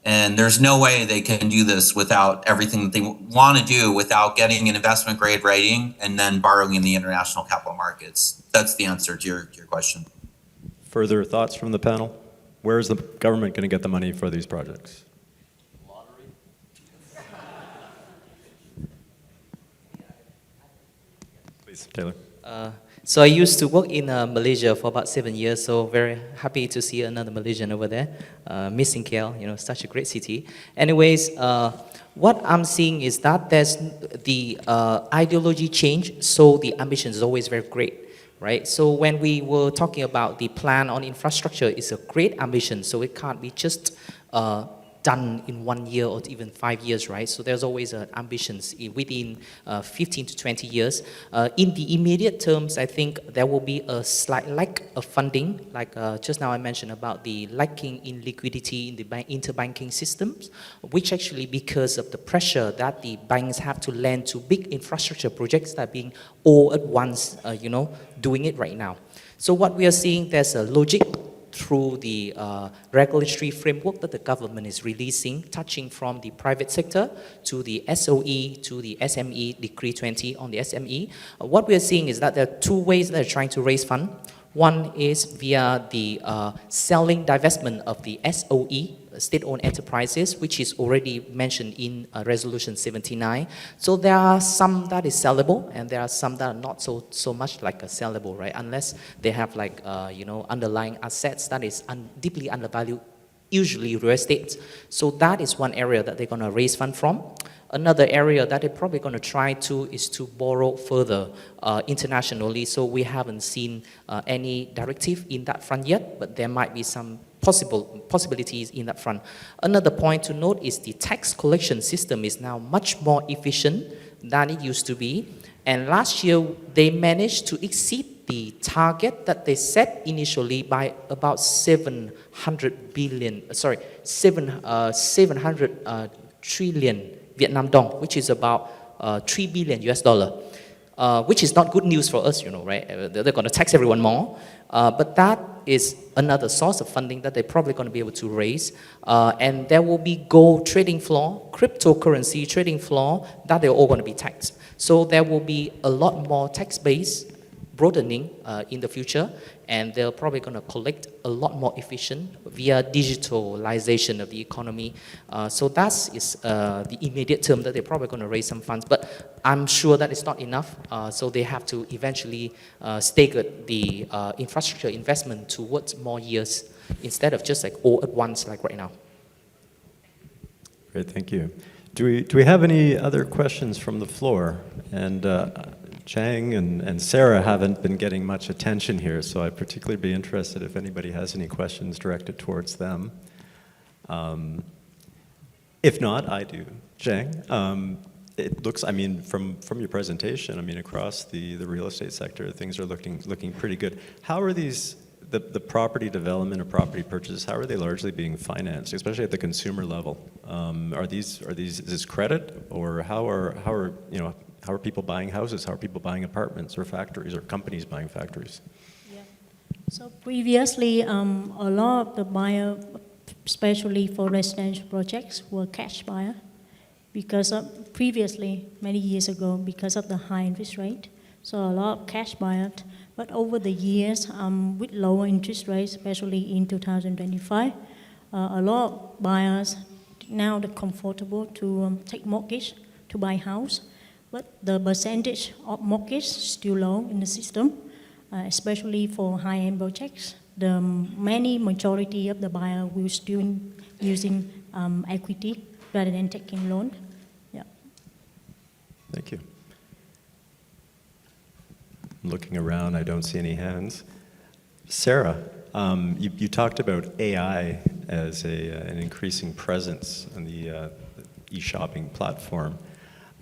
and there's no way they can do this without everything that they want to do without getting an investment grade rating and then borrowing in the international capital markets. That's the answer to your question. Further thoughts from the panel? Where is the government going to get the money for these projects? Please, Taylor. So I used to work in Malaysia for about 7 years, so very happy to see another Malaysian over there. Missing KL, such a great city. Anyways, what I'm seeing is that there's the ideology change, so the ambition is always very great, right? So when we were talking about the plan on infrastructure, it's a great ambition, so it can't be just done in 1 year or even 5 years, right? So there's always ambitions within 15 to 20 years. In the immediate terms, I think there will be a slight lack of funding, like just now I mentioned about the lacking in liquidity in the interbanking systems, which actually because of the pressure that the banks have to lend to big infrastructure projects that are being all at once, doing it right now. So what we are seeing, there's a logic through the regulatory framework that the government is releasing, touching from the private sector to the SOE to the SME, Decree 20 on the SME. What we are seeing is that there are two ways that they're trying to raise funds. One is via the selling divestment of the SOE, state-owned enterprises, which is already mentioned in Resolution 79. So there are some that is sellable, and there are some that are not so much like a sellable, right? Unless they have underlying assets that is deeply undervalued, usually real estate. So that is one area that they're going to raise fund from. Another area that they're probably going to try to is to borrow further internationally. So we haven't seen any directive in that front yet, but there might be some possibilities in that front. Another point to note is the tax collection system is now much more efficient than it used to be. And last year, they managed to exceed the target that they set initially by about 700 trillion Vietnam dong, which is about $3 billion US, which is not good news for us, right? They're going to tax everyone more. But that is another source of funding that they're probably going to be able to raise. And there will be gold trading floor, cryptocurrency trading floor, that they're all going to be taxed. So there will be a lot more tax base broadening in the future, and they're probably going to collect a lot more efficient via digitalization of the economy. So that is the immediate term that they're probably going to raise some funds, but I'm sure that it's not enough. So they have to eventually stagger the infrastructure investment towards more years instead of just like all at once like right now. Great, thank you. Do we have any other questions from the floor? And Chang and Sarah haven't been getting much attention here, so I'd particularly be interested if anybody has any questions directed towards them. If not, I do. Chang, it looks, from your presentation, across the real estate sector, things are looking pretty good. How are these, the property development or property purchases, how are they largely being financed, especially at the consumer level? Is this credit, or how are people buying houses? How are people buying apartments or factories or companies buying factories? Yeah. So previously, a lot of the buyer, especially for residential projects, were cash buyer because of previously, many years ago, because of the high interest rate. So a lot of cash buyers. But over the years, with lower interest rates, especially in 2025, a lot of buyers now they're comfortable to take mortgage to buy house. But the percentage of mortgage is still low in the system, especially for high-end projects. The majority of the buyer will still using equity rather than taking loan. Yeah. Thank you. I'm looking around, I don't see any hands. Sarah, you talked about AI as an increasing presence on the e-shopping platform.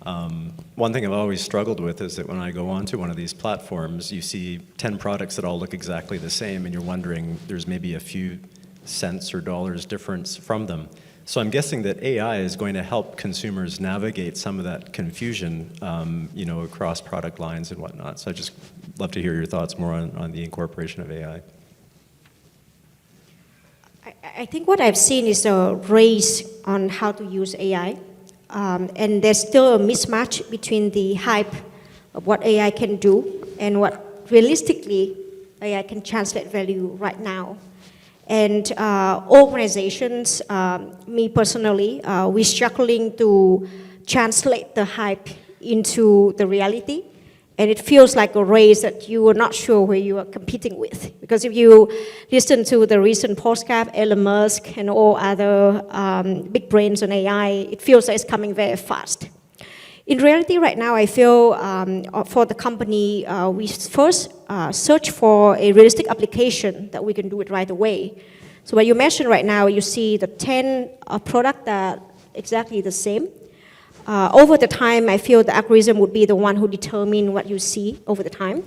One thing I've always struggled with is that when I go onto one of these platforms, you see 10 products that all look exactly the same, and you're wondering there's maybe a few cents or dollars difference from them. So I'm guessing that AI is going to help consumers navigate some of that confusion, across product lines and whatnot. So I'd just love to hear your thoughts more on the incorporation of AI. I think what I've seen is a race on how to use AI. And there's still a mismatch between the hype of what AI can do and what realistically AI can translate value right now. And organizations, me personally, we're struggling to translate the hype into the reality. And it feels like a race that you are not sure where you are competing with. Because if you listen to the recent podcast, Elon Musk and all other big brains on AI, it feels like it's coming very fast. In reality, right now, I feel for the company, we first search for a realistic application that we can do it right away. So what you mentioned right now, you see the 10 product that are exactly the same. Over the time, I feel the algorithm would be the one who determine what you see over the time.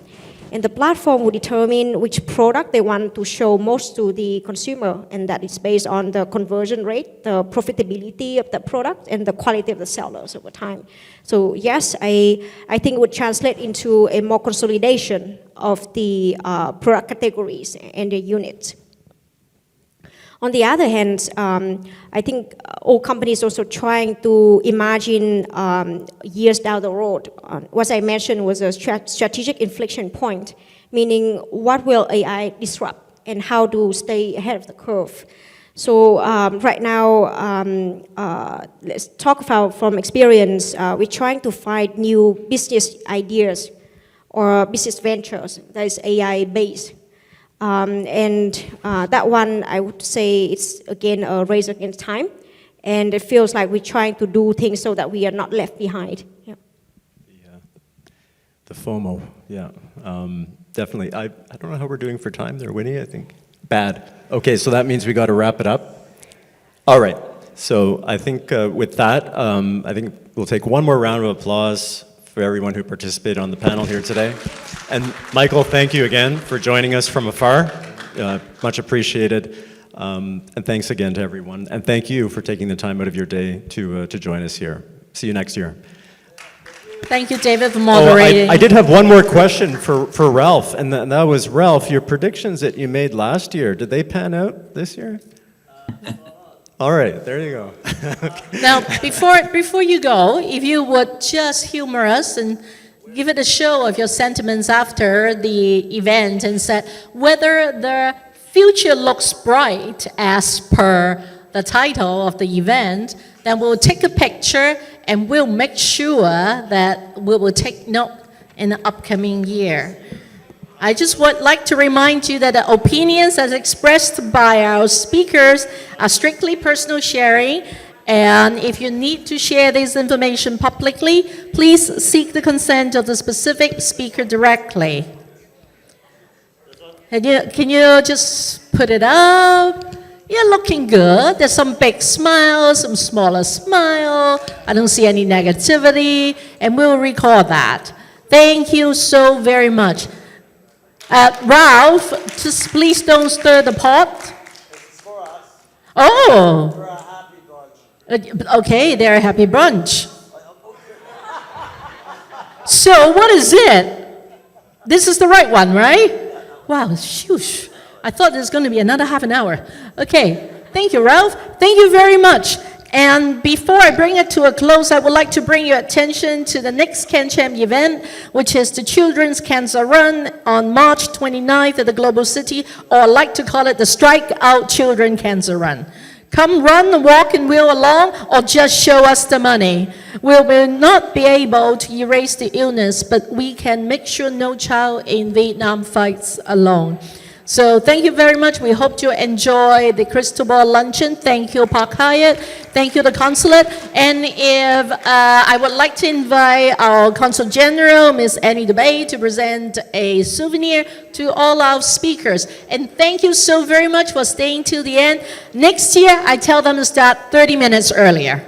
And the platform will determine which product they want to show most to the consumer, and that is based on the conversion rate, the profitability of the product, and the quality of the sellers over time. So yes, I think it would translate into a more consolidation of the product categories and the units. On the other hand, I think all companies also trying to imagine years down the road. What I mentioned was a strategic inflection point, meaning what will AI disrupt and how to stay ahead of the curve. So right now, let's talk about from experience, we're trying to find new business ideas or business ventures that is AI-based. That one, I would say it's, again, a race against time. And it feels like we're trying to do things so that we are not left behind. Yeah. The FOMO, yeah. Definitely. I don't know how we're doing for time there, Winnie, I think. Bad. Okay, so that means we got to wrap it up. All right. So I think with that, I think we'll take one more round of applause for everyone who participated on the panel here today. And Michael, thank you again for joining us from afar. Much appreciated. And thanks again to everyone. And thank you for taking the time out of your day to join us here. See you next year. Thank you, David, for moderating. I did have one more question for Ralph, and that was, Ralph, your predictions that you made last year, did they pan out this year? All right, there you go. Okay. Now, before you go, if you would just humor us and give it a show of your sentiments after the event and said whether the future looks bright as per the title of the event, then we'll take a picture and we'll make sure that we will take note in the upcoming year. I just would like to remind you that the opinions as expressed by our speakers are strictly personal sharing, and if you need to share this information publicly, please seek the consent of the specific speaker directly. Can you just put it up? You're looking good. There's some big smiles, some smaller smile. I don't see any negativity, and we'll record that. Thank you so very much. Ralph, just please don't stir the pot. It's for us. Oh. For a happy bunch. Okay, they're a happy bunch. So what is it? This is the right one, right? Wow, shoosh. I thought there's going to be another half an hour. Okay, thank you, Ralph. Thank you very much. And before I bring it to a close, I would like to bring your attention to the next CanCham event, which is the Children's Cancer Run on March 29th at the Global City, or I like to call it the Strike Out Children Cancer Run. Come run, walk, and wheel along, or just show us the money. We will not be able to erase the illness, but we can make sure no child in Vietnam fights alone. So thank you very much. We hope you enjoy the Crystal Ball Luncheon. Thank you, Park Hyatt. Thank you, the Consulate. And if I would like to invite our Consul General, Ms. Annie DeBay, to present a souvenir to all our speakers. And thank you so very much for staying till the end. Next year, I tell them to start 30 minutes earlier.